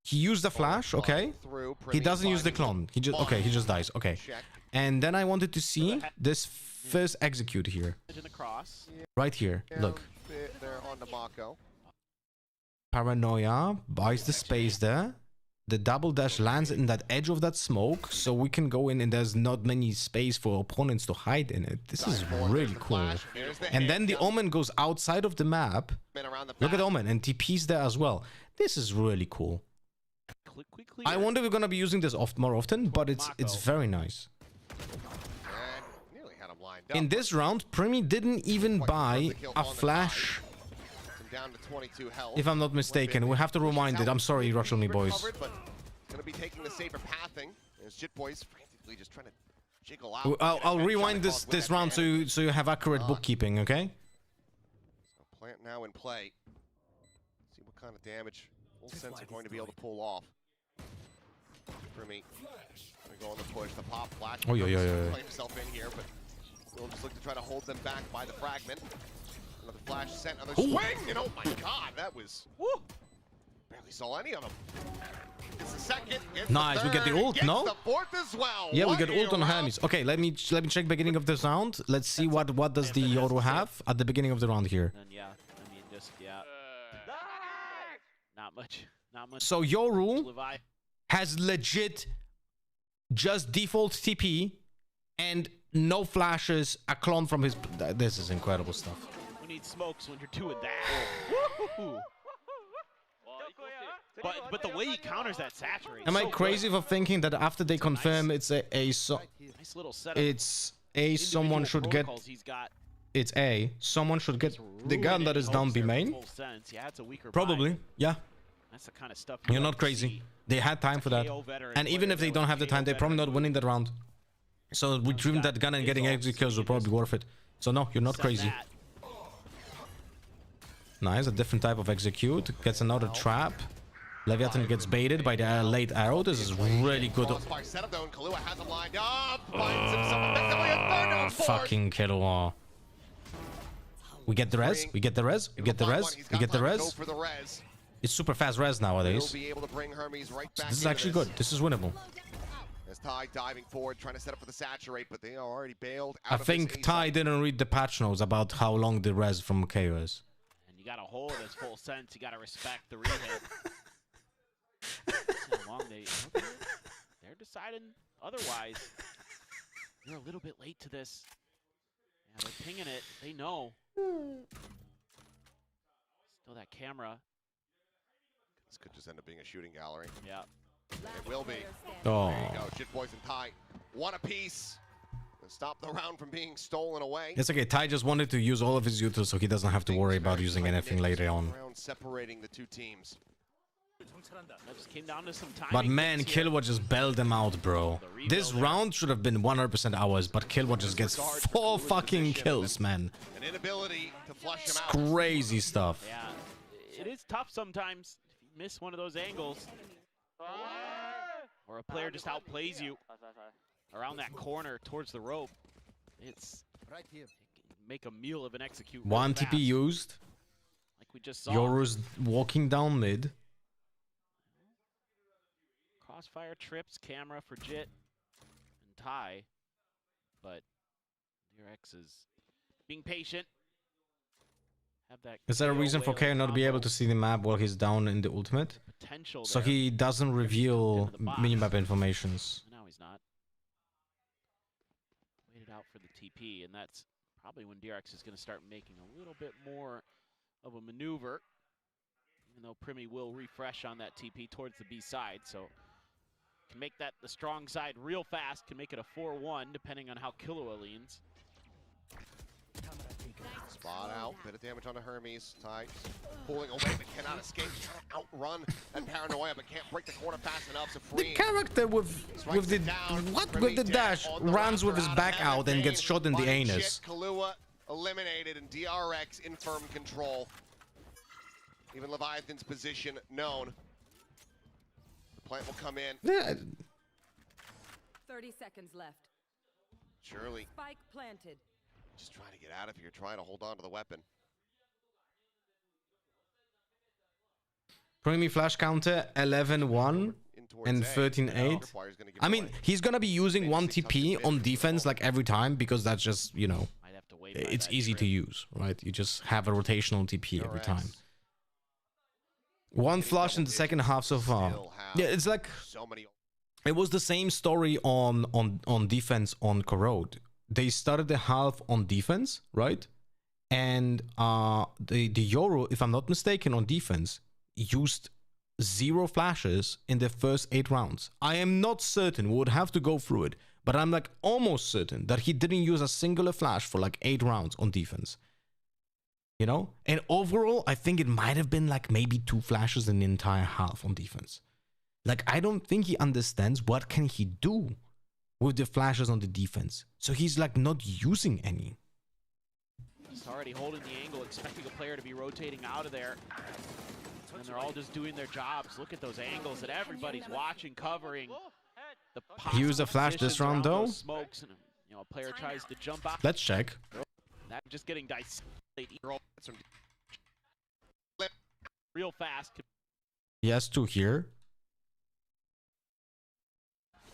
He used the flash, okay. Through, He Primi doesn't use the finding clone. He just okay. He just dies. Okay. check. And then I wanted to see this first execute here, In the cross. right here. Look, Bit there on the Mako. paranoia buys the space there. The double dash lands in that edge of that smoke, so we can go in and there's not many space for opponents to hide in it. This is really cool. And then the Omen goes outside of the map. Look at Omen and TP's there as well. This is really cool. Quickly. I wonder if we're gonna be using this more often, but it's very nice. And nearly had him lined up. In this round, Primi didn't even buy a flash. Down to 22 health. If I'm not mistaken, we have to rewind it. I'm sorry, Russian me boys. Recovered, but gonna be taking the safer pathing. As Jit Boys frantically just trying to jiggle out. I'll rewind this round so you have accurate bookkeeping, okay? So plant now in play. See what kind of damage Full Sense are going to be able to pull off. Primi gonna go on the push. The pop flash. Oh, yeah. Play himself in here, but we'll just look to try to hold them back by the fragment. Another flash sent, another swing, and oh my god, that was... Woo! Barely saw any of them. It's the second, it's Nice, the we get the third, ult, gets no? the fourth as well. Yeah, we What got a ult on round. Hermes. Okay, let me check beginning of this round. Let's see what does the auto have at the beginning of the round here. And yeah, I mean, just, yeah. Not much. Not much. So Yoru Levi. has legit just default TP and no flashes, a clone from his... This is incredible stuff. We need smokes when you're doing that. Woo-hoo. But the way he counters that saturate. Am I crazy for thinking that after they confirm it's Nice little setup. it's a someone should get Protocols he's got. it's a someone should get the gun that is down B main? Full sense. Yeah, it's a weaker Probably, bind. yeah. That's the kind of stuff You're like not to crazy. see. They had time for that. KO veteran And even player if they there don't with have the KO time, they're probably not veteran winning that round. So retrieving that gun and getting exit kills will probably be worth it. So no, you're not Said crazy. that. Nice, a different type of execute. Gets another trap. Leviathan gets baited by the late arrow. This is really good. Crossfire setup though, and Kahlua has him lined up. Finds himself effectively a third down forward. Fucking Killua. We get the res. We get the res. We get the res. We get the Go res. for the res. It's super fast res He'll nowadays. be able to bring Hermes right back This is into actually good. This is winnable. As Ty diving forward, trying to set up for the saturate, but they are already bailed out I of this think A Ty side. didn't read the patch notes about how long the res from KO is. And you got to hold his full sense. You got to respect the rehit. That's how long they're deciding otherwise. They're a little bit late to this. Yeah, they're pinging it. They know. Still that camera. This could just end up being a shooting gallery. Yeah. It will be. Oh. There you go, Jit Boys and Ty. One apiece. Stop the round from being stolen away. It's okay. Ty just wanted to use all of his utils so he doesn't have to worry about using anything later on. Round separating the two teams. That just came down to some time. But man, Killua just bailed them out, bro. This round should have been 100% ours, but Killua just gets 4 fucking kills, man. An inability to flush It's him out. crazy stuff. Yeah, it is tough sometimes if you miss one of those angles. Or a player just outplays you around that corner towards the rope. It's right here. Make a meal of an execute. One real TP fast, used. like we just saw. Yoru's walking down mid. Crossfire trips camera for Jit and Ty, but DRX is being patient. Is there a reason for KO not to be able to see the map while he's down in the ultimate? Potential So there. he doesn't reveal minimap informations. Now he's not. Waited out for the TP, and that's probably when DRX is going to start making a little bit more of a maneuver. Even though Primi will refresh on that TP towards the B side, so can make that the strong side real fast, can make it a 4-1 depending on how Killua leans. Spot out, bit of damage on the Hermes. Ty pulling away but cannot escape. Trying to outrun that paranoia but can't break the corner fast enough. So The free. character with the dash runs with his back out and gets shot in the anus. Killua eliminated and DRX in firm control. Even Leviathan's position known. The plant will come in. Yeah, 30 seconds left. Surely Spike planted. just trying to get out of here, trying to hold on to the weapon. Primi flash counter 11-1 and 13-8. I mean, he's gonna be using 1 TP on defense like every time because that's just, you know, Might have to wait by it's that easy to trip. use, right? You just have a rotational TP every time. 1 flush in the second half so far. Yeah, it's like So many. it was the same story on defense on Corrode. They started the half on defense, right? And the Yoru, if I'm not mistaken, on defense used 0 flashes in the first 8 rounds. I am not certain, we would have to go through it, but I'm like almost certain that he didn't use a singular flash for like 8 rounds on defense. You know? And overall, I think it might have been like maybe 2 flashes in the entire half on defense. Like, I don't think he understands what can he do with the flashes on the defense. So he's like not using any. He's already holding the angle, expecting a player to be rotating out of there. And they're all just doing their jobs. Look at those angles that everybody's watching, covering. The He used a flash this positions round around though. those Smokes, and you know, a player tries to jump out. Let's check. That just getting diced real fast. He has 2 here.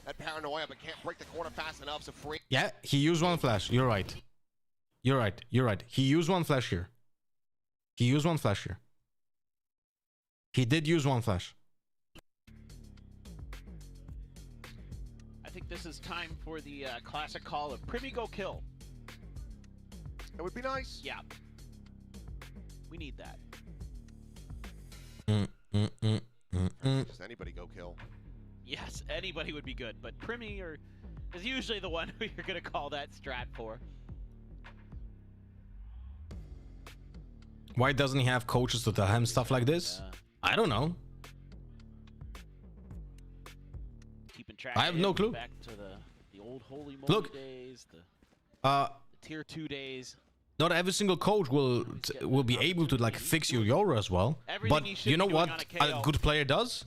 That paranoia but can't break the corner fast enough. So free. Yeah, he used 1 flash. You're right. You're right. You're right. He used 1 flash here. He used 1 flash here. He did use 1 flash. I think this is time for the classic call of Primi go kill. It would be nice. Yeah. We need that. Just anybody go kill. Yes, anybody would be good, but Primi is usually the one who you're going to call that strat for. Why doesn't he have coaches to tell him stuff like this? I don't know. Keeping track I have of no him, clue. Back to the old holy moly Look, days, the Uh, tier 2 days. not every single coach will be able to like fix your Yoru as well. Everything But he should you know be doing what on a a KO. good player does?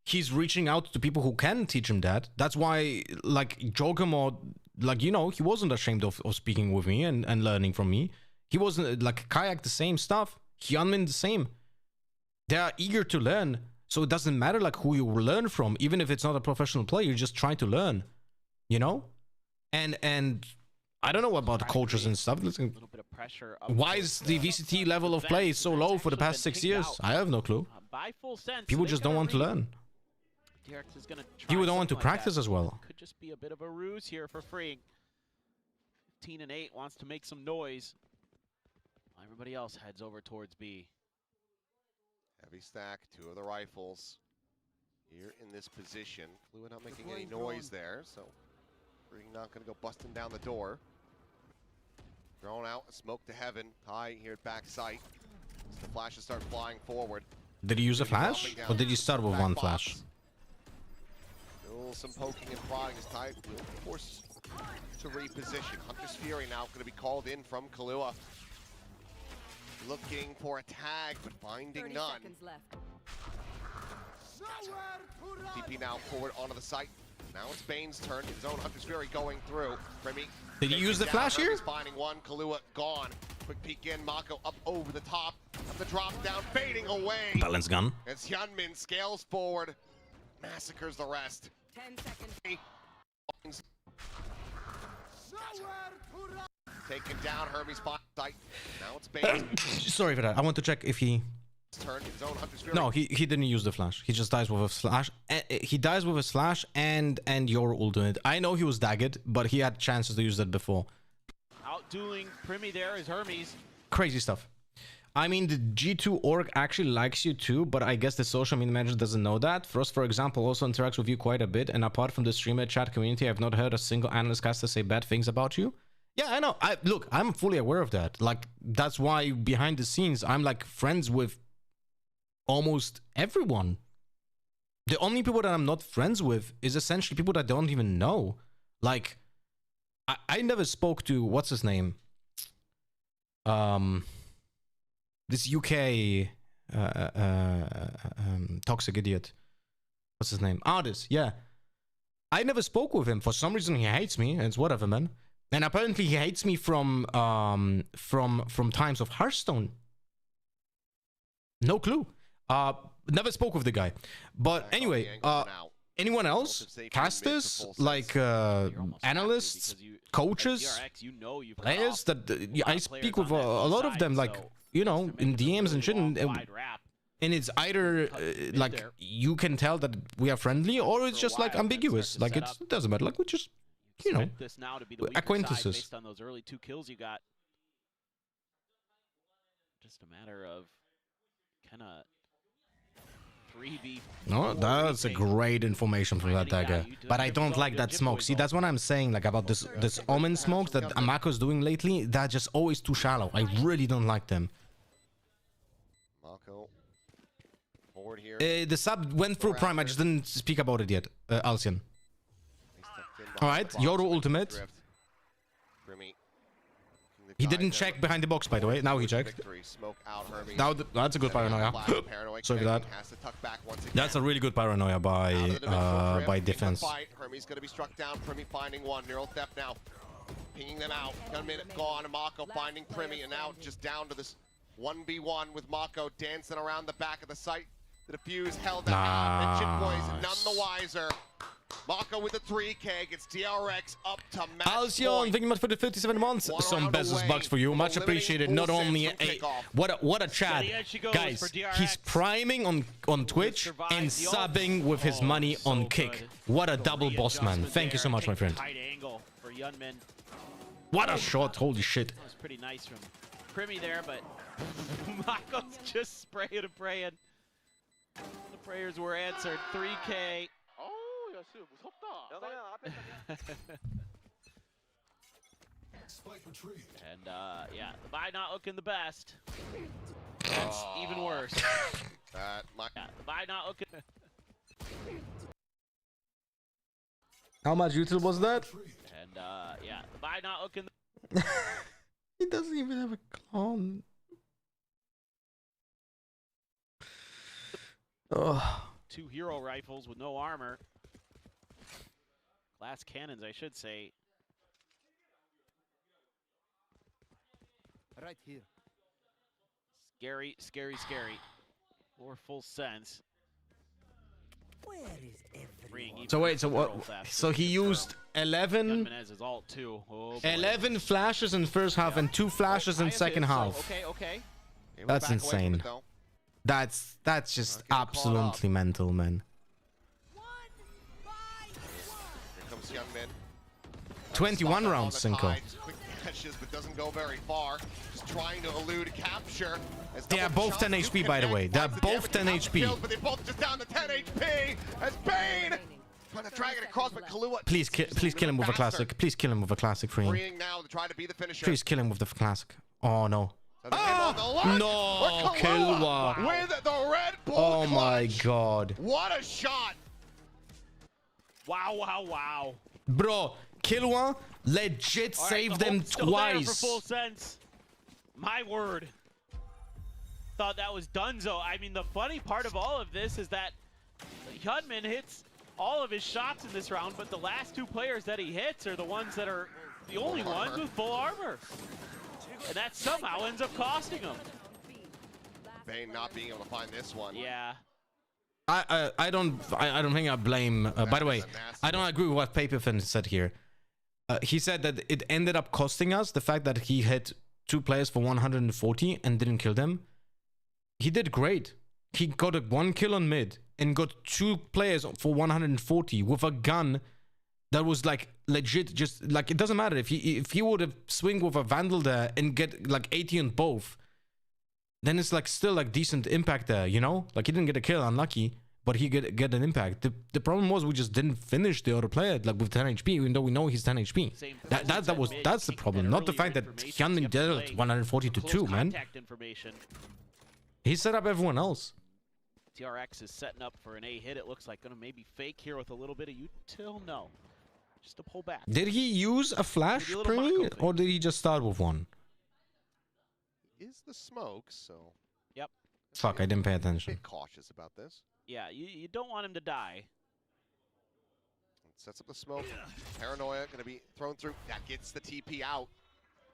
He's reaching out to people who can teach him that. That's why, like, Jogamo, like, you know, he wasn't ashamed of speaking with me and learning from me. He wasn't, like, Kayak the same stuff. Hyunmin the same. They are eager to learn. So it doesn't matter, like, who you learn from. Even if it's not a professional player, you're just trying to learn. You know? And I don't know about coaches and stuff. Listen, A little bit of pressure. Up why towards is the VCT level of play so low for the past 6 years? I have no clue. By Full Sense, People they're just don't gonna want to read. learn. DRX is gonna try People don't want to something like practice that. as well. Could just be a bit of a ruse here for free. 15 and 8 wants to make some noise. Everybody else heads over towards B. Heavy stack, 2 of the rifles. Here in this position. Killua not making any noise there, so Free not going to go busting down the door. Thrown out, smoke to heaven. High here at back sight. As the flashes start flying forward. Did he use a flash? Or did he start with 1 flash? Still some poking and prodding as Tide will force to reposition. Hunter's Fury now going to be called in from Killua. Looking for a tag, but finding 30 none. seconds left. TP now forward onto the site. Now it's Bane's turn. His own Hunter's Fury going through. Remy. Did he use the flash here? He's finding one. Killua gone. Quick peek in. Mako up over the top of the drop down, fading away. Balance gun. As Hyunmin scales forward, massacres the rest. 10 seconds. Taken down, Hermes spot site. Now it's Bane. Sorry for that. I want to check if he... Turn his own Hunter's Fury. No, he didn't use the flash. He just dies with a slash. He dies with a slash and your ultimate. I know he was daggered, but he had chances to use that before. Outdueling Primi there is Hermes. Crazy stuff. I mean, the G2 org actually likes you too, but I guess the social media manager doesn't know that. Frost, for example, also interacts with you quite a bit, and apart from the streamer chat community, I've not heard a single analyst caster say bad things about you. Yeah, I know. Look, I'm fully aware of that. Like, that's why behind the scenes, I'm like friends with almost everyone. The only people that I'm not friends with is essentially people that I don't even know. Like, I never spoke to, what's his name? This UK toxic idiot. What's his name? Artist, yeah. I never spoke with him. For some reason he hates me. It's whatever, man. And apparently he hates me from times of Hearthstone. No clue. Never spoke with the guy. But anyway, anyone else? Casters? Like analysts? Coaches? Players? That I speak with a lot of them, like, you know, in DMs and shit. And it's either like you can tell that we are friendly, or it's just like ambiguous. Like it doesn't matter. Like we just, you know, acquaintances. Based on those early 2 kills you got. Just a matter of kind of 3v. No, that's a great information from that dagger. But I don't like that smoke. See, that's what I'm saying, like about this Omen smokes that Amako's doing lately. They're just always too shallow. I really don't like them. Mako forward here. The sub went through Prime. I just didn't speak about it yet, Alcyon. All right, Yoru ultimate. He didn't check behind the box, by the way. Now he checked. Now that's a good paranoia. Sorry for that. That's a really good paranoia by defense. Hermes gonna be struck down. Primi finding one. Neural theft now. Pinging them out. Gunman gone. Mako finding Primi, and now just down to this 1v1 with Mako dancing around the back of the site. The defuse held out. And Chip Boys none the wiser. Mako with the 3K gets DRX up to match Alcyon, thank you much for the 57 months. Some bezos bucks for you, much appreciated. Not only a what a chat, guys. He's priming on Twitch and subbing with his money on Kick. What a double boss man. Thank you so much, my friend. What a shot! Holy shit. That was pretty nice from Primi there, but Mako's just spraying and praying. The prayers were answered. 3K. And yeah, the buy not looking the best. That's even worse. Yeah, the buy not looking. How much YouTube was that? And yeah, the buy not looking. He doesn't even have a clone. Oh. 2 hero rifles with no armor. Glass cannons, I should say. Right here. Scary, scary, scary. Or full sense. Where is everyone? So wait, so what? So he used 11 flashes in first half and 2 flashes in second half. Okay. That's insane. That's just absolutely mental, man. 21 rounds, Cinco. Quick catches, but doesn't go very far. Just trying to elude capture. They are both 10 HP, by the way. They're both 10 HP. But they both just down to 10 HP as Bane trying to drag it across, but Kahlua. Please kill him with a classic. Please kill him with a classic for him. Now to try to be the finisher. Please kill him with the classic. Oh no. Oh, no, Kahlua. With the Red Bull Oh my clutch. god. What a shot. Wow. Bro, Kahlua legit saved them twice. For full sense. My word. Thought that was Dunzo. I mean, the funny part of all of this is that Hyunmin hits all of his shots in this round, but the last 2 players that he hits are the ones that are the only ones with full armor. And that somehow ends up costing him. Bane not being able to find this one. Yeah. I don't think I blame. By the way, I don't agree with what Paperfin said here. he said that it ended up costing us the fact that he hit 2 players for 140 and didn't kill them. He did great. He got a 1 kill on mid and got 2 players for 140 with a gun that was like legit. Just like, it doesn't matter if he would have swing with a Vandal there and get like 80 on both, then it's like still like decent impact there, you know? Like, he didn't get a kill, unlucky, but he get an impact. The problem was we just didn't finish the other player like with 10 HP, even though we know he's 10 HP. That's the problem, not the fact that Hyunmin dealt 140 to 2, man. He set up everyone else. DRX is setting up for an A hit. It looks like gonna maybe fake here with a little bit of util. No, just to pull back. Did he use a flash, Primi, or did he just start with one? Is the smoke, so... Yep. Fuck, I didn't pay attention. Bit cautious about this. Yeah, you don't want him to die. Sets up the smoke. Paranoia going to be thrown through. That gets the TP out.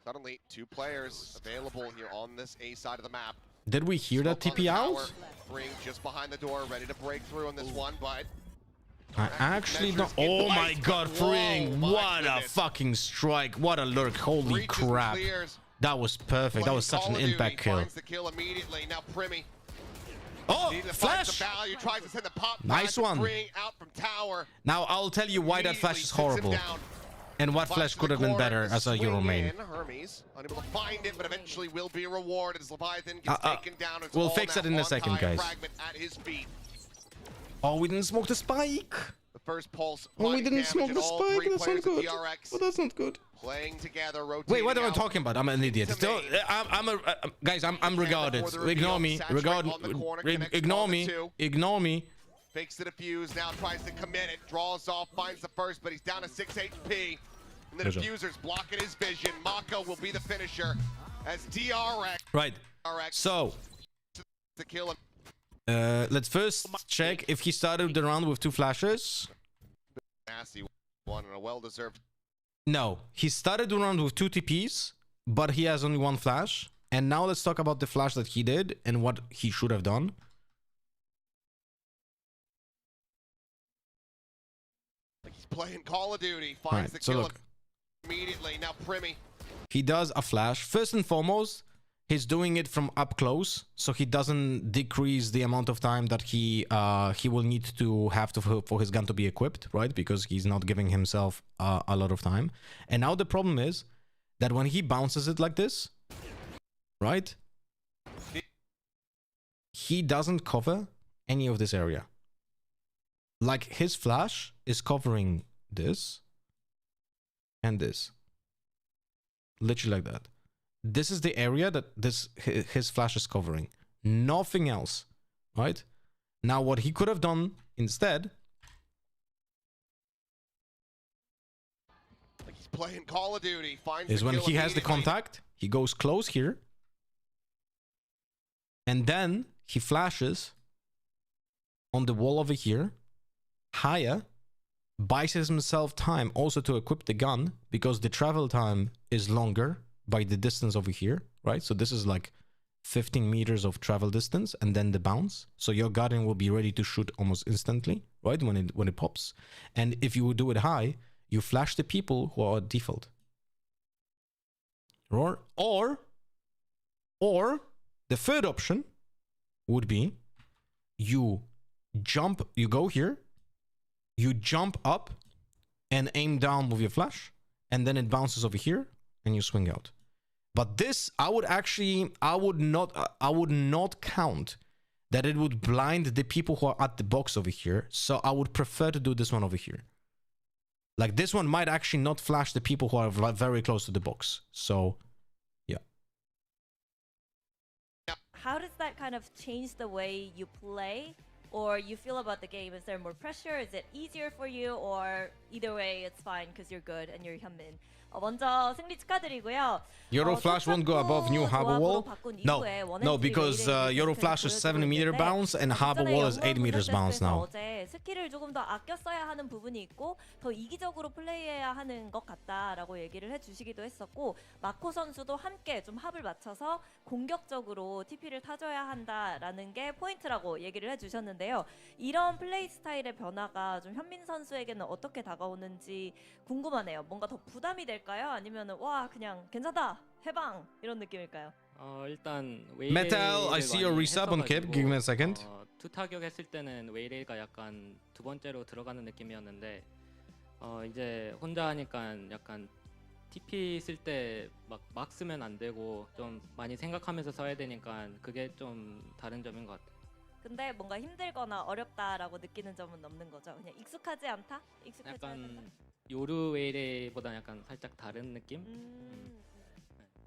Suddenly, 2 players available here on this A side of the map. Did we hear that TP out? Bring just behind the door, ready to break through on this one, but... I actually don't... Oh my god, Freeing! What a fucking strike! What a lurk! Holy crap! That was perfect. That was such an impact kill. Finds the kill immediately. Now Primi. Oh, flash! Tries to send the pop nice one. Out from tower. Now I'll tell you why that flash is horrible, and what flash could have been better as a Euro main. Hermes unable to find it, but eventually will be rewarded as Leviathan gets taken down. We'll fix that in a second, guys. At his feet. Oh, we didn't smoke the spike. The first pulse. Oh, we didn't smoke the spike. That's not good. Oh, that's not good. Playing together, rotating. Wait, what am I talking about? I'm an idiot. Still, guys, I'm regarded. Ignore me. Ignore me. Ignore me. Fakes the defuse, now tries to commit it, draws off, finds the first, but he's down to 6 HP. And the diffuser's blocking his vision. Mako will be the finisher as DRX. Right. So, to kill him. Let's first check if he started the round with 2 flashes. Nasty one and a well-deserved. No, he started the round with 2 TPs, but he has only 1 flash. And now let's talk about the flash that he did and what he should have done. He's playing Call of Duty, finds the kill immediately. Now Primi. He does a flash. First and foremost, he's doing it from up close, so he doesn't decrease the amount of time that he will need to have for his gun to be equipped, right? Because he's not giving himself a lot of time. And now the problem is that when he bounces it like this, right? He doesn't cover any of this area. Like, his flash is covering this and this. Literally like that. This is the area that his flash is covering. Nothing else, right? Now, what he could have done instead... Like he's playing Call of Duty, finds is when he has the contact, he goes close here. And then he flashes on the wall over here. Higher, buys himself time also to equip the gun because the travel time is longer by the distance over here, right? So this is like 15 meters of travel distance and then the bounce. So your Guardian will be ready to shoot almost instantly, right? When it pops. And if you do it high, you flash the people who are at default. Or the third option would be you go here, you jump up and aim down with your flash, and then it bounces over here and you swing out. But this, I would not count that it would blind the people who are at the box over here. So I would prefer to do this one over here. Like, this one might actually not flash the people who are very close to the box. So, yeah. How does that kind of change the way you play or you feel about the game? Is there more pressure? Is it easier for you? Or either way, it's fine because you're good and you're Hyunmin. 먼저 승리 축하드리고요. Euro Flash won't go above new harbor wall. No, because Euro Flash is 70-meter bounce and harbor wall is 8 meters bounce now. 어제 스킬을 조금 더 아껴 써야 하는 부분이 있고 더 이기적으로 플레이해야 하는 것 같다라고 얘기를 해주시기도 했었고 마코 선수도 함께 좀 합을 맞춰서 공격적으로 TP를 타줘야 한다라는 게 포인트라고 얘기를 해주셨는데요. 있는데요. 이런 플레이 스타일의 변화가 좀 현민 선수에게는 어떻게 다가오는지 궁금하네요. 뭔가 더 부담이 될까요? 아니면은 와 그냥 괜찮다 해방 이런 느낌일까요? 일단 Metal, I see your resub on Kip. Give me a second. 투 타격 했을 때는 웨이레이가 약간 두 번째로 들어가는 느낌이었는데 이제 혼자 하니까 약간 TP 쓸 때 막 쓰면 안 되고 좀 많이 생각하면서 써야 되니까 그게 좀 다른 점인 것 같아요. 근데 뭔가 힘들거나 어렵다라고 느끼는 점은 없는 거죠. 그냥 익숙하지 않다? 익숙하지 않다? 약간 요르 웨이레이보다 약간 살짝 다른 느낌?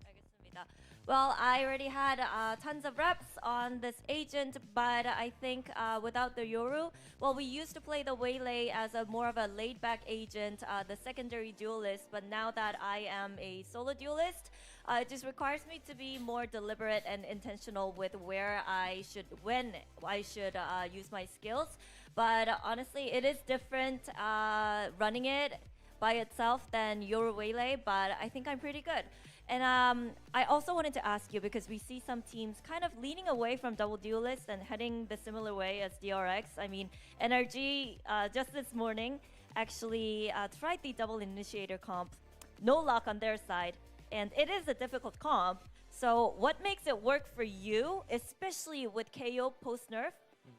알겠습니다. Well, I already had tons of reps on this agent, but I think without the Yoru, well, we used to play the Waylay as a more of a laid-back agent, the secondary duelist, but now that I am a solo duelist, it just requires me to be more deliberate and intentional with when I should use my skills. But honestly, it is different running it by itself than Yoru Waylay, but I think I'm pretty good. And I also wanted to ask you, because we see some teams kind of leaning away from double duelists and heading the similar way as DRX. I mean, NRG just this morning actually tried the double initiator comp. No luck on their side, and it is a difficult comp. So what makes it work for you, especially with KO post-nerf?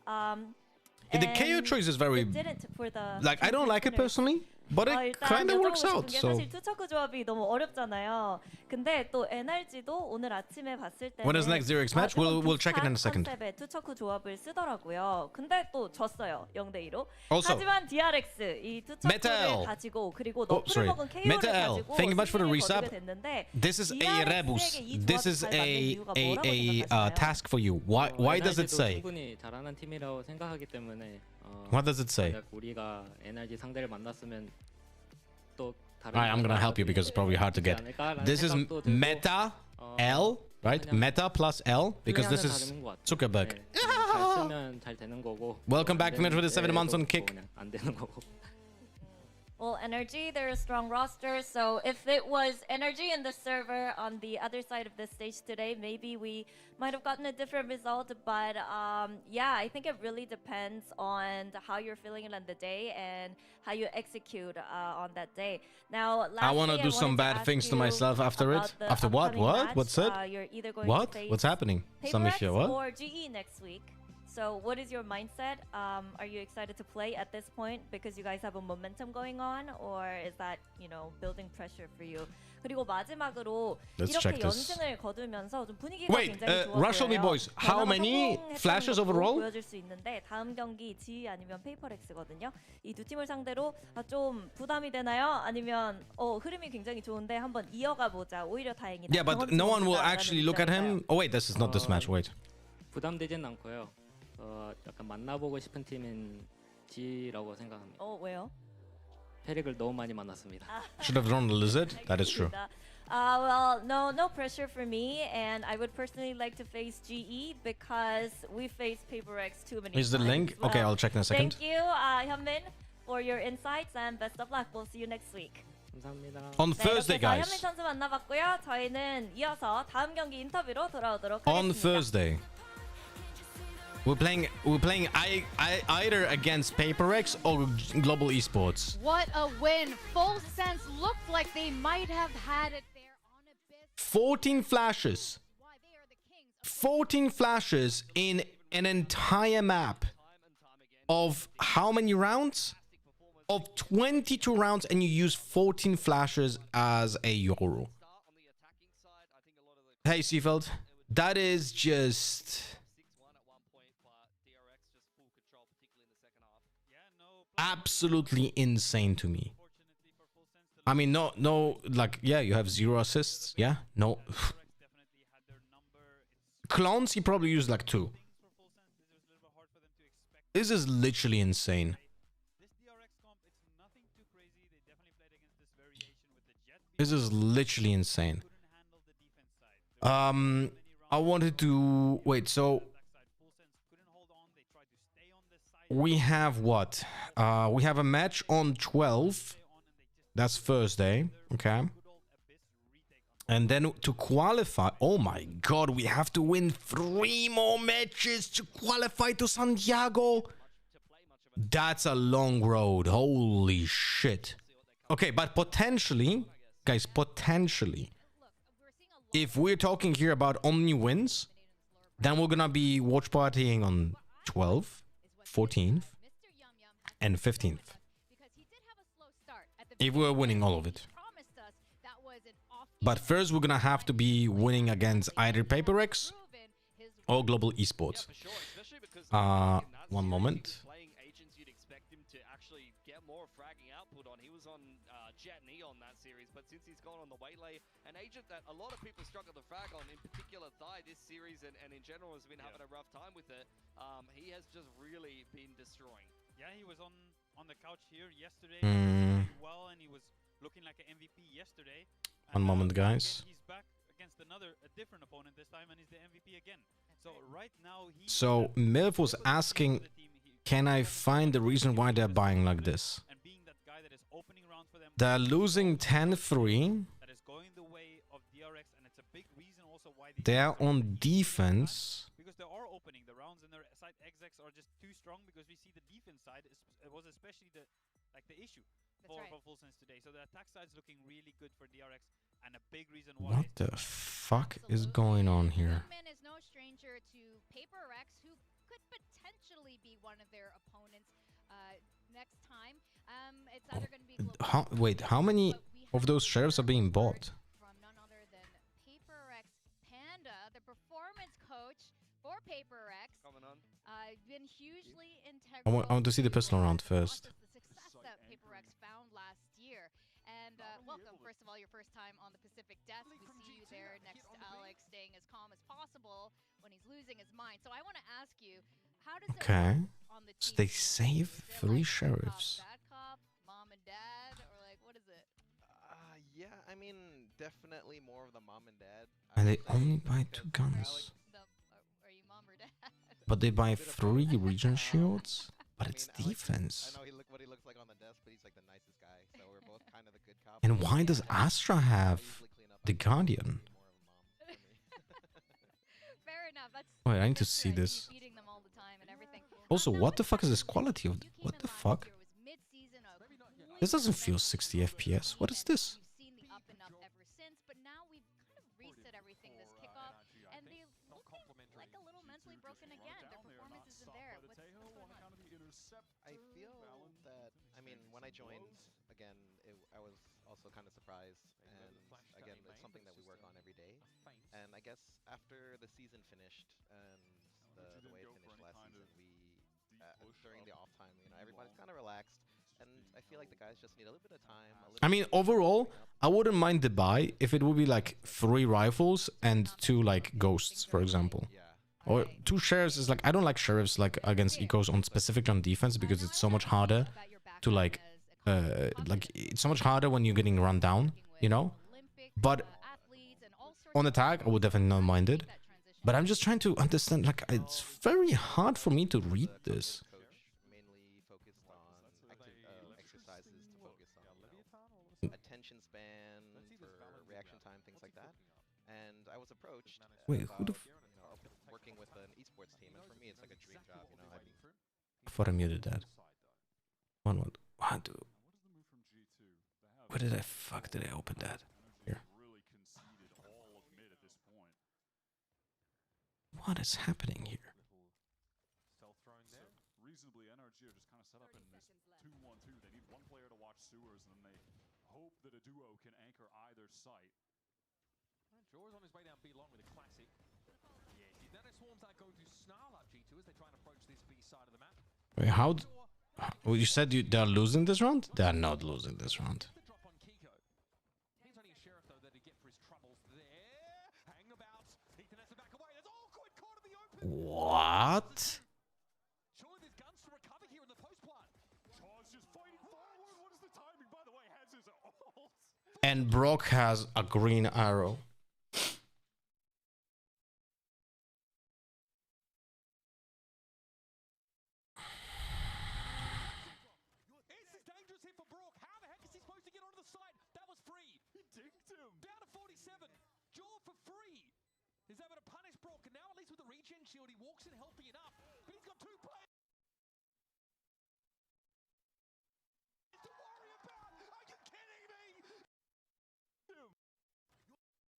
The KO choice is very... It didn't for the Like, I don't like it personally, but it kind of works out, so... 사실 투척구 조합이 너무 어렵잖아요. 근데 또 NRG도 오늘 아침에 봤을 때 When is next DRX match? We'll check it in a second. 컨셉의 투척구 조합을 쓰더라고요. 근데 또 졌어요. 0대2로. Also, 하지만 DRX 이 투척구를 가지고 그리고 너프를 먹은 KO를 가지고 thank you much for the 승리를 resub. 거두게 됐는데 This is a rebus. This is a task for you. Why does it say? 충분히 잘하는 팀이라고 생각하기 때문에 What does it say? 만약 우리가 NRG 상대를 만났으면 또 다른 Alright, I'm gonna help you because it's probably hard to get. This is meta L, right? Meta plus L because this is Zuckerberg. 잘 쓰면 잘 되는 거고. Welcome back, Mitch, with the 7 months on kick. 안 되는 거고. Well, NRG, they're a strong roster, so if it was NRG in the server on the other side of the stage today, maybe we might have gotten a different result, but yeah, I think it really depends on how you're feeling on the day and how you execute on that day. Now, I want to do some bad things to myself after it. After what? What? What's it? What? What's happening? Paper X or GE next week. So what is your mindset? Are you excited to play at this point because you guys have a momentum going on, or is that, you know, building pressure for you? 그리고 마지막으로 이렇게 연승을 거두면서 좀 분위기가 굉장히 좋아 Rush on me, boys. How many flashes overall? 보여줄 수 있는데 다음 경기 G 아니면 페이퍼렉스거든요. 이 두 팀을 상대로 좀 부담이 되나요? 아니면 흐름이 굉장히 좋은데 한번 이어가 보자. 오히려 다행이다. Yeah, but no one will actually look at him. Oh wait, this is not this match. Wait. 부담되진 않고요. 약간 만나보고 싶은 팀인 G라고 생각합니다. 왜요? 페릭을 너무 많이 만났습니다. Should have drawn the lizard. That is true. Well, no pressure for me, and I would personally like to face GE because we faced Paper X too many times. Is the link? Okay, I'll check in a second. Thank you, Hyunmin, for your insights, and best of luck. We'll see you next week. 감사합니다. On Thursday, guys. 현민 선수 만나봤고요. 저희는 이어서 다음 경기 인터뷰로 돌아오도록 On 하겠습니다. Thursday. We're playing either against PaperX or Global Esports. What a win. Full Sense looked like they might have had it there on Abyss. 14 flashes. 14 flashes in an entire map of how many rounds? Of 22 rounds, and you use 14 flashes as a Yoru. Hey, Seafeld. That is just... absolutely insane to me. I mean, no, like, yeah, you have 0 assists. Yeah, no. Clones, he probably used like 2. This is literally insane. This is literally insane. I wanted to wait. So we have what? We have a match on 12. That's Thursday. Okay. And then to qualify, oh my god, we have to win 3 more matches to qualify to Santiago. That's a long road. Holy shit. Okay, but potentially, guys, potentially, if we're talking here about Omni wins, then we're gonna be watch partying on 12th, 14th, and 15th. If we're winning all of it. But first, we're gonna have to be winning against either PaperX or Global Esports. One moment. Playing agents, you'd expect him to actually get more fragging output on. He was on Jet and Eon that series, but since he's gone on the Waylay, an agent that a lot of people struggle to frag on, in particular Thai this series and in general has been having a rough time with it. He has just really been destroying. Yeah, he was on the couch here yesterday, doing well, and he was looking like an MVP yesterday. One moment, guys. He's back against a different opponent this time, and he's the MVP again. So right now, so Milf was asking, can I find the reason why they're buying like this? They're losing 10-3. That is going the way of DRX, and it's a big reason also why they're on defense. Because they are opening the rounds, and their side execs are just too strong. Because we see the defense side was especially the issue for Full Sense today. So the attack side is looking really good for DRX, and a big reason why. What the fuck is going on here? Man is no stranger to PaperX, who could potentially be one of their opponents next time. It's either going to be wait, how many of those sheriffs are being bought? From none other than PaperX Panda, the performance coach for PaperX. Coming on. Been hugely integral. I want to see the pistol round first. The success that PaperX found last year. And welcome, first of all, your first time on the Pacific desk. We see you there next to Alex, staying as calm as possible when he's losing his mind. So I want to ask you, how does it work on the team? So they save 3 sheriffs. Bad cop, mom and dad, or like, what is it? Yeah, I mean, definitely more of the mom and dad. And they only buy 2 guns. Are you mom or dad? But they buy 3 region shields? But it's defense. I know what he looks like on the desk, but he's like the nicest guy. So we're both kind of the good cop. And why does Astra have the Guardian? Fair enough. That's wait, I need to see this. Also, what the fuck is this quality of? What the fuck? This doesn't feel 60 FPS. What is this? We've seen the up and up ever since, but now we've kind of reset everything this kickoff, and they look like a little mentally broken again. Their performance isn't there. What's going on? I feel that, I mean, when I joined, again, I was also kind of surprised, and again, it's something that we work on every day. And I guess after the season finished, and the way it finished last season, we, during the off time, you know, everybody's kind of relaxed. And I feel like the guys just need a little bit of time. I mean, overall, I wouldn't mind the buy if it would be like 3 rifles and 2 like ghosts, for example. Or 2 sheriffs is like, I don't like sheriffs like against ecos on specifically on defense because it's so much harder to like it's so much harder when you're getting run down, you know? But on attack, I would definitely not mind it. But I'm just trying to understand, like, it's very hard for me to read this. Attention span, for reaction time, things like that. And I was approached. Wait, who the working with an esports team, and for me, it's like a dream job. You know, I thought I muted that. One. Where did I open that? Here. What is happening here? Reasonably, NRG are just kind of set up in this 2-1-2. They need one player to watch sewers, and then they hope that a duo can anchor either site. Jaws on his way down B long with a classic. Yes, then it swarms are going to snarl up G2 as they try and approach this B side of the map. Wait, how? Well, you said they're losing this round? They are not losing this round. What? And Brock has a green arrow. How the heck is he supposed to get onto the site? That was free. He dinked him. Down to 47. Is able to punish Broken now, at least with the regen shield. He walks in healthy enough, but he's got 2 players to worry about. Are you kidding me?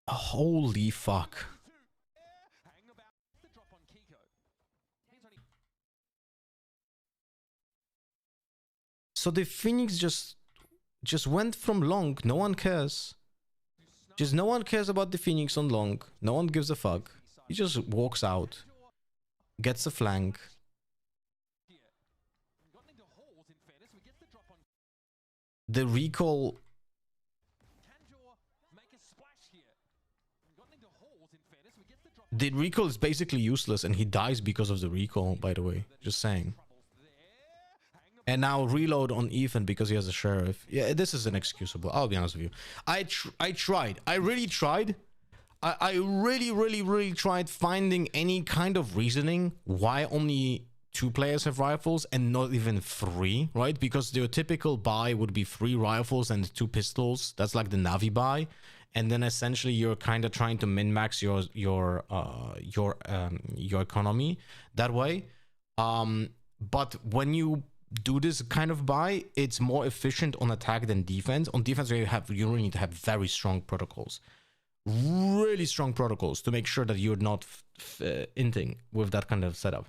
Holy fuck. Hang about the drop on Kiko. He's only So the Phoenix just went from long. No one cares. Just no one cares about the Phoenix on long. No one gives a fuck. He just walks out, gets a flank. gotten into holes in fairness. We get the drop on The recall. Kanjor, make a splash here. Gotten into holes in fairness. We get the drop The recall is basically useless, and he dies because of the recall, by the way. Just saying. And now reload on Ethan because he has a sheriff. Yeah, this is inexcusable. I'll be honest with you. I tried. I really tried. I really tried finding any kind of reasoning why only 2 players have rifles and not even 3, right? Because the typical buy would be 3 rifles and 2 pistols. That's like the Navi buy. And then essentially you're kind of trying to min-max your economy that way. But when you do this kind of buy, it's more efficient on attack than defense. On defense, you really need to have very strong protocols, really strong protocols to make sure that you're not inting with that kind of setup.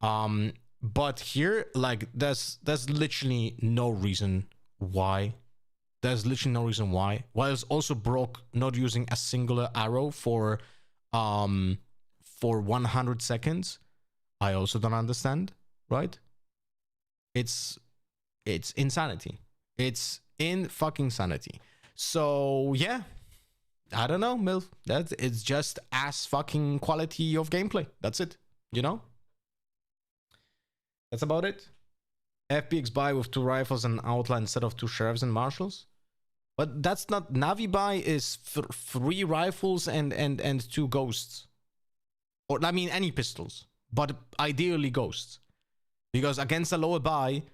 But here, like, there's literally no reason why. There's literally no reason why. Whilst also broke not using a singular arrow for 100 seconds. I also don't understand, right? It's insanity. It's in fucking sanity. So yeah, I don't know, Milf. It's just ass fucking quality of gameplay. That's it. You know. That's about it. FPX buy with 2 rifles and outlaw instead of 2 sheriffs and marshals. But that's not Navi buy. Is 3 rifles and 2 ghosts. Or I mean any pistols, but ideally ghosts. Because against a lower buy,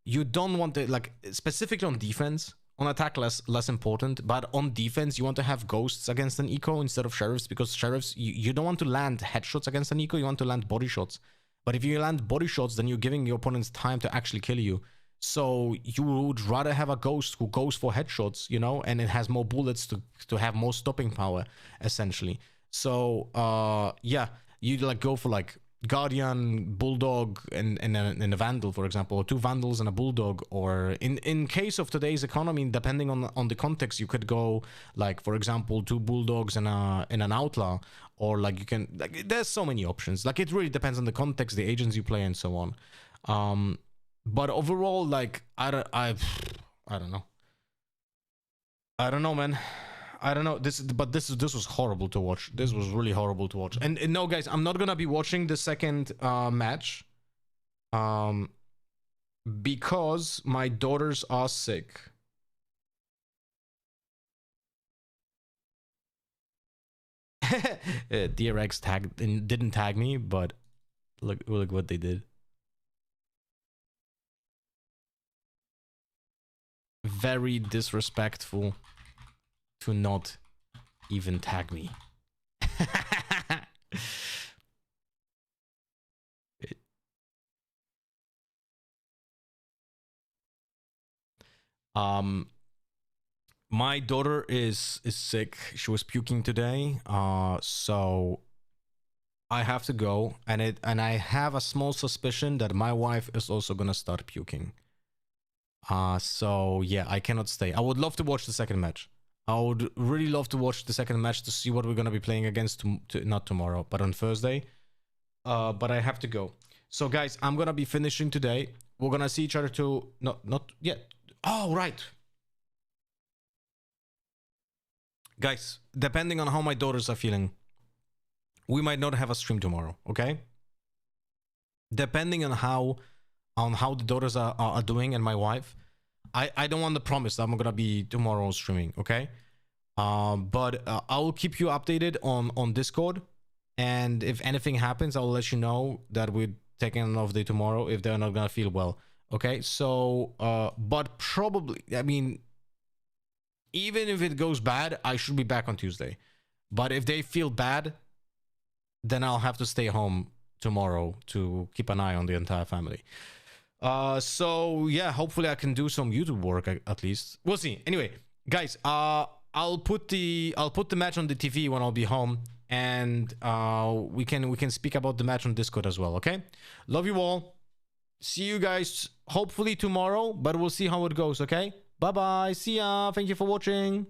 you don't want to, like, specifically on defense, on attack less important, but on defense you want to have ghosts against an eco instead of sheriffs, because sheriffs, you don't want to land headshots against an eco, you want to land body shots. But if you land body shots, then you're giving your opponents time to actually kill you. So you would rather have a ghost who goes for headshots, you know, and it has more bullets to have more stopping power, essentially. So yeah, you'd like go for like Guardian, Bulldog, and a Vandal, for example, or 2 Vandals and a Bulldog. Or in case of today's economy, depending on the context, you could go like, for example, 2 Bulldogs and an Outlaw, or like you can, like, there's so many options. Like, it really depends on the context, the agents you play, and so on. But overall, like, I don't know. I don't know, man. I don't know. This was horrible to watch. This was really horrible to watch. And no, guys, I'm not gonna be watching the second match, because my daughters are sick. DRX didn't tag me, but look what they did. Very disrespectful to not even tag me. My daughter is sick. She was puking today. So I have to go, and I have a small suspicion that my wife is also gonna start puking. So yeah, I cannot stay. I would love to watch the second match. I would really love to watch the second match to see what we're gonna be playing against not tomorrow, but on Thursday. But I have to go. So guys, I'm gonna be finishing today. We're gonna see each other not yet. Oh, right. Guys, depending on how my daughters are feeling, we might not have a stream tomorrow, okay? Depending on how the daughters are doing and my wife. I don't want to promise that I'm gonna be tomorrow streaming, okay? But I will keep you updated on Discord, and if anything happens, I'll let you know that we're taking an off day tomorrow if they're not gonna feel well, okay? So, but probably, I mean, even if it goes bad, I should be back on Tuesday. But if they feel bad, then I'll have to stay home tomorrow to keep an eye on the entire family. So yeah, hopefully I can do some YouTube work at least. We'll see. Anyway, guys, I'll put the match on the TV when I'll be home, and we can speak about the match on Discord as well. Okay, love you all. See you guys hopefully tomorrow, but we'll see how it goes. Okay, bye bye. See ya. Thank you for watching.